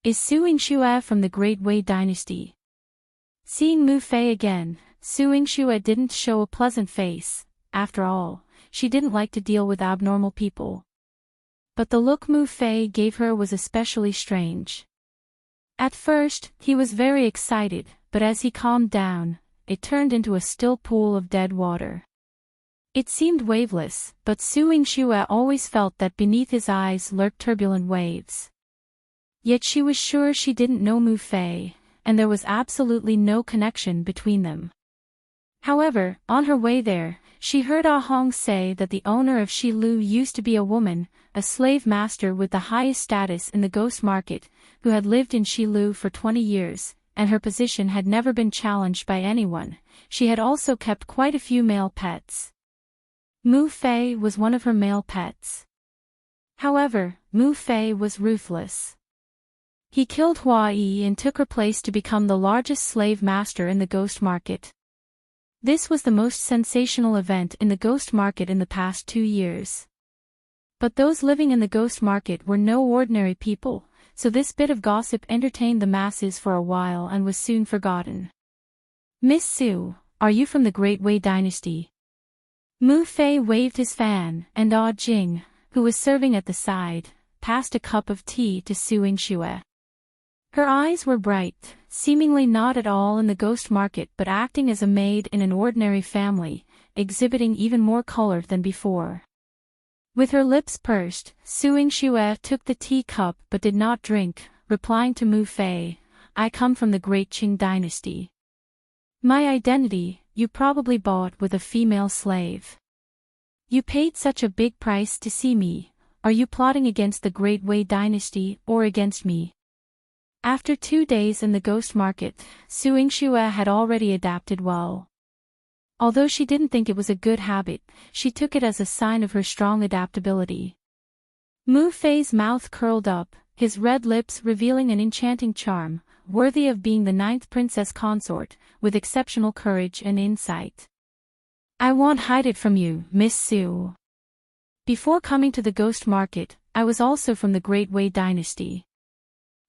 Speaker 1: Is Su Yingxue from the Great Wei dynasty? Seeing Mu Fei again, Su Yingxue didn't show a pleasant face, after all, she didn't like to deal with abnormal people. But the look Mu Fei gave her was especially strange. At first, he was very excited, but as he calmed down, it turned into a still pool of dead water. It seemed waveless, but Su Yingxue always felt that beneath his eyes lurked turbulent waves. Yet she was sure she didn't know Mu Fei, and there was absolutely no connection between them. However, on her way there, she heard Ah Hong say that the owner of Shi Lu used to be a woman, a slave master with the highest status in the ghost market, who had lived in Shi Lu for 20 years, and her position had never been challenged by anyone. She had also kept quite a few male pets. Mu Fei was one of her male pets. However, Mu Fei was ruthless. He killed Hua Yi and took her place to become the largest slave master in the ghost market. This was the most sensational event in the ghost market in the past 2 years. But those living in the ghost market were no ordinary people, so this bit of gossip entertained the masses for a while and was soon forgotten. "Miss Su, are you from the Great Wei Dynasty?" Mu Fei waved his fan, and Ah Jing, who was serving at the side, passed a cup of tea to Su Yingxue. Her eyes were bright, seemingly not at all in the ghost market but acting as a maid in an ordinary family, exhibiting even more color than before. With her lips pursed, Su Yingxue took the tea cup but did not drink, replying to Mu Fei, "I come from the Great Qing Dynasty. My identity, you probably bought with a female slave. You paid such a big price to see me. Are you plotting against the Great Wei Dynasty or against me?" After 2 days in the ghost market, Su Yingxue had already adapted well. Although she didn't think it was a good habit, she took it as a sign of her strong adaptability. Mu Fei's mouth curled up, his red lips revealing an enchanting charm, worthy of being the 9th princess consort, with exceptional courage and insight. "I won't hide it from you, Miss Su. Before coming to the ghost market, I was also from the Great Wei Dynasty.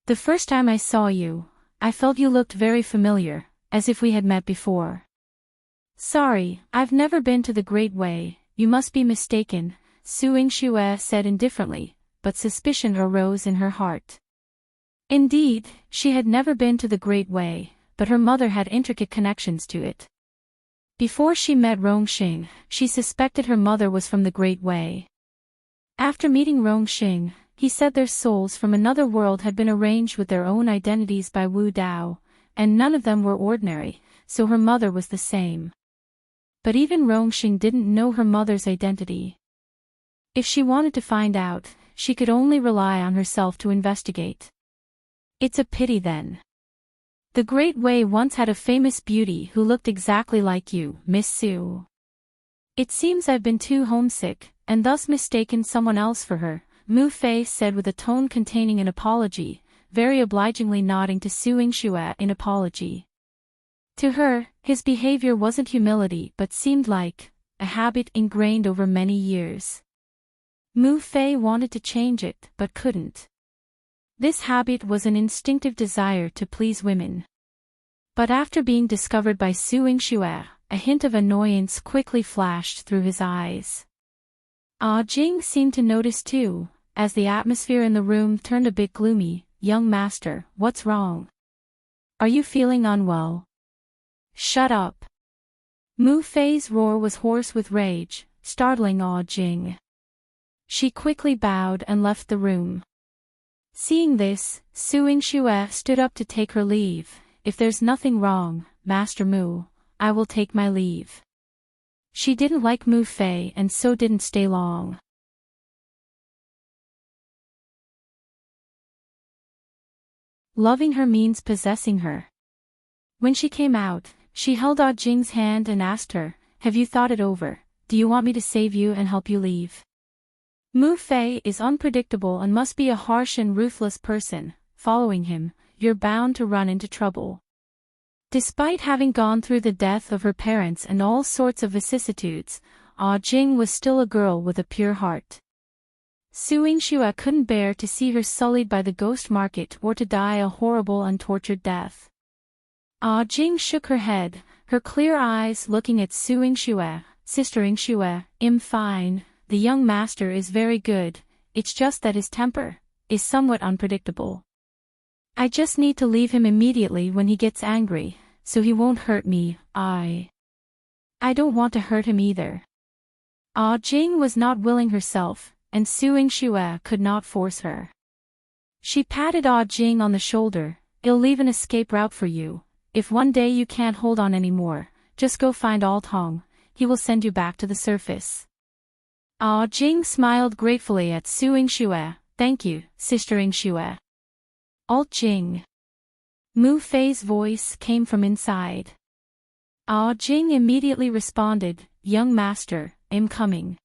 Speaker 1: The first time I saw you, I felt you looked very familiar, as if we had met before." "Sorry, I've never been to the Great Wei, you must be mistaken," Su Yingxue said indifferently, but suspicion arose in her heart. Indeed, she had never been to the Great Wei, but her mother had intricate connections to it. Before she met Rong, she suspected her mother was from the Great Wei. After meeting Rong, he said their souls from another world had been arranged with their own identities by Wu Dao, and none of them were ordinary, so her mother was the same. But even Rong didn't know her mother's identity. If she wanted to find out, she could only rely on herself to investigate. It's a pity then. The Great Wei once had a famous beauty who looked exactly like you, Miss Su. It seems I've been too homesick, and thus mistaken someone else for her, Mu Fei said with a tone containing an apology, very obligingly nodding to Su Yingxue in apology. To her, his behavior wasn't humility but seemed like a habit ingrained over many years. Mu Fei wanted to change it but couldn't. This habit was an instinctive desire to please women. But after being discovered by Su Yingxue, a hint of annoyance quickly flashed through his eyes. Ah Jing seemed to notice too, as the atmosphere in the room turned a bit gloomy. "Young master, what's wrong? Are you feeling unwell?" "Shut up." Mu Fei's roar was hoarse with rage, startling Ah Jing. She quickly bowed and left the room. Seeing this, Su Yingxue stood up to take her leave. "If there's nothing wrong, Master Mu, I will take my leave." She didn't like Mu Fei and so didn't stay long. Loving her means possessing her. When she came out, she held Ah Jing's hand and asked her, "Have you thought it over? Do you want me to save you and help you leave?" Mu Fei is unpredictable and must be a harsh and ruthless person. Following him, you're bound to run into trouble. Despite having gone through the death of her parents and all sorts of vicissitudes, Ah Jing was still a girl with a pure heart. Su Yingxue couldn't bear to see her sullied by the ghost market or to die a horrible untortured death. Ah Jing shook her head, her clear eyes looking at Su Yingxue, Sister Yingxue, I'm fine. The young master is very good, it's just that his temper is somewhat unpredictable. I just need to leave him immediately when he gets angry, so he won't hurt me. I don't want to hurt him either. Jing was not willing herself, and Su Yingxue could not force her. She patted Jing on the shoulder. I'll leave an escape route for you. If one day you can't hold on anymore, just go find Hong. He will send you back to the surface. Jing smiled gratefully at Su Yingxue. Thank you, Sister Yingxue. Jing. Mu Fei's voice came from inside. Jing immediately responded, young master, I'm coming.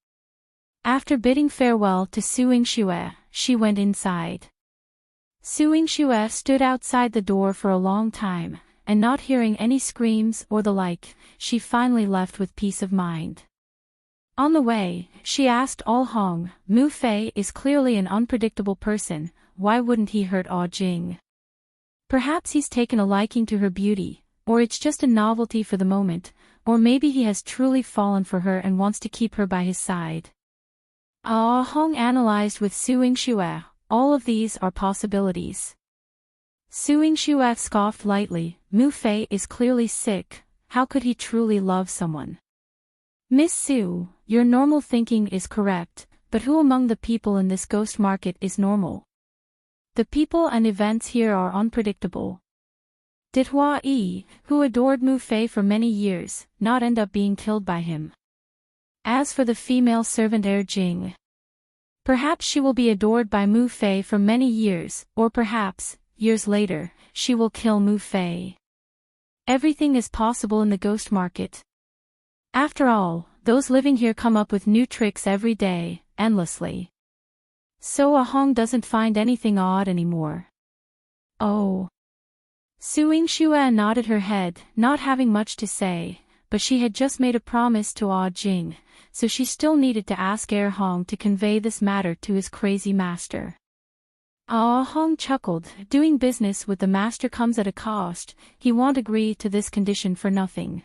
Speaker 1: After bidding farewell to Su Yingxue, she went inside. Su Yingxue stood outside the door for a long time, and not hearing any screams or the like, she finally left with peace of mind. On the way, she asked Hong, Mu Fei is clearly an unpredictable person, why wouldn't he hurt Jing? Perhaps he's taken a liking to her beauty, or it's just a novelty for the moment, or maybe he has truly fallen for her and wants to keep her by his side. Hong analyzed with Su Yingxue, all of these are possibilities. Su Yingxue scoffed lightly, Mu Fei is clearly sick, how could he truly love someone? Miss Su, your normal thinking is correct, but who among the people in this ghost market is normal? The people and events here are unpredictable. Did Hua Yi, who adored Mu Fei for many years, not end up being killed by him? As for the female servant Jing, perhaps she will be adored by Mu Fei for many years, or perhaps, years later, she will kill Mu Fei. Everything is possible in the ghost market. After all, those living here come up with new tricks every day, endlessly. So Hong doesn't find anything odd anymore. Oh. Su Yingxue nodded her head, not having much to say, but she had just made a promise to Jing, so she still needed to ask Hong to convey this matter to his crazy master. Hong chuckled, doing business with the master comes at a cost, he won't agree to this condition for nothing.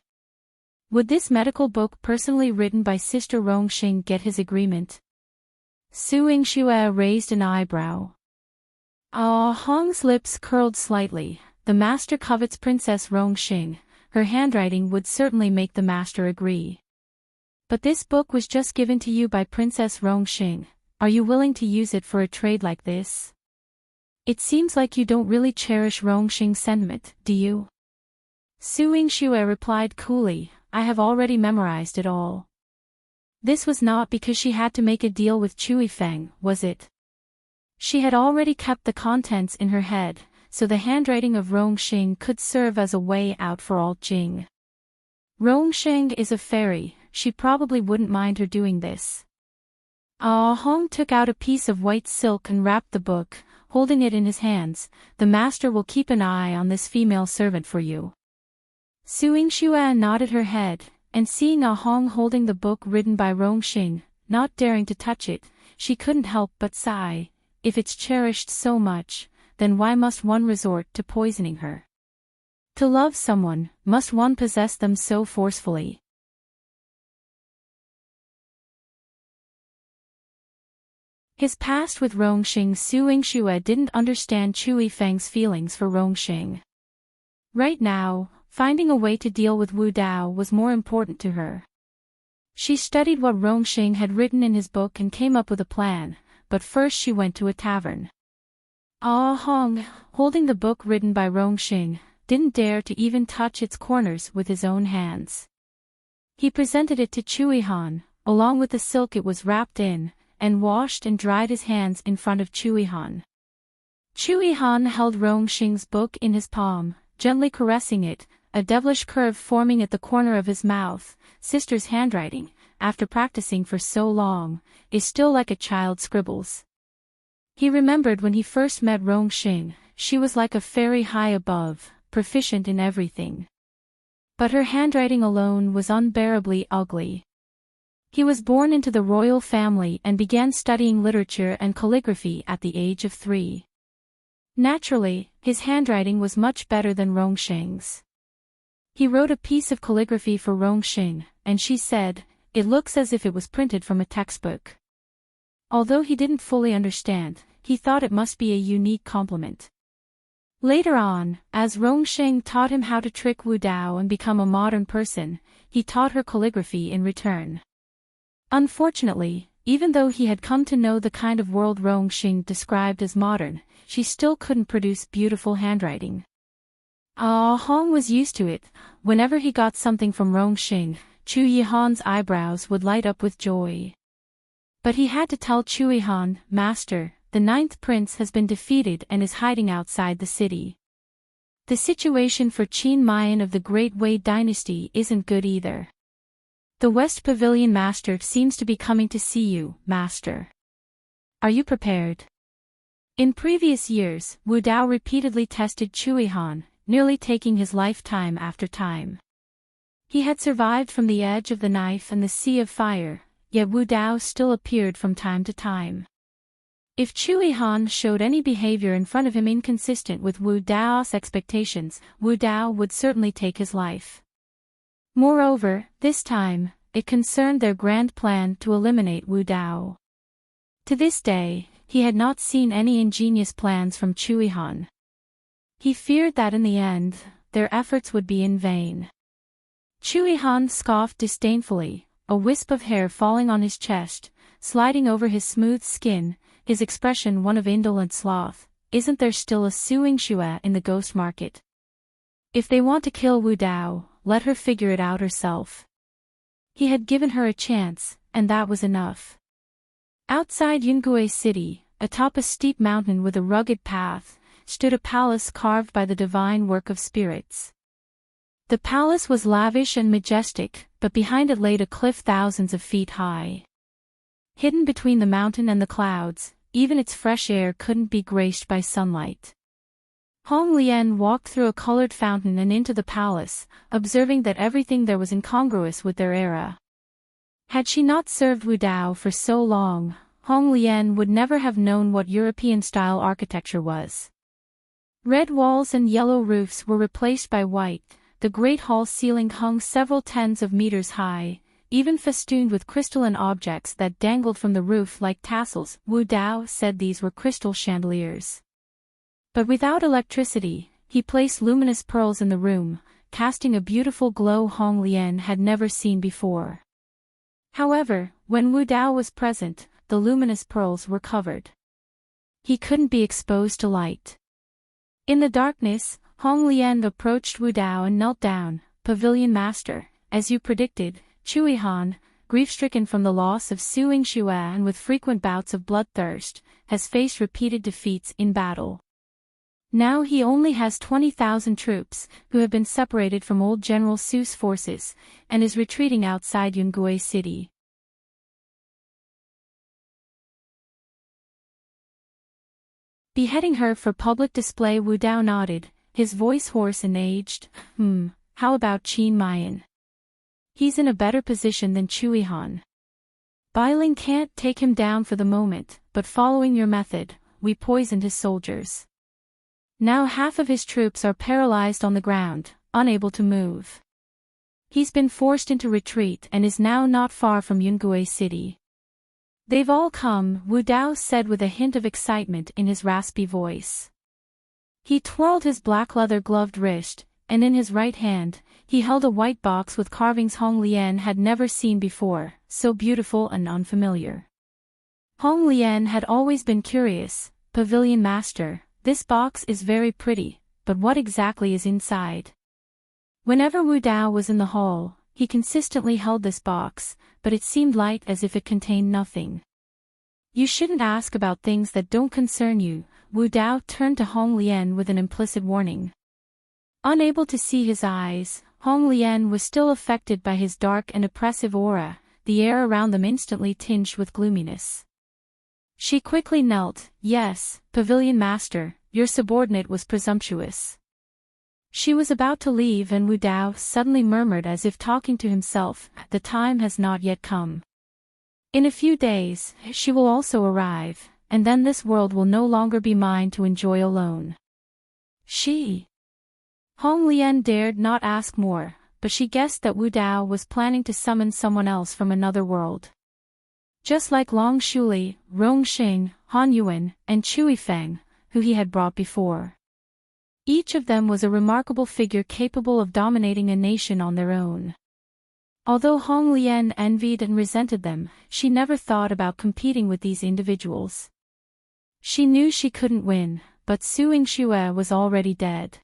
Speaker 1: Would this medical book personally written by Sister Rong Sheng get his agreement? Su Yingxue raised an eyebrow. Hong's lips curled slightly, the master covets Princess Rong Sheng, her handwriting would certainly make the master agree. But this book was just given to you by Princess Rong Sheng, are you willing to use it for a trade like this? It seems like you don't really cherish Rong Sheng's sentiment, do you? Su Yingxue replied coolly, I have already memorized it all. This was not because she had to make a deal with Chu Yifeng, was it? She had already kept the contents in her head, so the handwriting of Rong Sheng could serve as a way out for Jing. Rong Sheng is a fairy, she probably wouldn't mind her doing this. Hong took out a piece of white silk and wrapped the book, holding it in his hands, the master will keep an eye on this female servant for you. Su Yingxue nodded her head, and seeing Hong holding the book written by Rong Sheng, not daring to touch it, she couldn't help but sigh, if it's cherished so much, then why must one resort to poisoning her? To love someone, must one possess them so forcefully? His past with Rong Sheng. Su Yingxue didn't understand Chu Yifeng's feelings for Rong Sheng. Right now, finding a way to deal with Wu Dao was more important to her. She studied what Rong Sheng had written in his book and came up with a plan, but first she went to a tavern. Hong, holding the book written by Rong Sheng, didn't dare to even touch its corners with his own hands. He presented it to Chu Yihan, along with the silk it was wrapped in, and washed and dried his hands in front of Chu Yihan. Chu Yihan held Rong Sheng's book in his palm, gently caressing it, a devilish curve forming at the corner of his mouth. Sister's handwriting, after practicing for so long, is still like a child scribbles. He remembered when he first met Rong Sheng, she was like a fairy high above, proficient in everything. But her handwriting alone was unbearably ugly. He was born into the royal family and began studying literature and calligraphy at the age of 3. Naturally, his handwriting was much better than Rong Sheng's. He wrote a piece of calligraphy for Rong Sheng, and she said, it looks as if it was printed from a textbook. Although he didn't fully understand, he thought it must be a unique compliment. Later on, as Sheng taught him how to trick Wu Dao and become a modern person, he taught her calligraphy in return. Unfortunately, even though he had come to know the kind of world Sheng described as modern, she still couldn't produce beautiful handwriting. Hong was used to it. Whenever he got something from Sheng, Chu Yihan's eyebrows would light up with joy. But he had to tell Chu Yihan, "Master, the 9th prince has been defeated and is hiding outside the city. The situation for Qin Mayan of the Great Wei dynasty isn't good either. The West Pavilion master seems to be coming to see you, master. Are you prepared?" In previous years, Wu Dao repeatedly tested Chu Yihan, nearly taking his life time after time. He had survived from the edge of the knife and the sea of fire, yet Wu Dao still appeared from time to time. If Chu Yihan showed any behavior in front of him inconsistent with Wu Dao's expectations, Wu Dao would certainly take his life. Moreover, this time, it concerned their grand plan to eliminate Wu Dao. To this day, he had not seen any ingenious plans from Chu Yihan. He feared that in the end, their efforts would be in vain. Chu Yihan scoffed disdainfully, a wisp of hair falling on his chest, sliding over his smooth skin, his expression one of indolent sloth. "Isn't there still a Su Yingxue in the ghost market? If they want to kill Wu Dao, let her figure it out herself." He had given her a chance, and that was enough. Outside Yingxue City, atop a steep mountain with a rugged path, stood a palace carved by the divine work of spirits. The palace was lavish and majestic, but behind it laid a cliff thousands of feet high. Hidden between the mountain and the clouds, even its fresh air couldn't be graced by sunlight. Hong Lian walked through a colored fountain and into the palace, observing that everything there was incongruous with their era. Had she not served Wu Dao for so long, Hong Lian would never have known what European-style architecture was. Red walls and yellow roofs were replaced by white, the great hall ceiling hung several tens of meters high, even festooned with crystalline objects that dangled from the roof like tassels. Wu Dao said these were crystal chandeliers. But without electricity, he placed luminous pearls in the room, casting a beautiful glow Hong Lian had never seen before. However, when Wu Dao was present, the luminous pearls were covered. He couldn't be exposed to light. In the darkness, Hong Lian approached Wu Dao and knelt down. "Pavilion master, as you predicted, Chu Yihan, grief-stricken from the loss of Su Yingxue and with frequent bouts of bloodthirst, has faced repeated defeats in battle. Now he only has 20,000 troops, who have been separated from old General Su's forces, and is retreating outside Yingxue City. Beheading her for public display." Wu Dao nodded, his voice hoarse and aged. How about Qin Mayan? He's in a better position than Chu Yihan. Bailing can't take him down for the moment, but following your method, we poisoned his soldiers. Now half of his troops are paralyzed on the ground, unable to move. He's been forced into retreat and is now not far from Yingxue City. They've all come, Wu Dao said with a hint of excitement in his raspy voice. He twirled his black leather-gloved wrist, and in his right hand, he held a white box with carvings Hong Lian had never seen before, so beautiful and unfamiliar. Hong Lian had always been curious. "Pavilion master, this box is very pretty, but what exactly is inside?" Whenever Wu Dao was in the hall, he consistently held this box, but it seemed light as if it contained nothing. "You shouldn't ask about things that don't concern you," Wu Dao turned to Hong Lian with an implicit warning. Unable to see his eyes, Hong Lian was still affected by his dark and oppressive aura, the air around them instantly tinged with gloominess. She quickly knelt. "Yes, Pavilion master, your subordinate was presumptuous." She was about to leave and Wu Dao suddenly murmured as if talking to himself, "The time has not yet come. In a few days, she will also arrive, and then this world will no longer be mine to enjoy alone." She. Hong Lian dared not ask more, but she guessed that Wu Dao was planning to summon someone else from another world. Just like Long Shuli, Rong Xing, Han Yuan, and Chu Yifeng, who he had brought before. Each of them was a remarkable figure capable of dominating a nation on their own. Although Hong Lian envied and resented them, she never thought about competing with these individuals. She knew she couldn't win, but Su Yingxue was already dead.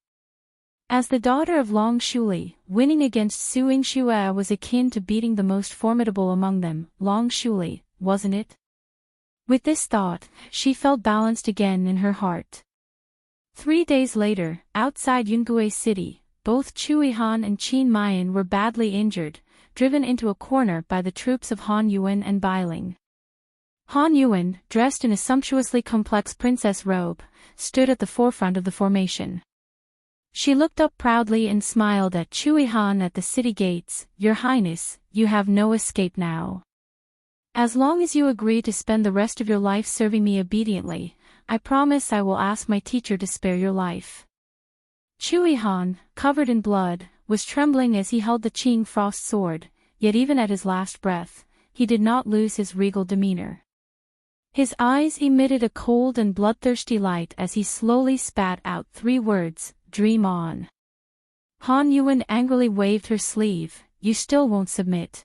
Speaker 1: As the daughter of Long Shuli, winning against Su Yingxue was akin to beating the most formidable among them, Long Shuli, wasn't it? With this thought, she felt balanced again in her heart. 3 days later, outside Yingxue City, both Chu Yihan and Qin Mayan were badly injured, driven into a corner by the troops of Han Yuan and Bailing. Han Yuan, dressed in a sumptuously complex princess robe, stood at the forefront of the formation. She looked up proudly and smiled at Chu Yihan at the city gates. "Your Highness, you have no escape now. As long as you agree to spend the rest of your life serving me obediently, I promise I will ask my teacher to spare your life." Chu Yihan, covered in blood, was trembling as he held the Qing Frost sword, yet even at his last breath, he did not lose his regal demeanor. His eyes emitted a cold and bloodthirsty light as he slowly spat out 3 words, "Dream on." Han Yuan angrily waved her sleeve. "You still won't submit.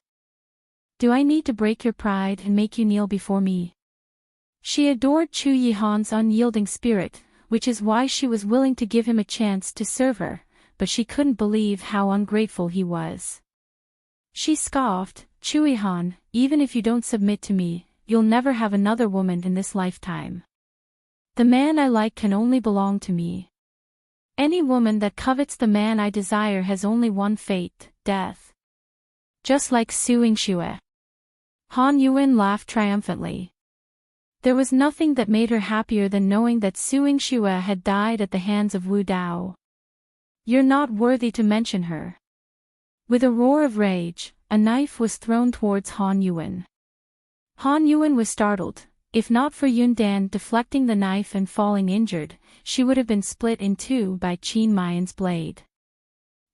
Speaker 1: Do I need to break your pride and make you kneel before me?" She adored Chu Yihan's unyielding spirit, which is why she was willing to give him a chance to serve her, but she couldn't believe how ungrateful he was. She scoffed, "Chu Yihan, even if you don't submit to me, you'll never have another woman in this lifetime. The man I like can only belong to me. Any woman that covets the man I desire has only one fate, death." Just like Su Yingxue. Han Yuan laughed triumphantly. There was nothing that made her happier than knowing that Su Yingxue had died at the hands of Wu Dao. "You're not worthy to mention her." With a roar of rage, a knife was thrown towards Han Yuan. Han Yuan was startled. If not for Yun Dan deflecting the knife and falling injured, she would have been split in 2 by Qin Mayan's blade.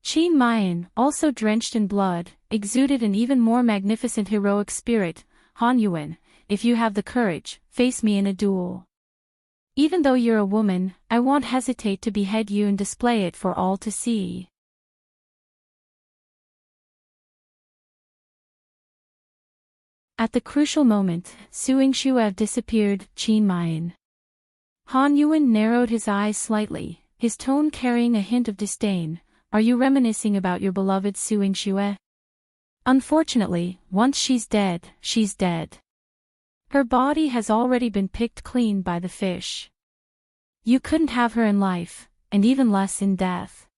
Speaker 1: Qin Mayan, also drenched in blood, exuded an even more magnificent heroic spirit. "Han Yuan, if you have the courage, face me in a duel. Even though you're a woman, I won't hesitate to behead you and display it for all to see." At the crucial moment, Su Yingxue disappeared. Qin Mayan. Han Yuan narrowed his eyes slightly, his tone carrying a hint of disdain. "Are you reminiscing about your beloved Su Yingxue? Unfortunately, once she's dead, she's dead. Her body has already been picked clean by the fish. You couldn't have her in life, and even less in death."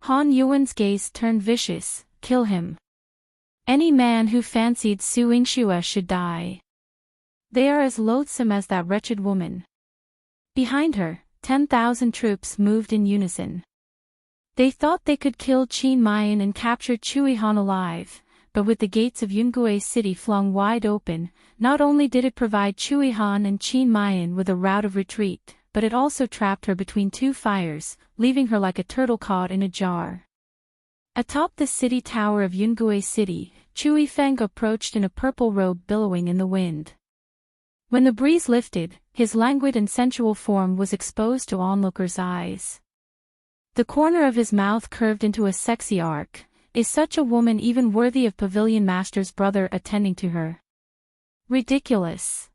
Speaker 1: Han Yuan's gaze turned vicious. "Kill him. Any man who fancied Su Yingxue should die. They are as loathsome as that wretched woman." Behind her, 10,000 troops moved in unison. They thought they could kill Qin Mayan and capture Chu Yihan alive, but with the gates of Yingxue City flung wide open, not only did it provide Chu Yihan and Qin Mayan with a route of retreat, but it also trapped her between 2 fires, leaving her like a turtle caught in a jar. Atop the city tower of Yingxue City, Chu Yifeng approached in a purple robe billowing in the wind. When the breeze lifted, his languid and sensual form was exposed to onlookers' eyes. The corner of his mouth curved into a sexy arc. Is such a woman even worthy of Pavilion Master's brother attending to her? Ridiculous.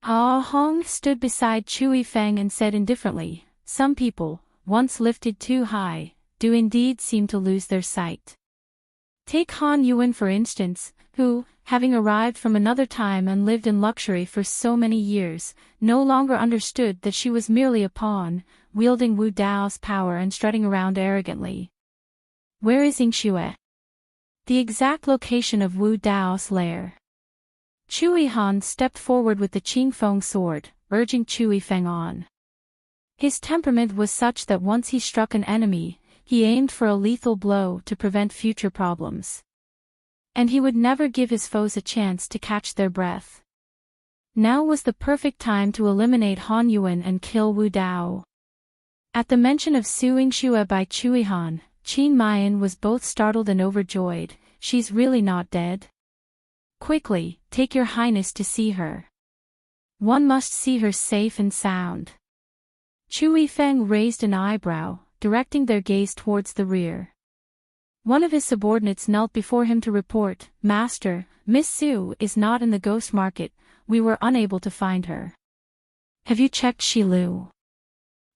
Speaker 1: Ah Hong stood beside Chu Yifeng and said indifferently, "Some people, once lifted too high, do indeed seem to lose their sight. Take Han Yuan for instance, who, having arrived from another time and lived in luxury for so many years, no longer understood that she was merely a pawn, wielding Wu Dao's power and strutting around arrogantly. Where is Yingxue? The exact location of Wu Dao's lair." Chu Yihan stepped forward with the Qingfeng sword, urging Chu Yifeng on. His temperament was such that once he struck an enemy, he aimed for a lethal blow to prevent future problems. And he would never give his foes a chance to catch their breath. Now was the perfect time to eliminate Han Yuan and kill Wu Dao. At the mention of Su Yingxue by Chu Yihan, Qin Mayan was both startled and overjoyed. She's really not dead? Quickly, take your highness to see her. One must see her safe and sound. Chu Yifeng raised an eyebrow, directing their gaze towards the rear. One of his subordinates knelt before him to report, Master, Miss Su is not in the ghost market, we were unable to find her. Have you checked Shilu?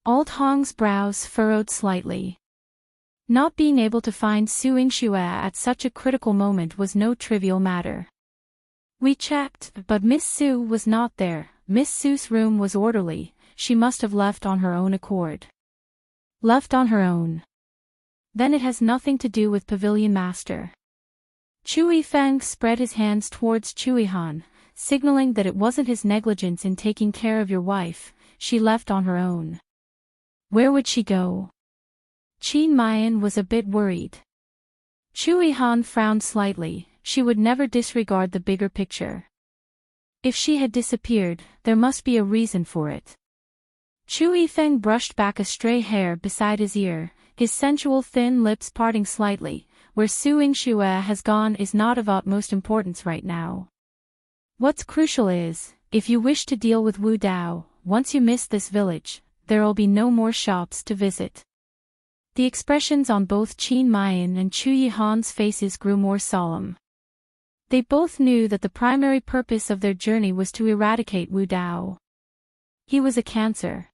Speaker 1: Old Hong's brows furrowed slightly. Not being able to find Su Yingxue at such a critical moment was no trivial matter. We checked, but Miss Su was not there. Miss Su's room was orderly, she must have left on her own accord. Left on her own. Then it has nothing to do with Pavilion Master. Chu Yifeng spread his hands towards Chu Yihan, signaling that it wasn't his negligence in taking care of your wife, she left on her own. Where would she go? Qin Mayan was a bit worried. Chu Yihan frowned slightly, she would never disregard the bigger picture. If she had disappeared, there must be a reason for it. Chu Yifeng brushed back a stray hair beside his ear, his sensual thin lips parting slightly. Where Su Yingxue has gone is not of utmost importance right now. What's crucial is, if you wish to deal with Wu Dao, once you miss this village, there'll be no more shops to visit. The expressions on both Qin Mayan and Chu Yihan's faces grew more solemn. They both knew that the primary purpose of their journey was to eradicate Wu Dao. He was a cancer.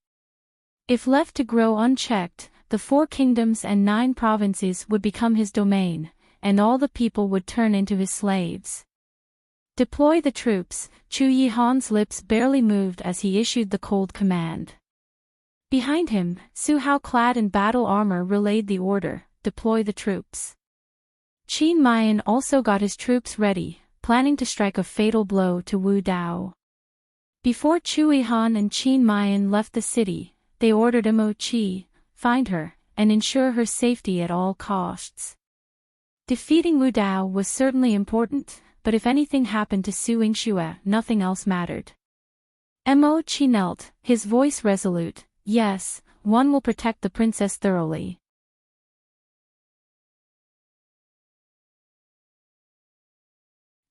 Speaker 1: If left to grow unchecked, the 4 kingdoms and 9 provinces would become his domain, and all the people would turn into his slaves. Deploy the troops, Chu Yihan's lips barely moved as he issued the cold command. Behind him, Su Hao clad in battle armor relayed the order, deploy the troops. Qin Mayan also got his troops ready, planning to strike a fatal blow to Wu Dao. Before Chu Yihan and Qin Mayan left the city, they ordered Mo Qi, find her, and ensure her safety at all costs. Defeating Wu Dao was certainly important, but if anything happened to Su Yingxue, nothing else mattered. Mo Qi knelt, his voice resolute, yes, one will protect the princess thoroughly.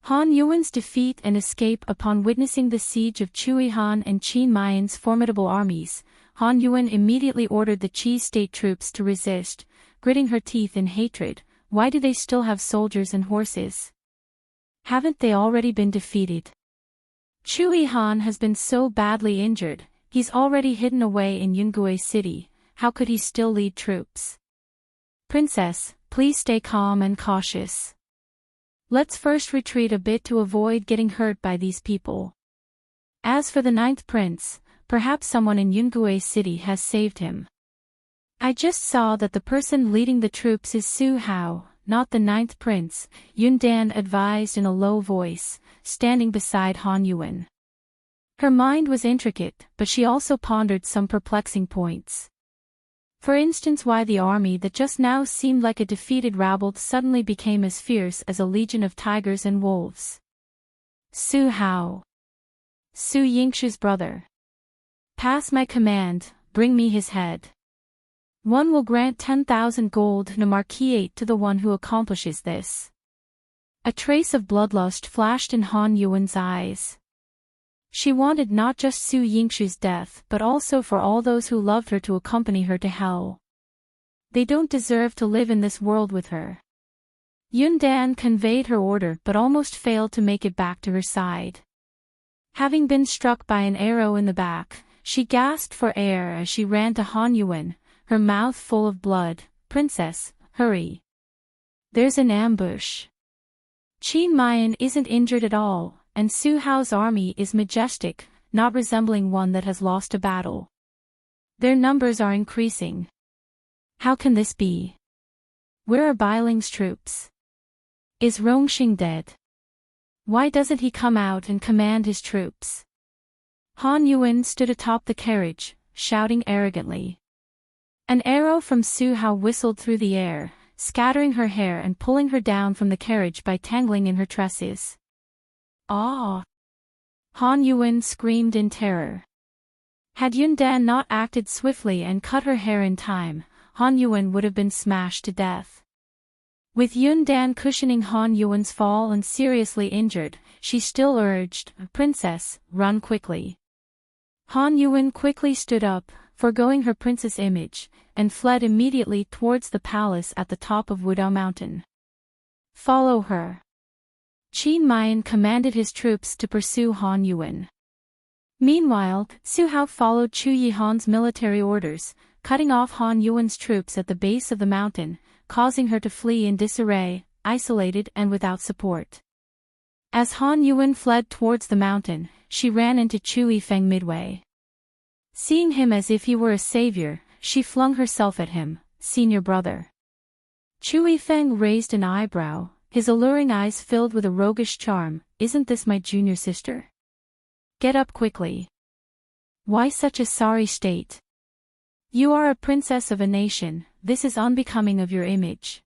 Speaker 1: Han Yuan's defeat and escape. Upon witnessing the siege of Chu Yihan and Qin Mayan's formidable armies, Han Yuan immediately ordered the Qi state troops to resist, gritting her teeth in hatred. Why do they still have soldiers and horses? Haven't they already been defeated? Chu Yihan has been so badly injured, he's already hidden away in Yingxue city, how could he still lead troops? Princess, please stay calm and cautious. Let's first retreat a bit to avoid getting hurt by these people. As for the 9th prince, perhaps someone in Yingxue city has saved him. I just saw that the person leading the troops is Su Hao, not the 9th prince, Yun Dan advised in a low voice, standing beside Han Yuan. Her mind was intricate, but she also pondered some perplexing points. For instance, why the army that just now seemed like a defeated rabble suddenly became as fierce as a legion of tigers and wolves. Su Hao. Su Yingxue's brother. Pass my command, bring me his head. One will grant 10,000 gold marquiate to the one who accomplishes this. A trace of bloodlust flashed in Han Yuan's eyes. She wanted not just Su Yingxue's death but also for all those who loved her to accompany her to hell. They don't deserve to live in this world with her. Yun Dan conveyed her order but almost failed to make it back to her side. Having been struck by an arrow in the back, she gasped for air as she ran to Han Yuan, her mouth full of blood. Princess, hurry. There's an ambush. Qin Mayan isn't injured at all, and Su Hao's army is majestic, not resembling one that has lost a battle. Their numbers are increasing. How can this be? Where are Bailing's troops? Is Rong dead? Why doesn't he come out and command his troops? Han Yuan stood atop the carriage, shouting arrogantly. An arrow from Su Hao whistled through the air, scattering her hair and pulling her down from the carriage by tangling in her tresses. Ah! Han Yuan screamed in terror. Had Yun Dan not acted swiftly and cut her hair in time, Han Yuan would have been smashed to death. With Yun Dan cushioning Han Yuan's fall and seriously injured, she still urged, "Princess, run quickly." Han Yuan quickly stood up, forgoing her princess image, and fled immediately towards the palace at the top of Wudao Mountain. "Follow her." Qin Mian commanded his troops to pursue Han Yuan. Meanwhile, Su Hao followed Chu Yihan's military orders, cutting off Han Yuan's troops at the base of the mountain, causing her to flee in disarray, isolated and without support. As Han Yuan fled towards the mountain, she ran into Chu Yifeng midway. Seeing him as if he were a savior, she flung herself at him, "Senior brother." Chu Yifeng raised an eyebrow, his alluring eyes filled with a roguish charm. "Isn't this my junior sister? Get up quickly. Why such a sorry state? You are a princess of a nation, this is unbecoming of your image."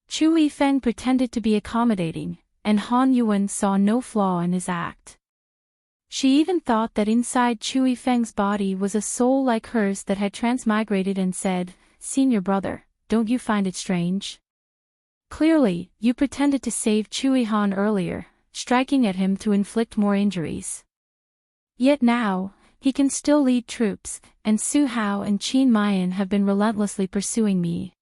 Speaker 1: Chu Yifeng pretended to be accommodating, and Han Yuan saw no flaw in his act. She even thought that inside Chu Yifeng's body was a soul like hers that had transmigrated and said, "Senior brother, don't you find it strange? Clearly, you pretended to save Chu Yihan earlier, striking at him to inflict more injuries. Yet now, he can still lead troops, and Su Hao and Qin Mian have been relentlessly pursuing me.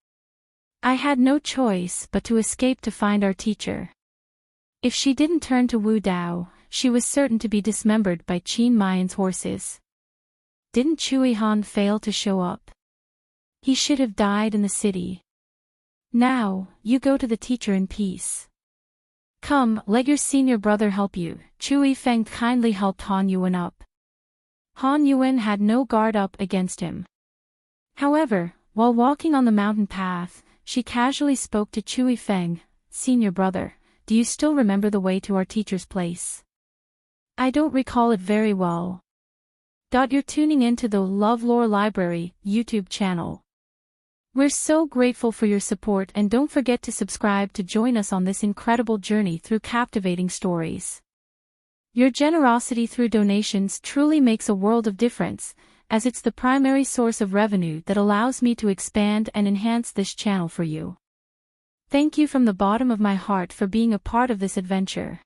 Speaker 1: I had no choice but to escape to find our teacher." If she didn't turn to Wu Dao, she was certain to be dismembered by Qin Mian's horses. Didn't Chu Yihan fail to show up? He should have died in the city. Now, you go to the teacher in peace. Come, let your senior brother help you. Chu Yifeng kindly helped Han Yuan up. Han Yuan had no guard up against him. However, while walking on the mountain path, she casually spoke to Chu Yifeng, "Senior brother, do you still remember the way to our teacher's place?" "I don't recall it very well." You're tuning into the LoveLore Library YouTube channel. We're so grateful for your support, and don't forget to subscribe to join us on this incredible journey through captivating stories. Your generosity through donations truly makes a world of difference, as it's the primary source of revenue that allows me to expand and enhance this channel for you. Thank you from the bottom of my heart for being a part of this adventure.